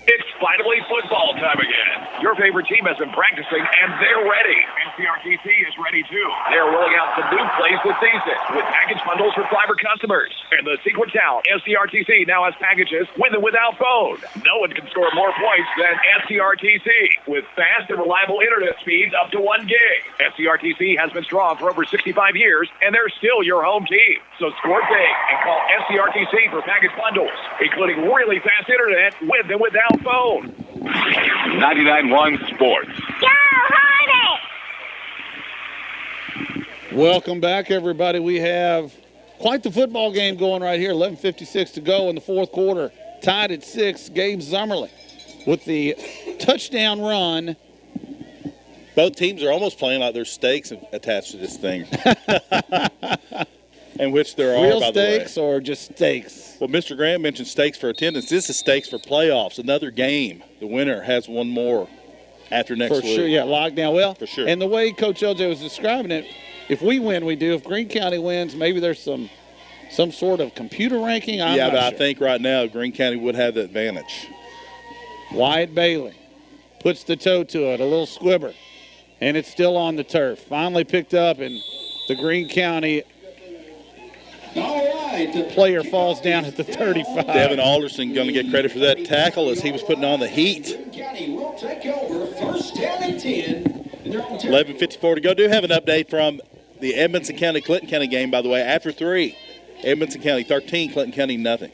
It's finally football time again. Your favorite team has been practicing, and they're ready. NCRTC is ready, too. They're rolling out some new plays this season with package bundles for fiber customers. In the Sequent Town, NCRTC now has packages with and without phone. No one can score more points than NCRTC with fast and reliable internet speeds up to 1 gig. NCRTC has been strong for over 65 years, and they're still your home team. So score big and call NCRTC for package bundles, including really fast internet with and without phone. 99.1 Sports. Go Hornets! Welcome back, everybody. We have quite the football game going right here. 11:56 to go in the 4th quarter. Tied at 6. Gabe Zummerly with the touchdown run. Both teams are almost playing like there's stakes attached to this thing. In which there are, Real by the way. stakes or just stakes? Well, Mr. Grant mentioned stakes for attendance. This is stakes for playoffs. Another game. The winner has one more after next For week. sure, yeah, lockdown. Well, for sure. And the way Coach LJ was describing it, if we win, we do. If Greene County wins, maybe there's some sort of computer ranking. I'm not but sure. I think right now Greene County would have the advantage. Wyatt Bailey puts the toe to it, a little squibber, and it's still on the turf. Finally picked up, and the Greene County player falls down at the 35. Devin Alderson going to get credit for that tackle as he was putting on the heat. 11:54 to go. Do have an update from the Edmonson County-Clinton County game, by the way. After 3, Edmonson County 13, Clinton County nothing.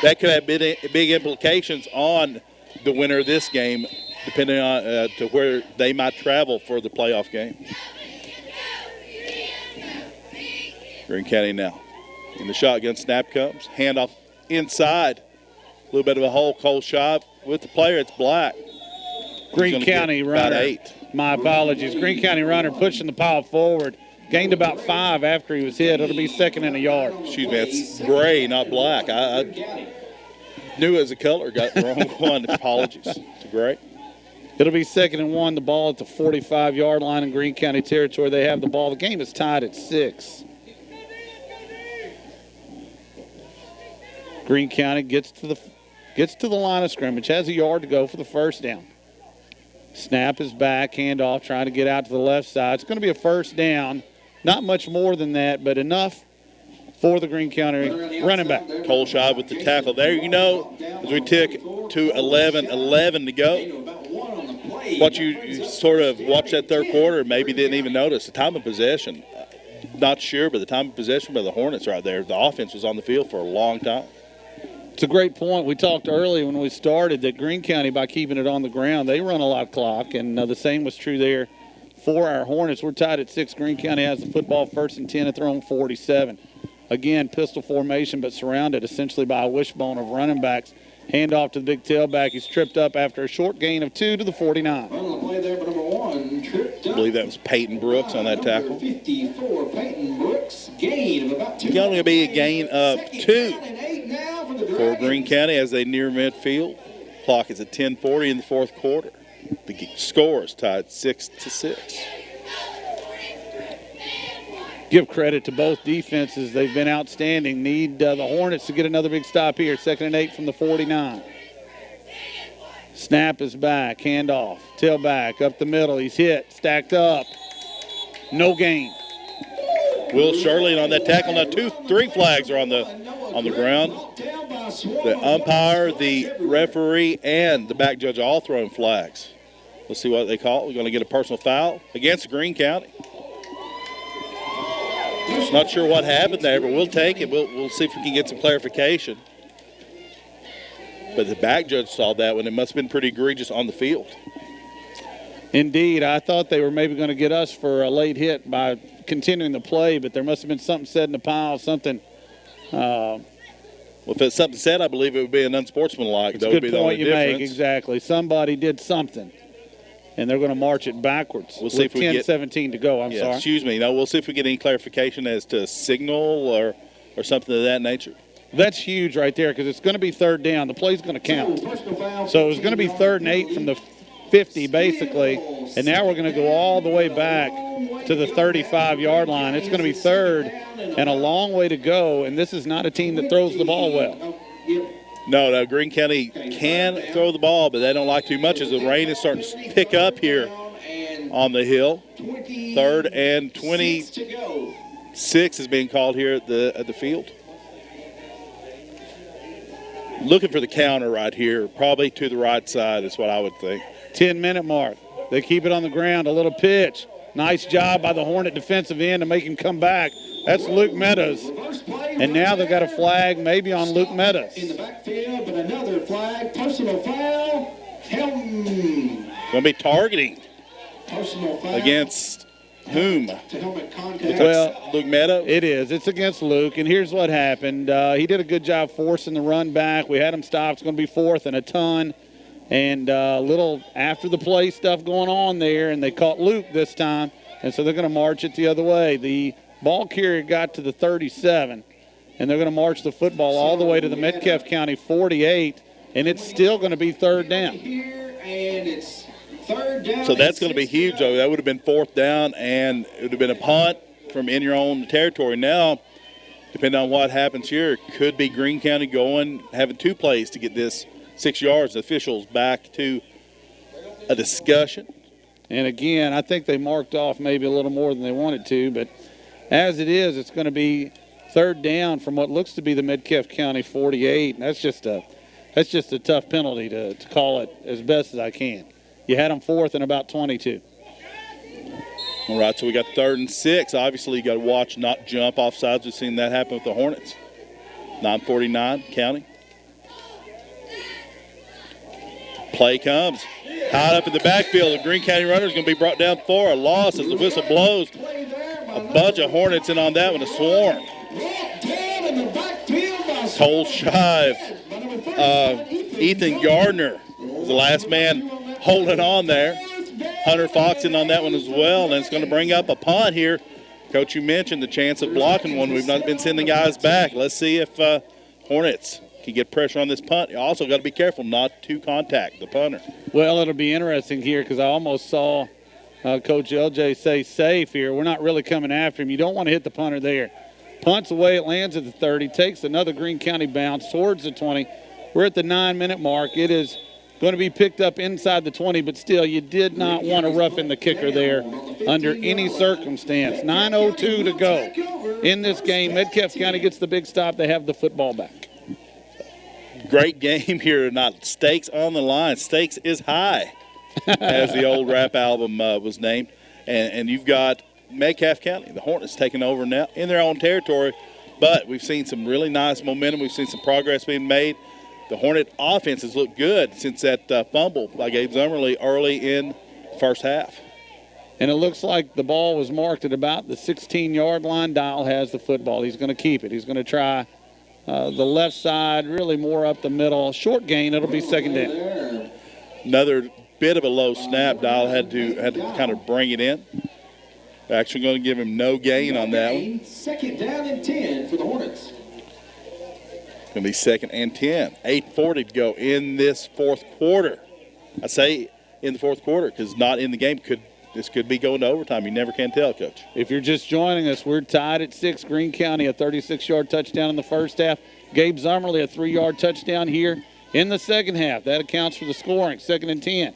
That could have big implications on the winner of this game, depending on to where they might travel for the playoff game. Greene County now. In the shotgun, snap comes. Handoff inside. A little bit of a hole, Cole shot with the player. It's Black. Greene County runner. 8. My apologies. Greene County runner pushing the pile forward. Gained about 5 after he was hit. It'll be 2nd and a yard. Excuse me, it's gray, not black. I knew it was a color. Got the wrong one. Apologies to Gray. It'll be 2nd and 1. The ball at the 45-yard line in Greene County territory. They have the ball. The game is tied at 6. Greene County gets to the line of scrimmage, has a yard to go for the first down. Snap is back, handoff, trying to get out to the left side. It's going to be a first down. Not much more than that, but enough for the Greene County running back. Cole Shive with the tackle there. You know, as we tick to 11 to go, what you sort of watch that third quarter, maybe didn't even notice, the time of possession. Not sure, but the time of possession by the Hornets right there. The offense was on the field for a long time. It's a great point. We talked earlier when we started that Greene County, by keeping it on the ground, they run a lot of clock, and the same was true there for our Hornets. We're tied at 6. Greene County has the football, 1st and 10 at their own 47. Again, pistol formation, but surrounded essentially by a wishbone of running backs. Handoff to the big tailback. He's tripped up after a short gain of 2 to the 49. I believe that was Peyton Brooks on that tackle. 54, Peyton Brooks, gain of about 2. It's going to be a gain of 2 for Greene County as they near midfield. Clock is at 10:40 in the 4th quarter. The score is tied 6-6. give credit to both defenses. They've been outstanding. Need the Hornets to get another big stop here. 2nd and 8 from the 49. Snap is back. Handoff. Tailback up the middle. He's hit. Stacked up. No gain. Will Shirley on that tackle. Now 3 flags are on the ground. The umpire, the referee, and the back judge are all throwing flags. Let's see what they call it. We're going to get a personal foul against Greene County. Not sure what happened there, but we'll take it. We'll see if we can get some clarification. But the back judge saw that one. It must have been pretty egregious on the field. Indeed. I thought they were maybe going to get us for a late hit by continuing the play, but there must have been something said in the pile, something. Well, if it's something said, I believe it would be an unsportsmanlike. It's a good point you make, exactly. Somebody did something, and they're going to march it backwards. We'll see if we get 10-17 to go. I'm sorry. Excuse me. No, we'll see if we get any clarification as to signal or something of that nature. That's huge right there because it's going to be 3rd down. The play's going to count. So it's going to be 3rd and 8 from the 50 basically, and now we're going to go all the way back to the 35-yard line. It's going to be 3rd and a long way to go, and this is not a team that throws the ball well. No, Greene County can throw the ball, but they don't like too much as the rain is starting to pick up here on the hill. 3rd and 26 is being called here at the field. Looking for the counter right here, probably to the right side is what I would think. 10-minute mark. They keep it on the ground. A little pitch. Nice job by the Hornet defensive end to make him come back. That's Luke Meadows. And now they've got a flag maybe on Luke Meadows. In the backfield, but another flag. Personal foul. Going to be targeting. Personal foul. Against whom? Well, Luke Meadows? It is. It's against Luke, and here's what happened. He did a good job forcing the run back. We had him stopped. It's going to be 4th and a ton. And a little after the play stuff going on there, and they caught Luke this time, and so they're going to march it the other way. The ball carrier got to the 37, and they're going to march the football all the way to the Metcalfe County 48, and it's still going to be 3rd down. And it's 3rd down. So that's going to be huge, though. That would have been 4th down, and it would have been a punt from in your own territory. Now, depending on what happens here, could be Greene County going, having 2 plays to get this 6 yards. The officials back to a discussion. And again, I think they marked off maybe a little more than they wanted to, but as it is, it's going to be 3rd down from what looks to be the Metcalfe County 48. And that's just a tough penalty to call it as best as I can. You had them 4th and about 22. All right, so we got 3rd and 6. Obviously, you got to watch, not jump off sides. We've seen that happen with the Hornets. 9:49 County. Play comes. Tied up in the backfield. The Greene County runner is going to be brought down for a loss as the whistle blows. A bunch of Hornets in on that one, a swarm. Cole Shive. Ethan Gardner was the last man holding on there. Hunter Fox in on that one as well, and it's going to bring up a punt here. Coach, you mentioned the chance of blocking one. We've not been sending guys back. Let's see if Hornets can get pressure on this punt. You also got to be careful not to contact the punter. Well, it'll be interesting here because I almost saw Coach LJ say safe here. We're not really coming after him. You don't want to hit the punter there. Punts away, it lands at the 30, takes another Greene County bounce towards the 20. We're at the 9-minute mark. It is going to be picked up inside the 20, but still, you did not want to rough in the kicker there under any circumstance. 9:02 to go in this game. Metcalfe County gets the big stop. They have the football back. Great game here tonight. Stakes on the line. Stakes is high, as the old rap album was named. And you've got Metcalfe County, the Hornets, taking over now in their own territory. But we've seen some really nice momentum. We've seen some progress being made. The Hornet offense has looked good since that fumble by Gabe Zummerly early in the first half. And it looks like the ball was marked at about the 16-yard line. Dial has the football. He's going to keep it. He's going to try the left side, really more up the middle. Short gain, it'll be 2nd down. Another bit of a low snap. Dial had to kind of bring it in. They're actually going to give him no gain on that one. 2nd down and 10 for the Hornets. Going to be 2nd and 10. 8:40 to go in this fourth quarter. I say in the fourth quarter because not in the game. Could this could be going to overtime. You never can tell, Coach. If you're just joining us, we're tied at 6. Greene County, a 36-yard touchdown in the first half. Gabe Zummerly, a 3-yard touchdown here in the second half. That accounts for the scoring. 2nd and 10.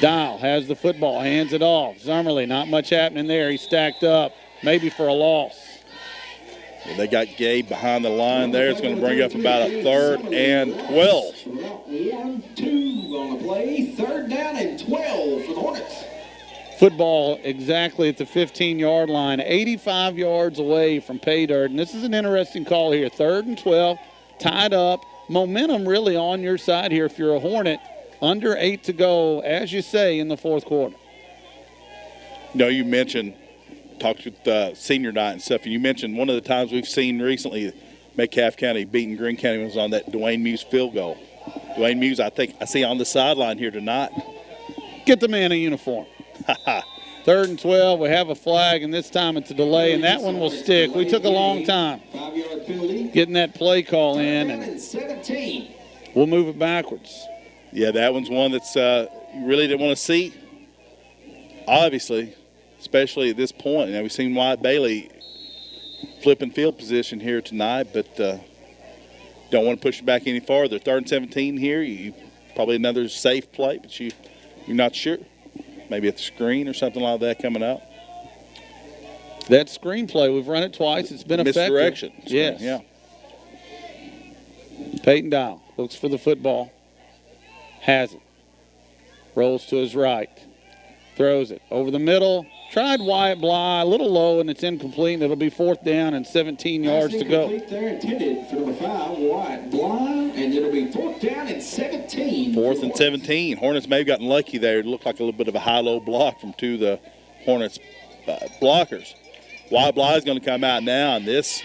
Dial has the football, hands it off. Zummerly, not much happening there. He's stacked up, maybe for a loss. Yeah, they got Gabe behind the line there. It's going to bring up about a 3rd and 12. 1-2 on the play. 3rd down and 12 for the Hornets. Football exactly at the 15-yard line, 85 yards away from pay dirt. And this is an interesting call here. 3rd and 12, tied up. Momentum really on your side here if you're a Hornet. Under 8 to go, as you say, in the fourth quarter. No, you mentioned, talked with senior night and stuff, and you mentioned one of the times we've seen recently Metcalfe County beating Greene County was on that Dwayne Muse field goal. Dwayne Muse, I think I see on the sideline here tonight. Get the man a uniform. 3rd and 12, we have a flag, and this time it's a delay, and that one will stick. We took a long time getting that play call in, and we'll move it backwards. Yeah, that one's one that's you really didn't want to see. Obviously, especially at this point. Now, we've seen Wyatt Bailey flipping field position here tonight, but don't want to push it back any farther. 3rd and 17 here. You probably another safe play, but you're not sure. Maybe at the screen or something like that coming up. That screen play, we've run it twice. It's been effective. Misdirection. Yes. Yeah. Peyton Dial looks for the football. Has it. Rolls to his right. Throws it over the middle. Tried Wyatt Bly, a little low, and it's incomplete. And it'll be 4th down and 17 yards to go. There intended for number 5, Wyatt Bly, and it'll be 4th down and 17. 4th and 17. Hornets may have gotten lucky there. It looked like a little bit of a high-low block from 2 of the Hornets blockers. Wyatt Bly is going to come out now, and this.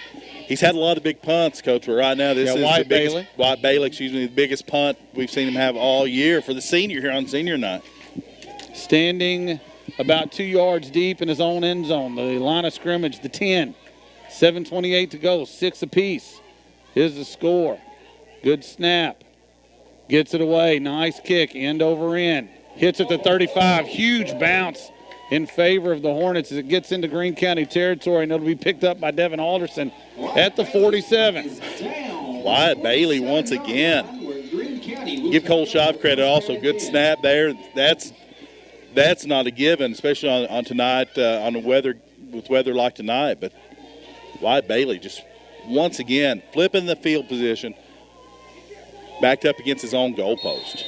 He's had a lot of big punts, Coach, but right now this is Wyatt Bailey. Wyatt Bailey, the biggest punt we've seen him have all year for the senior here on senior night. Standing about 2 yards deep in his own end zone. The line of scrimmage, the 10. 7:28 to go, 6 apiece. Here's the score. Good snap. Gets it away. Nice kick, end over end. Hits at the 35. Huge bounce in favor of the Hornets as it gets into Greene County territory, and it'll be picked up by Devin Alderson at the 47. Wyatt Bailey once again. Give Cole Shive credit also. Good snap there. That's not a given, especially on tonight, on the weather, with weather like tonight. But Wyatt Bailey just once again flipping the field position, backed up against his own goalpost.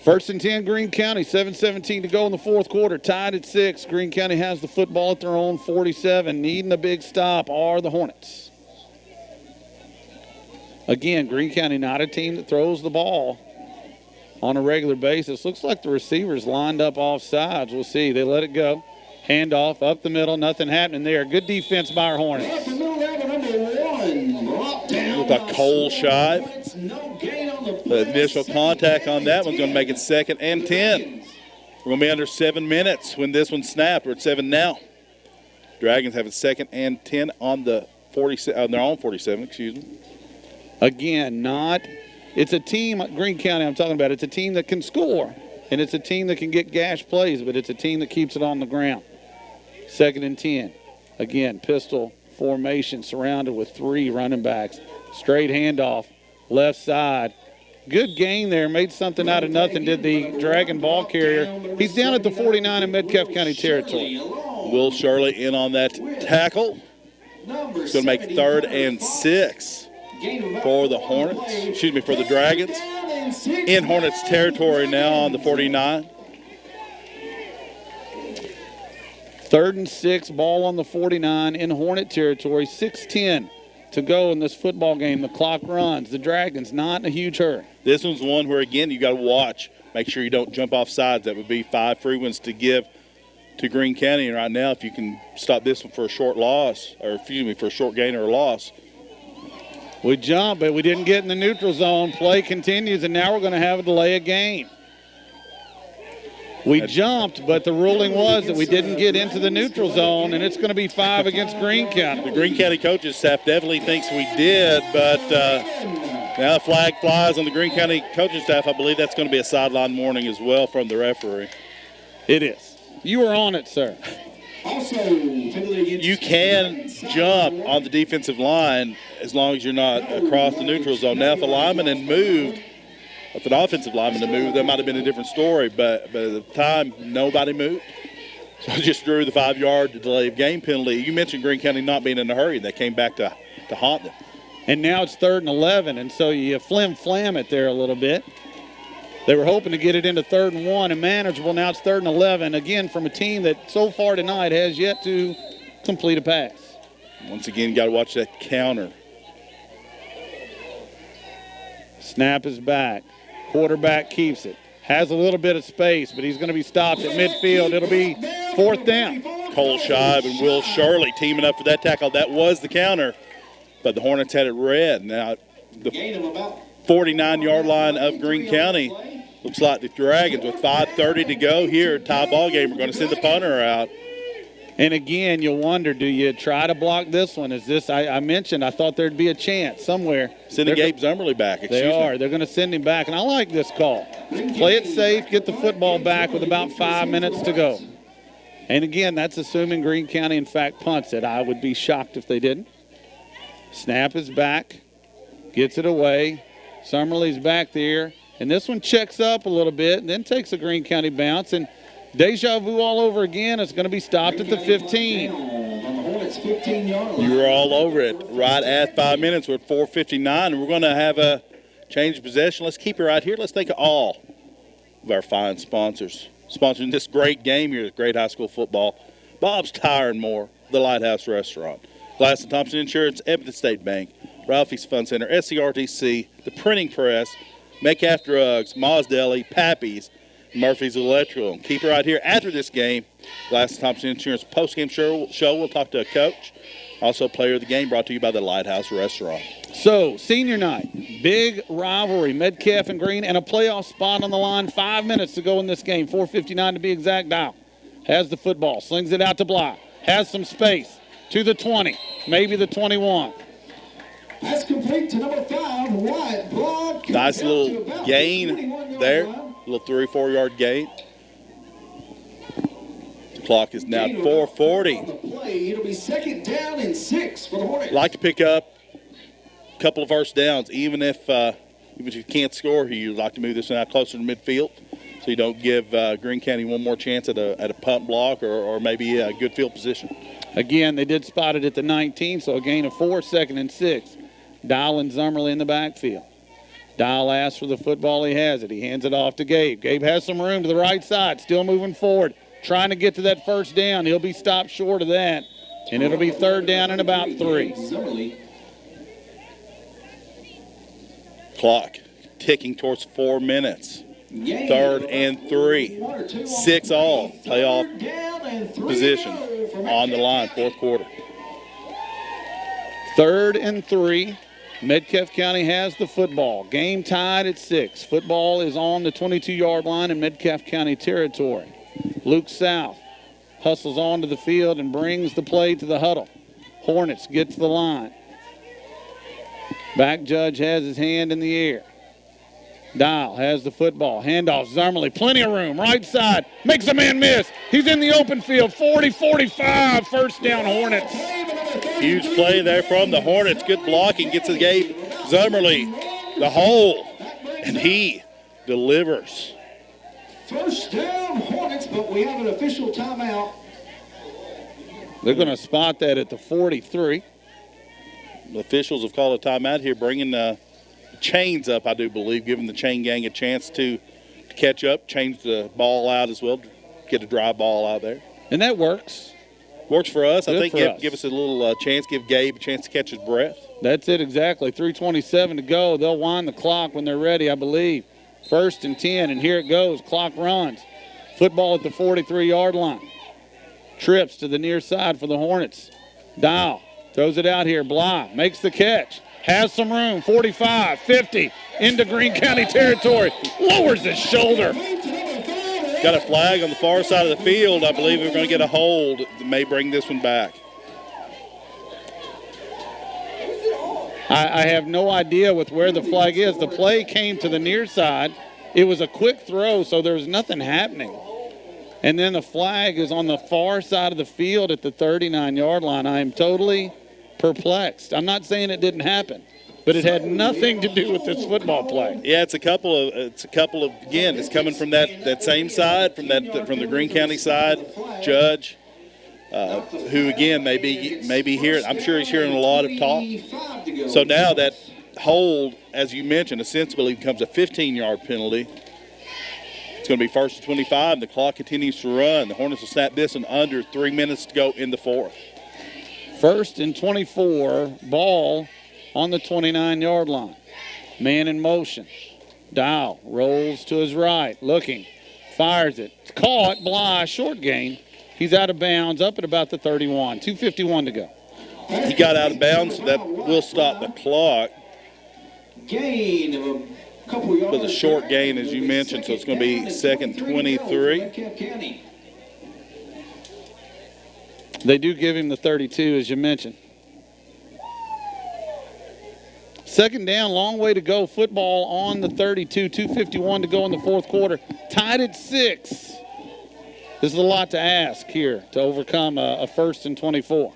1st and 10, Greene County, 7:17 to go in the fourth quarter. Tied at 6. Greene County has the football at their own 47. Needing a big stop are the Hornets. Again, Greene County not a team that throws the ball on a regular basis. Looks like the receivers lined up off sides. We'll see. They let it go. Handoff up the middle. Nothing happening there. Good defense by our Hornets. Looked like Cole Shive. The initial contact on that one's going to make it 2nd and 10. We're going to be under 7 minutes when this one snapped. We're at 7 now. Dragons have it 2nd and 10 on the 47, on their own 47, excuse me. Again, it's a team, Greene County I'm talking about, it's a team that can score, and it's a team that can get gash plays, but it's a team that keeps it on the ground. 2nd and 10. Again, pistol formation surrounded with 3 running backs. Straight handoff, left side. Good gain there, made something out of nothing, did the Dragon ball carrier. He's down at the 49 in Metcalfe County territory. Will Shirley in on that tackle. It's going to make 3rd and 6 for the Hornets, for the Dragons. In Hornets territory now on the 49. 3rd and 6, ball on the 49 in Hornet territory. 6:10 to go in this football game. The clock runs. The Dragons not in a huge hurry. This one's one where, again, you got to watch. Make sure you don't jump off sides. That would be 5 free ones to give to Greene County. And right now, if you can stop this one for a short loss, for a short gain or a loss. We jumped, but we didn't get in the neutral zone. Play continues, and now we're going to have a delay of game. We jumped, but the ruling was that we didn't get into the neutral zone, and it's going to be 5 against Greene County. The Greene County coaches staff definitely thinks we did, but now the flag flies on the Greene County coaching staff. I believe that's going to be a sideline warning as well from the referee. It is. You were on it, sir. Also, penalty against You can jump on the defensive line as long as you're not across the neutral zone. Now, if a lineman had moved, if an offensive lineman had moved, that might have been a different story. But at the time, nobody moved. So I just drew the 5-yard delay of game penalty. You mentioned Greene County not being in a hurry. They came back to haunt them. And now it's 3rd and 11, and so you flim-flam it there a little bit. They were hoping to get it into 3rd and 1 and manageable. Now it's 3rd and 11, again, from a team that so far tonight has yet to complete a pass. Once again, you got to watch that counter. Snap is back. Quarterback keeps it. Has a little bit of space, but he's going to be stopped at midfield. It'll be 4th down. Cole Scheib and Will Shirley teaming up for that tackle. That was the counter, but the Hornets had it red. Now the 49-yard line of Greene County looks like the Dragons with 5:30 to go here. Tie ball game. We're going to send the punter out. And again, you'll wonder, do you try to block this one? Is this, I mentioned, I thought there'd be a chance somewhere. Sending Gabe Zummerly back. They are. They're going to send him back. And I like this call. Play it safe, get the football back with about 5 minutes to go. And again, that's assuming Greene County, in fact, punts it. I would be shocked if they didn't. Snap is back. Gets it away. Summerly's back there. And this one checks up a little bit and then takes a Greene County bounce. And deja vu all over again. It's going to be stopped at the 15. You were all over it right at 5 minutes. We're at 4:59, and we're going to have a change of possession. Let's keep it right here. Let's thank all of our fine sponsors sponsoring this great game here at Great High School Football. Bob's Tire and More, the Lighthouse Restaurant, Glass & Thompson Insurance, Edmonton State Bank, Ralphie's Fun Center, SCRTC, the Printing Press, Metcalfe Drugs, Ma's Deli, Pappy's, Murphy's Electrical. Keep it right here after this game. Glass & Thompson Insurance post-game show. We'll talk to a coach. Also, player of the game brought to you by the Lighthouse Restaurant. So, senior night, big rivalry, Metcalfe and Greene, and a playoff spot on the line. 5 minutes to go in this game, 4:59 to be exact. Dial has the football, slings it out to Bly, has some space to the 20, maybe the 21. That's complete to number 5, Wyatt Broad. Nice little gain there, little 3 or 4 yard gain. The clock is now 4:40. It'll be 2nd down and 6 for the Hornets. Like to pick up a couple of first downs, even if you can't score here. You'd like to move this one out closer to midfield, so you don't give Greene County one more chance at a punt block or maybe a good field position. Again, they did spot it at the 19, so a gain of 4, 2nd and 6. Dial and Zummerly in the backfield. Dial asks for the football. He has it. He hands it off to Gabe. Gabe has some room to the right side, still moving forward, trying to get to that first down. He'll be stopped short of that, and it'll be 3rd down and about 3. Clock ticking towards 4 minutes. 3rd and 3. 6 all. Playoff position on the line, 4th quarter. 3rd and 3. Metcalfe County has the football. Game tied at 6. Football is on the 22-yard line in Metcalfe County territory. Luke South hustles onto the field and brings the play to the huddle. Hornets get to the line. Back judge has his hand in the air. Dial has the football. Handoff, Zummerly, plenty of room. Right side, makes a man miss. He's in the open field, 40-45, 1st down Hornets. Huge play there from the Hornets. Good blocking, gets to Gabe Zummerly, the hole, and he delivers. 1st down Hornets, but we have an official timeout. They're going to spot that at the 43. The officials have called a timeout here, bringing the chains up, I do believe, giving the chain gang a chance to catch up, change the ball out as well, get a dry ball out there. And that works. Works for us. Good I think for us. Give us a little chance, give Gabe a chance to catch his breath. That's it exactly. 3:27 to go. They'll wind the clock when they're ready, I believe. 1st and 10, and here it goes. Clock runs. Football at the 43-yard line. Trips to the near side for the Hornets. Dial throws it out here. Bly makes the catch. Has some room. 45, 50, into Greene County territory. Lowers his shoulder. Got a flag on the far side of the field. I believe we're going to get a hold that may bring this one back. I have no idea with where the flag is. The play came to the near side. It was a quick throw, so there was nothing happening. And then the flag is on the far side of the field at the 39-yard line. I am totally perplexed. I'm not saying it didn't happen, but it had nothing to do with this football play. Yeah, it's a couple of again, it's coming from that same side, from the Greene County side, Judge, who again may be hearing. I'm sure he's hearing a lot of talk. So now that hold, as you mentioned, ostensibly becomes a 15-yard penalty. It's going to be 1st and 25, and the clock continues to run. The Hornets will snap this in under 3 minutes to go in the fourth. 1st and 24, ball on the 29-yard line. Man in motion. Dial rolls to his right, looking, fires it. It's caught. Bly, short gain. He's out of bounds, up at about the 31. 2:51 to go. He got out of bounds, so that will stop the clock. Gain of a couple of yards. It was a short gain, as you mentioned, so it's going to be 2nd 23. They do give him the 32, as you mentioned. 2nd down, long way to go. Football on the 32, 2:51 to go in the fourth quarter. Tied at 6. This is a lot to ask here to overcome a 1st and 24.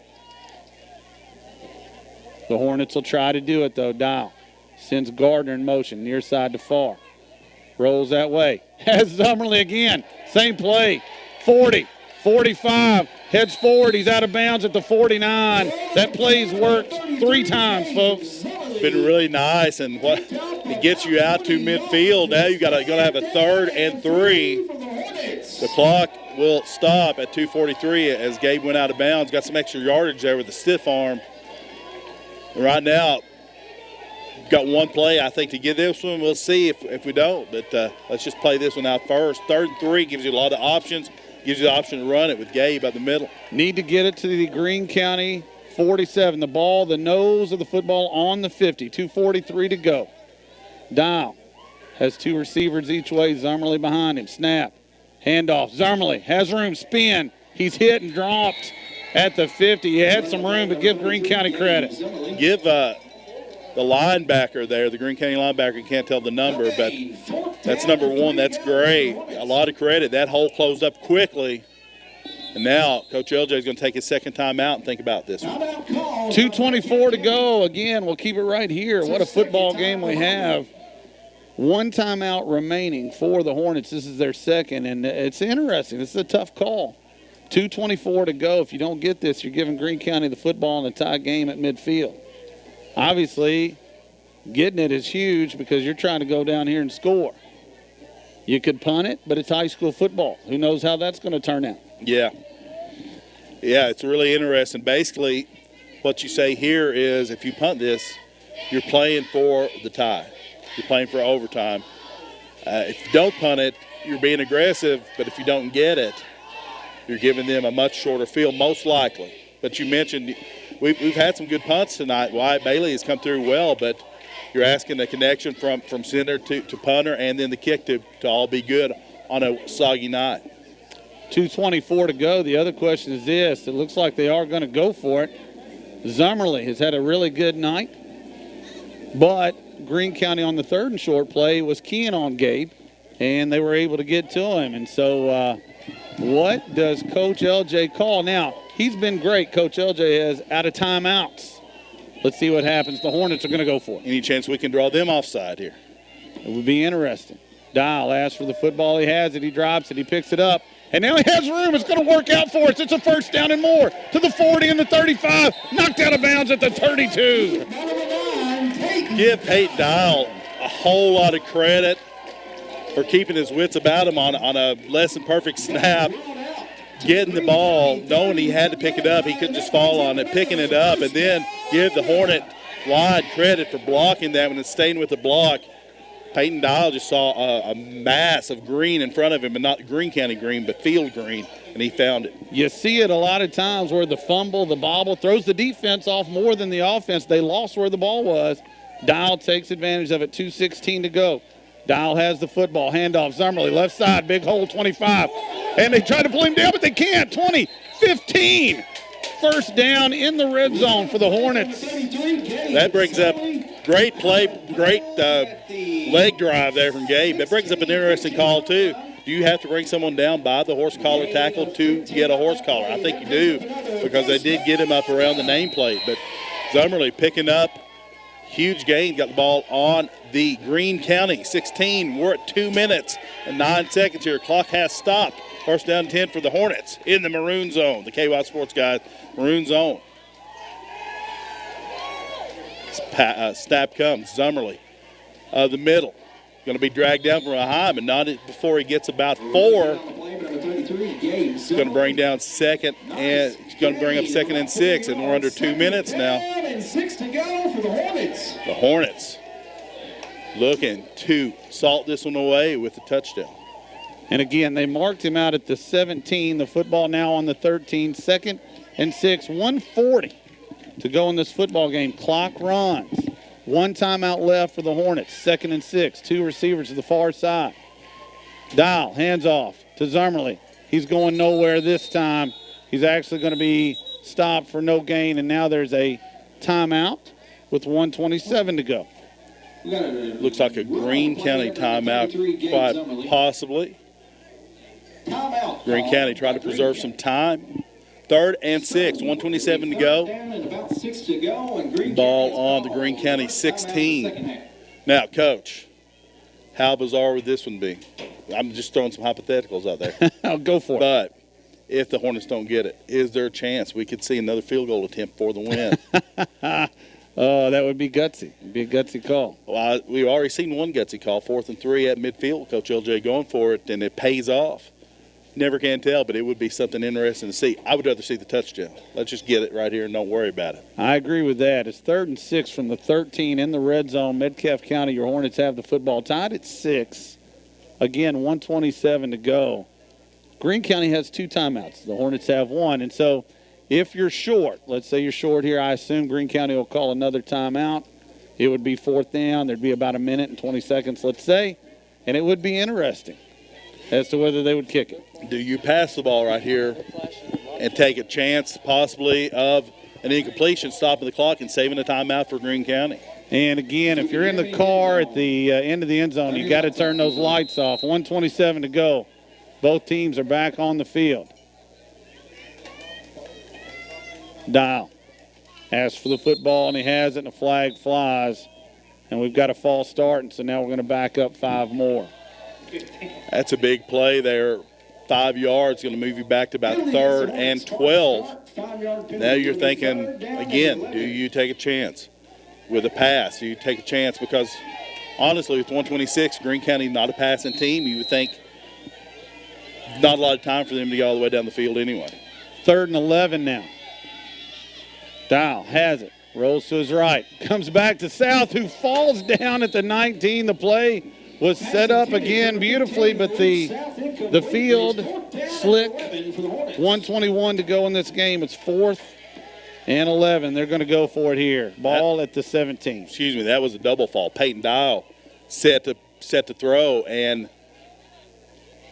The Hornets will try to do it, though. Dial sends Gardner in motion, near side to far. Rolls that way. Has Zummerly again. Same play. 40, 45. Heads forward. He's out of bounds at the 49. That play's worked 3 times, folks. It's been really nice, and what it gets you out to midfield. Now you're going to have a 3rd and 3. The clock will stop at 2:43 as Gabe went out of bounds. Got some extra yardage there with the stiff arm. And right now, got one play, I think, to get this one. We'll see if we don't, but let's just play this one out first. 3rd and 3 gives you a lot of options. Gives you the option to run it with Gabe up the middle. Need to get it to the Greene County 47. The ball, the nose of the football on the 50. 2:43 to go. Dial has 2 receivers each way. Zummerly behind him. Snap. Handoff. Zummerly has room. Spin. He's hit and dropped at the 50. He had some room, but give Greene County credit. Give the linebacker there, the Greene County linebacker, you can't tell the number, but that's number 1. That's great. A lot of credit. That hole closed up quickly. And now Coach LJ is going to take his second time out and think about this one. 2:24 to go. Again, we'll keep it right here. What a football game we have. 1 timeout remaining for the Hornets. This is their second, and it's interesting. This is a tough call. 2:24 to go. If you don't get this, you're giving Greene County the football in a tie game at midfield. Obviously, getting it is huge because you're trying to go down here and score. You could punt it, but it's high school football. Who knows how that's going to turn out? Yeah. Yeah, it's really interesting. Basically, what you say here is if you punt this, you're playing for the tie. You're playing for overtime. If you don't punt it, you're being aggressive, but if you don't get it, you're giving them a much shorter field, most likely. But you mentioned we've had some good punts tonight. Wyatt Bailey has come through well, but you're asking the connection from center to punter and then the kick to all be good on a soggy night. 2:24 to go. The other question is this. It looks like they are going to go for it. Zummerly has had a really good night, but Greene County on the 3rd and short play was keying on Gabe, and they were able to get to him. And so what does Coach LJ call? Now, he's been great, Coach LJ has, out of timeouts. Let's see what happens. The Hornets are going to go for it. Any chance we can draw them offside here? It would be interesting. Dial asks for the football. He has it. He drops it. He picks it up. And now he has room. It's going to work out for us. It's a 1st down and more to the 40 and the 35. Knocked out of bounds at the 32. Give Peyton Dial a whole lot of credit for keeping his wits about him on a less than perfect snap. Getting the ball, knowing he had to pick it up. He couldn't just fall on it, picking it up, and then give the Hornet wide credit for blocking that one and staying with the block. Peyton Dial just saw a mass of green in front of him, and not Greene County green, but field green, and he found it. You see it a lot of times where the fumble, the bobble, throws the defense off more than the offense. They lost where the ball was. Dial takes advantage of it. 2:16 to go. Dial has the football. Handoff. Zummerly, left side, big hole, 25. And they try to pull him down, but they can't. 20, 15. 1st down in the red zone for the Hornets. That brings up great play, great leg drive there from Gabe. That brings up an interesting call, too. Do you have to bring someone down by the horse collar tackle to get a horse collar? I think you do, because they did get him up around the nameplate. But Zummerly picking up huge gain, got the ball on the Greene County 16. We're at 2 minutes and 9 seconds here. Clock has stopped. First down 10 for the Hornets in the maroon zone. The KY Sports guys, maroon zone. Snap comes. Zummerly, the middle. Going to be dragged down from behind, but not before he gets about 4. It's going to bring down second, and it's going to bring up 2nd and 6, and we're under 2 minutes now. 6 to go for the Hornets. The Hornets looking to salt this one away with the touchdown. And again, they marked him out at the 17. The football now on the 13. 2nd and 6. 1:40 to go in this football game. Clock runs. 1 timeout left for the Hornets. 2nd and 6. 2 receivers to the far side. Dial, hands off to Zummerly. He's going nowhere this time. He's actually going to be stopped for no gain, and now there's a timeout with 1:27 to go. Looks like a Greene County timeout, quite possibly. Greene County trying to preserve some time. 3rd and 6, 1:27 to go. Ball on the Greene County 16. Now, Coach, how bizarre would this one be? I'm just throwing some hypotheticals out there. I'll go for it. But if the Hornets don't get it, is there a chance we could see another field goal attempt for the win? Oh, that would be gutsy. It'd be a gutsy call. Well, we've already seen one gutsy call, 4th and 3 at midfield. Coach LJ going for it, and it pays off. Never can tell, but it would be something interesting to see. I would rather see the touchdown. Let's just get it right here and don't worry about it. I agree with that. It's 3rd and 6 from the 13 in the red zone. Metcalfe County, your Hornets have the football tied at 6. Again, 1:27 to go. Greene County has 2 timeouts. The Hornets have 1. And so if you're short, let's say you're short here, I assume Greene County will call another timeout. It would be 4th down. There'd be about 1 minute and 20 seconds, let's say. And it would be interesting as to whether they would kick it. Do you pass the ball right here and take a chance possibly of an incompletion, stopping the clock and saving a timeout for Greene County? And again, if you're in the car at the end of the end zone, you got to turn those lights off. 1:27 to go. Both teams are back on the field. Dial asks for the football, and he has it, and a flag flies. And we've got a false start, and so now we're going to back up 5 more. That's a big play there. 5 yards, going to move you back to about 3rd and 12. Now you're thinking, again, do you take a chance with a pass? Do you take a chance? Because, honestly, with 126, Greene County not a passing team, you would think not a lot of time for them to go all the way down the field anyway. 3rd and 11 now. Dial has it. Rolls to his right. Comes back to South, who falls down at the 19. The play was set up again beautifully, but the field slick. 1:21 to go in this game. It's 4th and 11. They're going to go for it here. Ball at the 17. Excuse me, that was a double fall. Peyton Dial set to throw and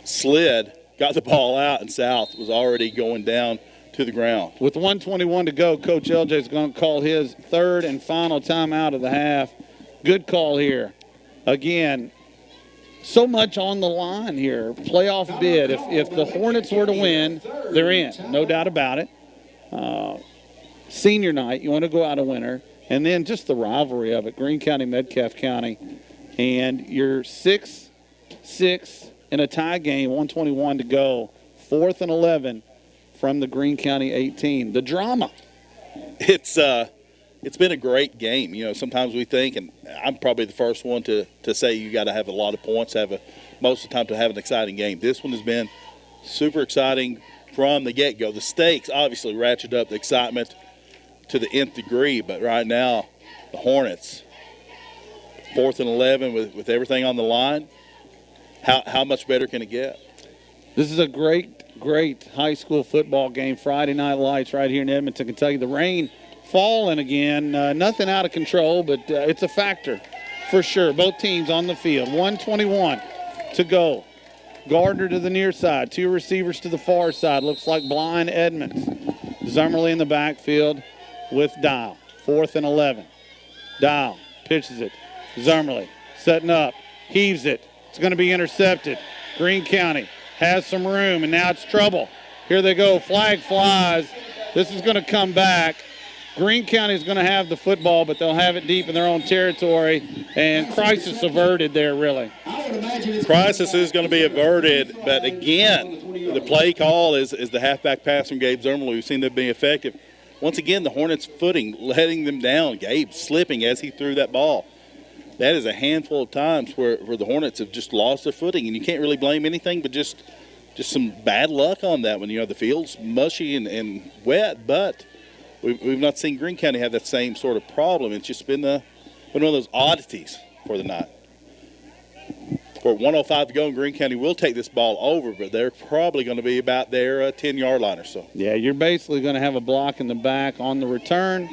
slid, got the ball out, and South was already going down to the ground. With 1:21 to go, Coach LJ is going to call his 3rd and final timeout of the half. Good call here. Again, so much on the line here. Playoff bid. If the Hornets were to win, they're in. No doubt about it. Senior night, you want to go out a winner. And then just the rivalry of it. Greene County, Metcalfe County. And you're 6-6 in a tie game, 1:21 to go. 4th and 11 from the Greene County 18. The drama. It's been a great game. You know, sometimes we think, and I'm probably the first one to say you got to have a lot of points, most of the time to have an exciting game. This one has been super exciting from the get-go. The stakes obviously ratchet up the excitement to the nth degree, but right now the Hornets, 4th and 11 with everything on the line, how much better can it get? This is a great high school football game. Friday night lights right here in Edmonton, Kentucky. The rain falling again. Nothing out of control, but it's a factor for sure. Both teams on the field. 1:21 to go. Gardner to the near side. 2 receivers to the far side. Looks like Blind Edmonds. Zummerly in the backfield with Dial. 4th and 11. Dial pitches it. Zummerly setting up. Heaves it. It's going to be intercepted. Greene County has some room, and now it's trouble. Here they go. Flag flies. This is going to come back. Greene County is going to have the football, but they'll have it deep in their own territory, and crisis averted there, really. Crisis is going to be averted, but again, the play call is the halfback pass from Gabe Zermel. We've seen them be effective. Once again, the Hornets' footing, letting them down. Gabe slipping as he threw that ball. That is a handful of times where the Hornets have just lost their footing, and you can't really blame anything but just some bad luck on that one. You know, the field's mushy and wet, but we've not seen Greene County have that same sort of problem. It's just been one of those oddities for the night. For 1:05 to go, and Greene County will take this ball over, but they're probably going to be about their 10-yard line or so. Yeah, you're basically going to have a block in the back on the return.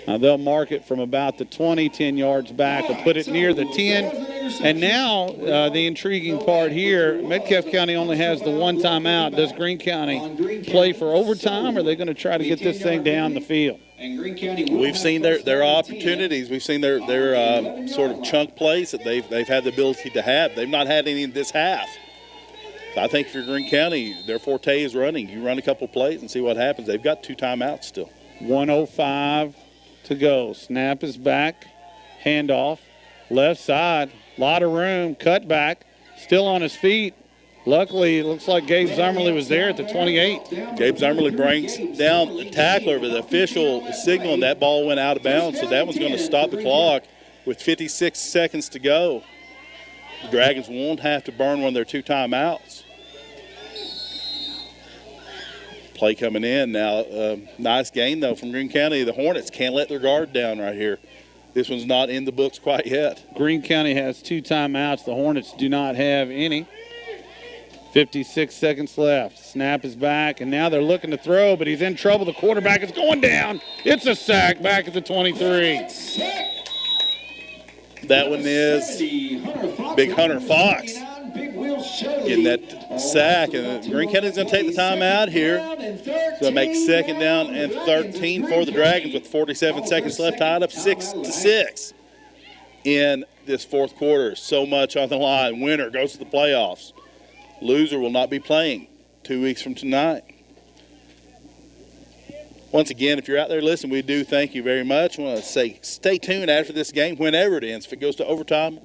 They'll mark it from about the 20, 10 yards back. They'll put it near the 10. And now the intriguing part here, Metcalfe County only has the one timeout. Does Greene County play for overtime, or are they going to try to get this thing down the field? We've seen their opportunities. We've seen their sort of chunk plays that they've had the ability to have. They've not had any in this half. So I think for Greene County, their forte is running. You run a couple plays and see what happens. They've got 2 timeouts still. 1:05 to go. Snap is back. Handoff. Left side. Lot of room. Cut back. Still on his feet. Luckily, it looks like Gabe Zermerly was there at the 28. Gabe Zermerly brings down the tackler, but the official signal and that ball went out of bounds, so that one's going to stop the clock with 56 seconds to go. The Dragons won't have to burn one of their 2 timeouts. Play coming in now. Nice gain, though, from Greene County. The Hornets can't let their guard down right here. This one's not in the books quite yet. Greene County has 2 timeouts. The Hornets do not have any. 56 seconds left. Snap is back, and now they're looking to throw, but he's in trouble. The quarterback is going down. It's a sack back at the 23. That one is Big Hunter Fox getting that sack, and Greene County's going to take the time out here. So make 2nd down and 13 for the Dragons with 47 seconds left, tied up 6-6 in this 4th quarter. So much on the line. Winner goes to the playoffs. Loser will not be playing 2 weeks from tonight. Once again, if you're out there listening, we do thank you very much. I want to say stay tuned after this game, whenever it ends. If it goes to overtime,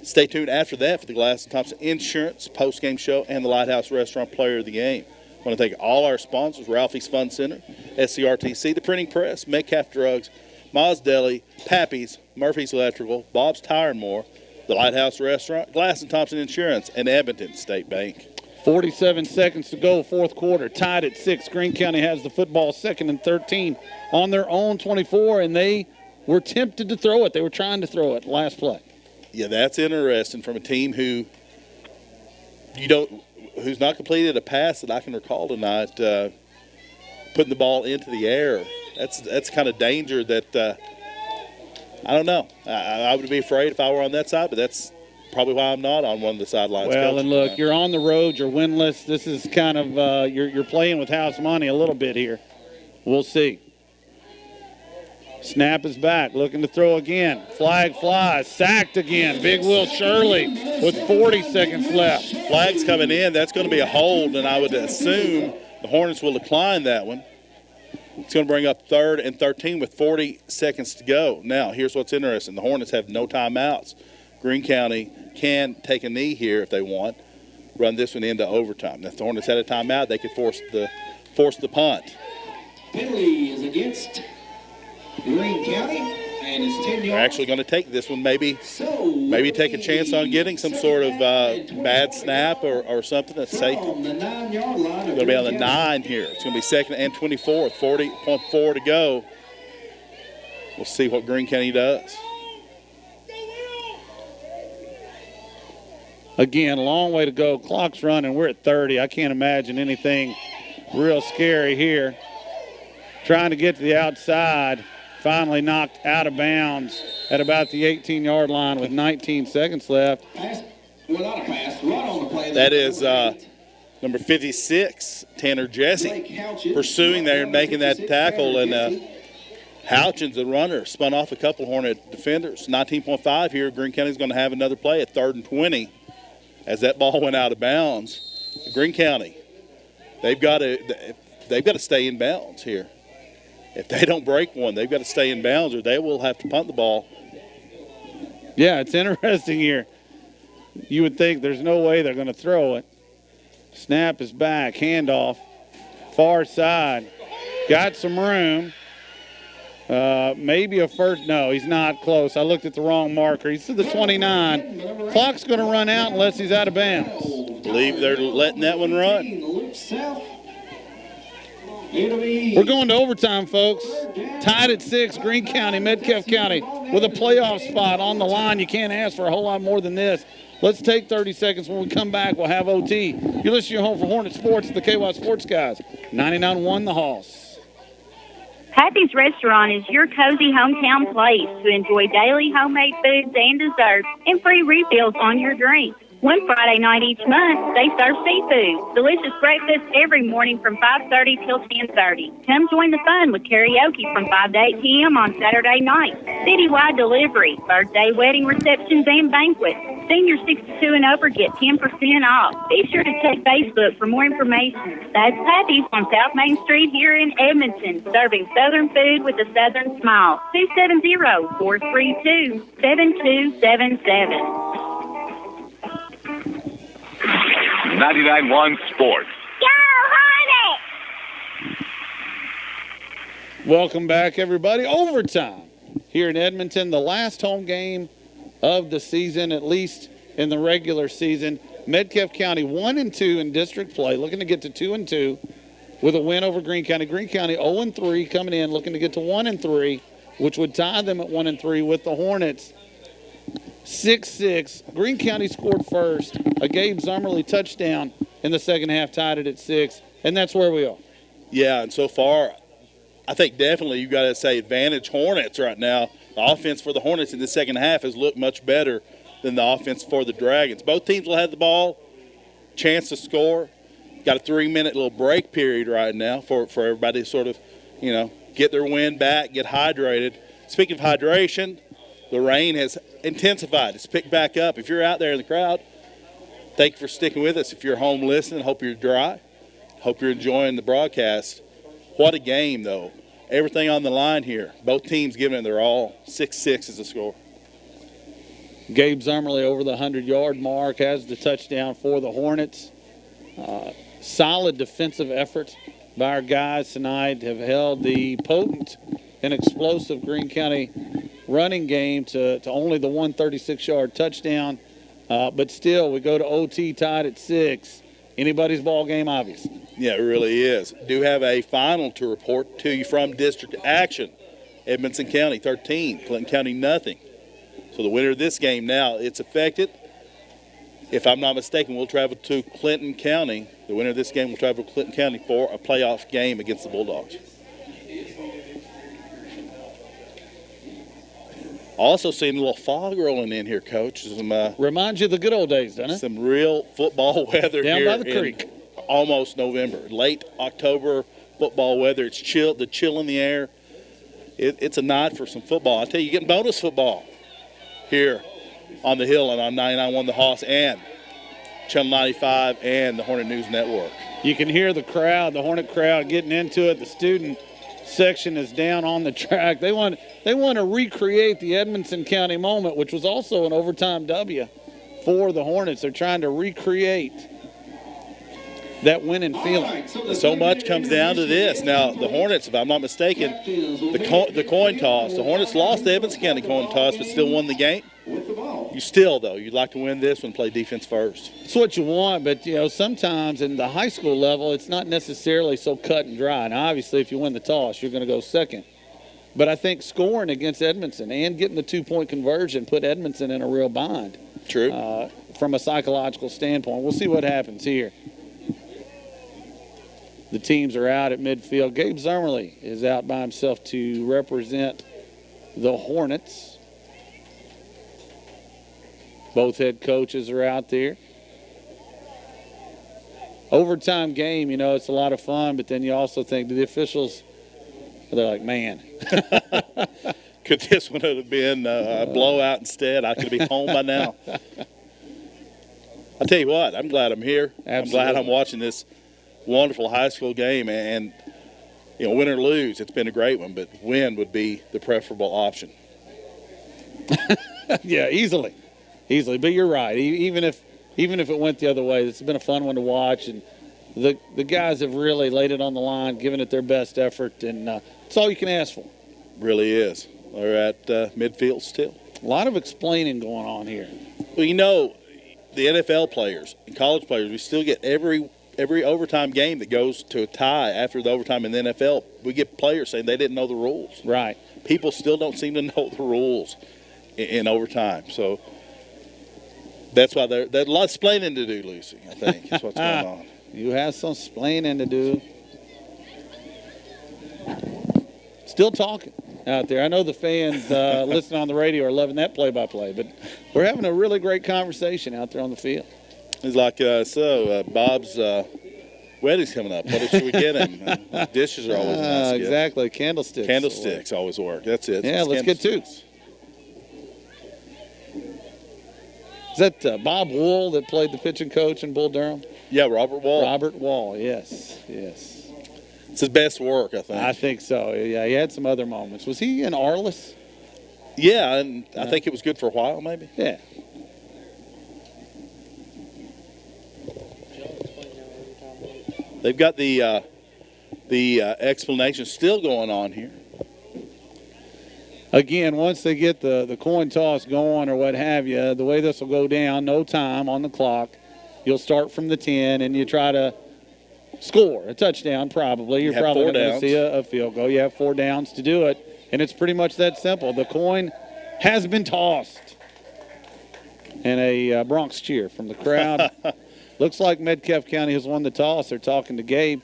stay tuned after that for the Glass & Thompson Insurance post-game show and the Lighthouse Restaurant Player of the Game. I want to thank all our sponsors, Ralphie's Fun Center, SCRTC, The Printing Press, Metcalfe Drugs, Ma's Deli, Pappy's, Murphy's Electrical, Bob's Tire and More, the Lighthouse Restaurant, Glass & Thompson Insurance, and Edmonton State Bank. 47 seconds to go, 4th quarter, tied at 6. Greene County has the football, 2nd and 13 on their own 24, and they were tempted to throw it. They were trying to throw it last play. Yeah, that's interesting from a team who's not completed a pass that I can recall tonight, putting the ball into the air. That's kind of danger that I don't know. I would be afraid if I were on that side, but that's probably why I'm not on one of the sidelines. Well, and look, you're on the road, you're winless. This is kind of you're playing with house money a little bit here. We'll see. Snap is back, looking to throw again. Flag flies, sacked again. Big Will Shirley with 40 seconds left. Flag's coming in. That's going to be a hold, and I would assume the Hornets will decline that one. It's going to bring up 3rd and 13 with 40 seconds to go. Now, here's what's interesting. The Hornets have no timeouts. Greene County can take a knee here if they want, run this one into overtime. If the Hornets had a timeout, they could force the punt. Penalty is against Greene County, and it's 10 yards. They're actually going to take this one, maybe take a chance on getting some sort of bad snap or something that's safe. Going to be on the 9 here. It's going to be 2nd and 24, 40.4 to go. We'll see what Greene County does. Again, a long way to go. Clock's running. We're at 30. I can't imagine anything real scary here. Trying to get to the outside. Finally knocked out of bounds at about the 18-yard line with 19 seconds left. That is number 56, Tanner Jesse, pursuing there and making that tackle. And Houchins, the runner, spun off a couple Hornet defenders. 19.5 here. Greene County's going to have another play at 3rd and 20. as that ball went out of bounds, Greene County, they've got to stay in bounds here. If they don't break one, they've got to stay in bounds, or they will have to punt the ball. Yeah, it's interesting here. You would think there's no way they're going to throw it. Snap is back, handoff, far side. Got some room. Maybe a first. No, he's not close. I looked at the wrong marker. He's to the 29. Clock's going to run out unless he's out of bounds. Believe they're letting that one run. We're going to overtime, folks. Tied at 6, Greene County, Metcalfe County, with a playoff spot on the line. You can't ask for a whole lot more than this. Let's take 30 seconds. When we come back, we'll have OT. You're listening to your home for Hornet Sports, the KY Sports Guys. 99.1 The Hoss. Happy's Restaurant is your cozy hometown place to enjoy daily homemade foods and desserts and free refills on your drinks. One Friday night each month, they serve seafood. Delicious breakfast every morning from 5:30 till 10:30. Come join the fun with karaoke from 5 to 8 p.m. on Saturday nights. Citywide delivery, birthday, wedding receptions, and banquets. Seniors 62 and over get 10% off. Be sure to check Facebook for more information. That's Happy's on South Main Street here in Edmonton, serving Southern food with a Southern smile. 270-432-7277. 99.1 Sports. Go Hornets! Welcome back, everybody. Overtime here in Edmonton. The last home game of the season, at least in the regular season. Metcalfe County 1-2 in district play, looking to get to 2-2 with a win over Greene County. Greene County 0-3 coming in, looking to get to 1-3, which would tie them at 1-3 with the Hornets. 6-6. Greene County scored first. A Gabe Zummerly touchdown in the second half tied it at 6, and that's where we are. Yeah, and so far, I think definitely you got to say advantage Hornets right now. The offense for the Hornets in the second half has looked much better than the offense for the Dragons. Both teams will have the ball, chance to score. Got a 3-minute little break period right now for everybody to sort of, get their wind back, get hydrated. Speaking of hydration, the rain has intensified. It's picked back up. If you're out there in the crowd, thank you for sticking with us. If you're home listening, hope you're dry. Hope you're enjoying the broadcast. What a game, though. Everything on the line here. Both teams giving it their all. 6-6 is the score. Gabe Zummerly over the 100-yard mark has the touchdown for the Hornets. Solid defensive effort by our guys tonight have held the potent and explosive Greene County running game to only the 136-yard touchdown. But still, we go to OT tied at 6. Anybody's ball game, obviously. Yeah, it really is. Do have a final to report to you from district action. Edmonson County 13, Clinton County nothing. So the winner of this game now, it's affected. If I'm not mistaken, we'll travel to Clinton County. The winner of this game will travel to Clinton County for a playoff game against the Bulldogs. Also seeing a little fog rolling in here, Coach. Reminds you of the good old days, doesn't it? Some real football weather down here by the creek. In almost November. Late October football weather. It's chill, the chill in the air. It's a night for some football. I tell you, you're getting bonus football here on the Hill and on 99.1 The Hoss and Channel 95 and the Hornet News Network. You can hear the crowd, the Hornet crowd getting into it. The student section is down on the track. They want to recreate the Edmonson County moment, which was also an overtime W for the Hornets. They're trying to recreate that winning feeling. So much comes down to this. Now, the Hornets, if I'm not mistaken, the coin toss. The Hornets lost the Edmonson County coin toss, but still won the game. You'd like to win this one, play defense first. It's what you want, but, sometimes in the high school level, it's not necessarily so cut and dry. Now, obviously, if you win the toss, you're going to go second. But I think scoring against Edmonson and getting the 2-point conversion put Edmonson in a real bind. True. From a psychological standpoint. We'll see what happens here. The teams are out at midfield. Gabe Zummerly is out by himself to represent the Hornets. Both head coaches are out there. Overtime game, it's a lot of fun, but then you also think, do the officials, they're like, man. Could this one have been a blowout instead? I could be home by now. I'll tell you what, I'm glad I'm here. Absolutely. I'm glad I'm watching this wonderful high school game. And win or lose, it's been a great one, but win would be the preferable option. Yeah, easily. But you're right. Even if it went the other way, it's been a fun one to watch, and the guys have really laid it on the line, given it their best effort, and it's all you can ask for. Really is. They're at midfield still. A lot of explaining going on here. Well, the NFL players and college players, we still get every overtime game that goes to a tie after the overtime in the NFL. We get players saying they didn't know the rules. Right. People still don't seem to know the rules in overtime. So that's why there's a lot of explaining to do, Lucy, I think, is what's going on. You have some explaining to do. Still talking out there. I know the fans listening on the radio are loving that play-by-play, but we're having a really great conversation out there on the field. It's like, Bob's wedding's coming up. What should we get him? Dishes are always a nice gift. Exactly. Candlesticks. Candlesticks always work. That's it. Yeah, let's get two. Is that Bob Wool that played the pitching coach in Bull Durham? Yeah, Robert Wall. Robert Wall, yes. It's his best work, I think. I think so. Yeah, he had some other moments. Was he in Arliss? Yeah, and I think it was good for a while, maybe. Yeah. They've got the explanation still going on here. Again, once they get the coin toss going or what have you, the way this will go down, no time on the clock. You'll start from the 10, and you try to score a touchdown probably. You're probably going to see a field goal. You have 4 downs to do it, and it's pretty much that simple. The coin has been tossed. And a Bronx cheer from the crowd. Looks like Metcalfe County has won the toss. They're talking to Gabe.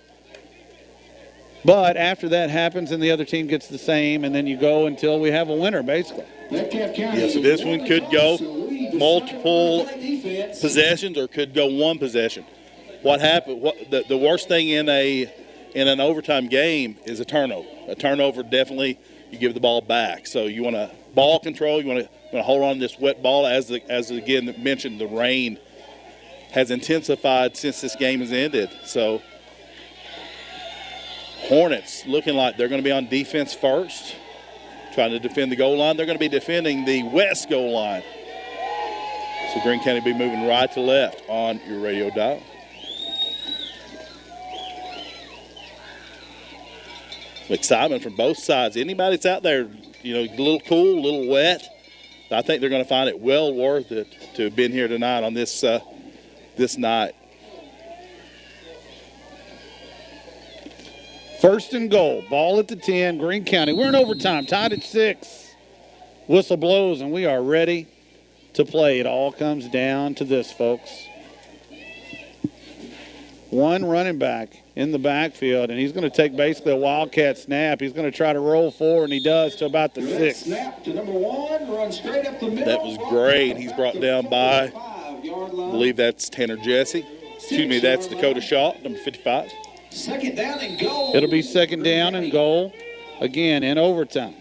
But after that happens and the other team gets the same, and then you go until we have a winner, basically. Yeah, so this one could go multiple possessions or could go one possession. What happened? The worst thing in an overtime game is a turnover. A turnover, definitely you give the ball back. So you want to ball control. You want to hold on to this wet ball. As again mentioned, the rain has intensified since this game has ended. So Hornets looking like they're going to be on defense first, trying to defend the goal line. They're going to be defending the west goal line. So Greene County will be moving right to left on your radio dial. Some excitement from both sides. Anybody that's out there, a little cool, a little wet, I think they're going to find it well worth it to have been here tonight on this night. First and goal. Ball at the 10. Greene County. We're in overtime. Tied at 6. Whistle blows, and we are ready to play. It all comes down to this, folks. One running back in the backfield, and he's going to take basically a wildcat snap. He's going to try to roll forward, and he does to about the 6. Snap to number 1, run straight up the middle. That was great. He's brought down by, I believe that's Tanner Jesse. Excuse me, that's Dakota Shaw, number 55. Second down and goal. It'll be second down and goal, again, in overtime.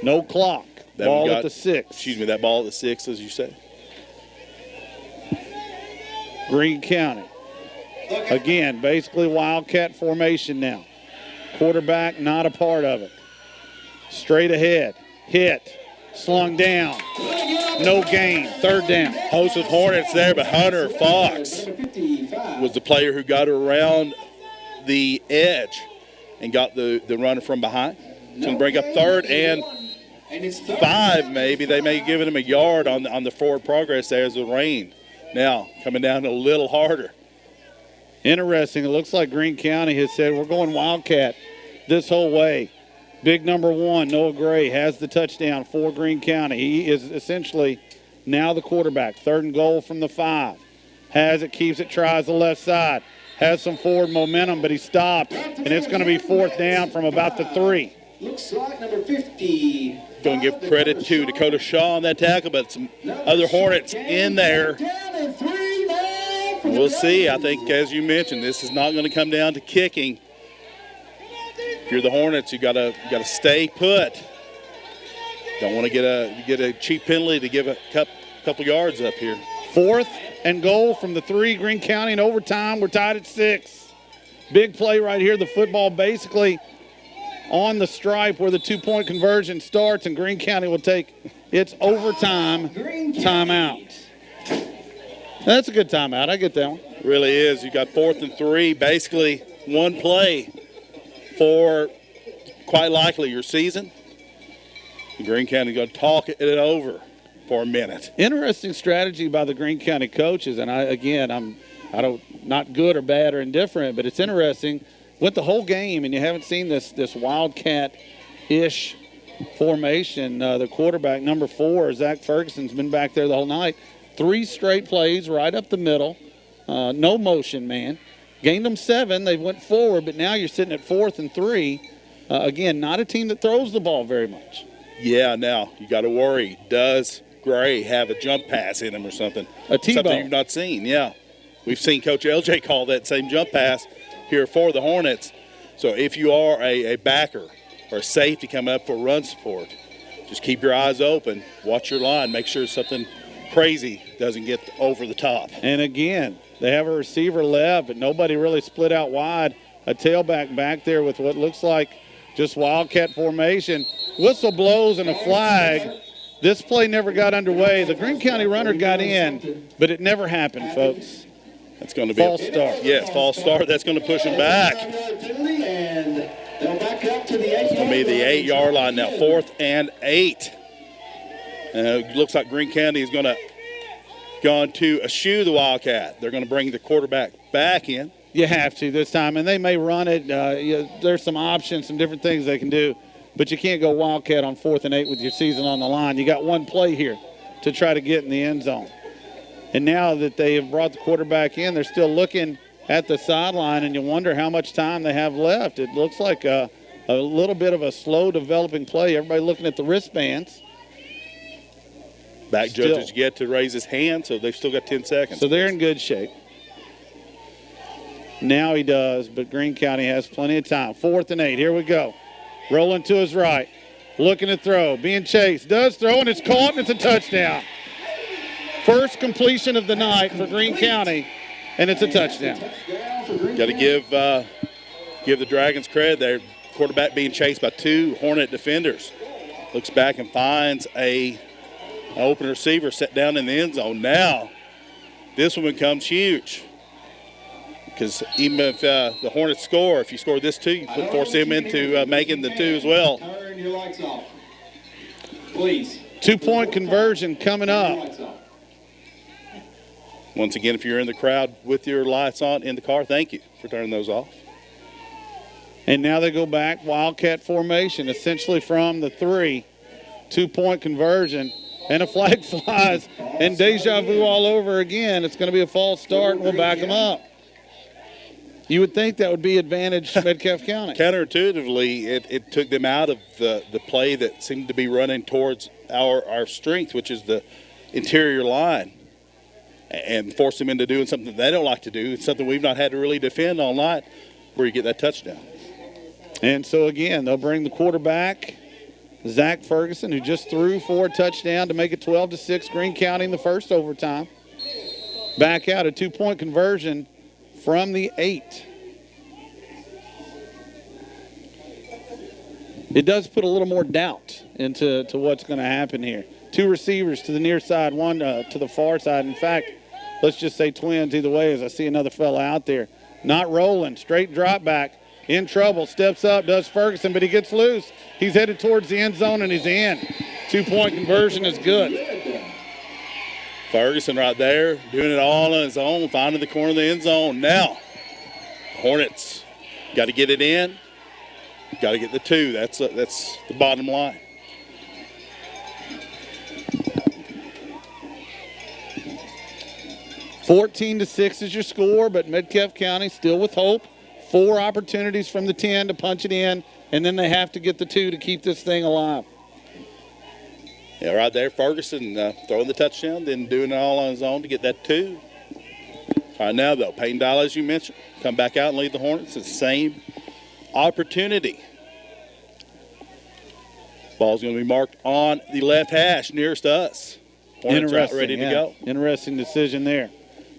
No clock. Ball at the 6. Excuse me, that ball at the 6, as you say. Greene County. Again, basically wildcat formation now. Quarterback not a part of it. Straight ahead. Hit. Slung down. No gain. Third down. Host of Hornets there, but Hunter Fox was the player who got around the edge and got the runner from behind. It's going to bring up 3rd and 5 maybe. They may give him a yard on the forward progress there as the rain. Now coming down a little harder. Interesting. It looks like Greene County has said we're going wildcat this whole way. Big number 1, Noah Gray, has the touchdown for Greene County. He is essentially now the quarterback. 3rd and goal from the 5. Has it, keeps it, tries the left side. Has some forward momentum, but he stopped. And it's going to be 4th down from about the 3. Looks like number 50. Going to give credit to Dakota Shaw on that tackle, but some other Hornets in there. We'll see. I think, as you mentioned, this is not going to come down to kicking. If you're the Hornets, you got to stay put. Don't want to get a cheap penalty to give a couple yards up here. 4th and goal from the 3. Greene County in overtime. We're tied at 6. Big play right here. The football basically on the stripe where the 2-point conversion starts, and Greene County will take its overtime timeout. That's a good timeout. I get that one. Really is. You got 4th and 3, basically one play for quite likely your season. Greene County going to talk it over for a minute. Interesting strategy by the Greene County coaches, and not good or bad or indifferent, but it's interesting. Went the whole game, and you haven't seen this wildcat-ish formation. The quarterback, number 4, Zach Ferguson's been back there the whole night. 3 straight plays right up the middle. No motion, man. Gained them 7. They went forward, but now you're sitting at 4th and 3. Again, not a team that throws the ball very much. Yeah, now you got to worry. Does Gray have a jump pass in him or something? A T-ball. Something you've not seen, yeah. We've seen Coach LJ call that same jump pass here for the Hornets. So if you are a backer or a safety coming up for run support, just keep your eyes open, watch your line, make sure something crazy doesn't get over the top. And again, they have a receiver left, but nobody really split out wide. A tailback back there with what looks like just wildcat formation. Whistle blows and a flag. This play never got underway. The Greene County runner got in, but it never happened, folks. That's going to be false start. Yes, false start. That's going to push them back. It's going to be the 8-yard line now, 4th and 8. It looks like Greene County is going to eschew the Wildcat. They're going to bring the quarterback back in. You have to this time, and they may run it. There's some options, some different things they can do, but you can't go Wildcat on 4th and 8 with your season on the line. You got one play here to try to get in the end zone. And now that they have brought the quarterback in, they're still looking at the sideline, and you wonder how much time they have left. It looks like a little bit of a slow developing play. Everybody looking at the wristbands. Back judges get to raise his hand, so they've still got 10 seconds. So they're in good shape. Now he does, but Greene County has plenty of time. 4th and 8. Here we go. Rolling to his right. Looking to throw. Being chased. Does throw, and it's caught, and it's a touchdown. First completion of the night for Greene County, and it's a touchdown. Got to give the Dragons credit. Their quarterback being chased by 2 Hornet defenders. Looks back and finds an open receiver set down in the end zone. Now, this one becomes huge. Because even if the Hornets score, if you score this 2, you force them into making the 2 as well. Turn your lights off. Please. 2-point conversion coming up. Once again, if you're in the crowd with your lights on in the car, thank you for turning those off. And now they go back, Wildcat formation, essentially from the 3. 2-point conversion, and a flag flies, and deja vu all over again. It's going to be a false start, and we'll back them up. You would think that would be advantage Metcalfe County. Counterintuitively, it took them out of the play that seemed to be running towards our strength, which is the interior line, and forced them into doing something they don't like to do. It's something we've not had to really defend all night, where you get that touchdown. And so, again, they'll bring the quarterback, Zach Ferguson, who just threw for a touchdown to make it 12-6, Greene County in the first overtime. Back out a 2-point conversion from the 8. It does put a little more doubt into what's going to happen here. 2 receivers to the near side, 1 to the far side. In fact, let's just say twins either way, as I see another fella out there. Not rolling, straight drop back. In trouble, steps up, does Ferguson, but he gets loose. He's headed towards the end zone, and he's in. 2-point conversion is good. Ferguson right there, doing it all on his own, finding the corner of the end zone. Now, Hornets got to get it in, got to get the 2. That's the bottom line. (14-6) is your score, but Metcalfe County still with hope. 4 opportunities from the 10 to punch it in, and then they have to get the 2 to keep this thing alive. Yeah, right there, Ferguson throwing the touchdown, then doing it all on his own to get that 2. All right, now, though, Peyton Dial, as you mentioned, come back out and lead the Hornets. It's the same opportunity. Ball's going to be marked on the left hash nearest to us. Hornets are out ready to go. Interesting decision there.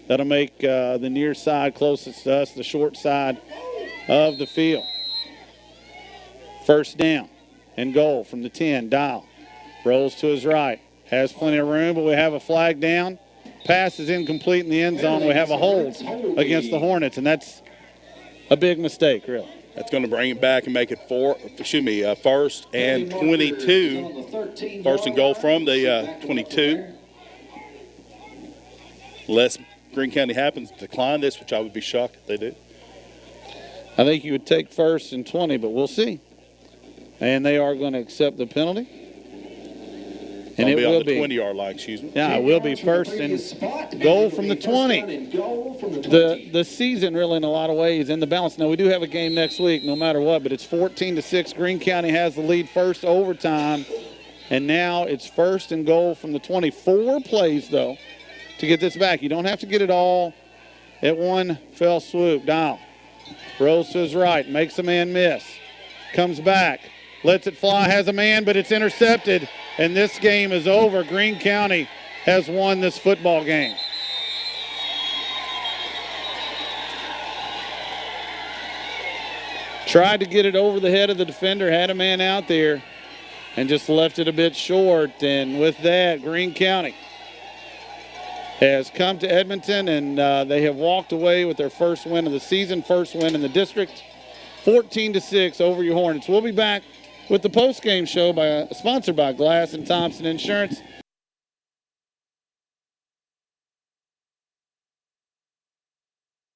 That'll make the near side closest to us, the short side of the field. First down and goal from the 10. Dial rolls to his right. Has plenty of room, but we have a flag down. Pass is incomplete in the end zone. We have a hold against the Hornets, and that's a big mistake, really. That's going to bring it back and make it first and 22. First and goal from the 22. Unless Greene County happens to decline this, which I would be shocked if they do. I think you would take first and 20, but we'll see. And they are going to accept the penalty. And it will be on the 20-yard line, excuse me. Yeah, it will be first and goal from the 20. The season really in a lot of ways in the balance. Now, we do have a game next week no matter what, but it's 14-6. Greene County has the lead first overtime. And now it's first and goal from the 20. 4 plays, though, to get this back. You don't have to get it all at one fell swoop. Dial rolls to his right, makes a man miss. Comes back, lets it fly, has a man, but it's intercepted. And this game is over. Greene County has won this football game. Tried to get it over the head of the defender, had a man out there, and just left it a bit short. And with that, Greene County has come to Edmonton, and they have walked away with their first win of the season, first win in the district, 14-6 over your Hornets. We'll be back with the post-game show sponsored by Glass and Thompson Insurance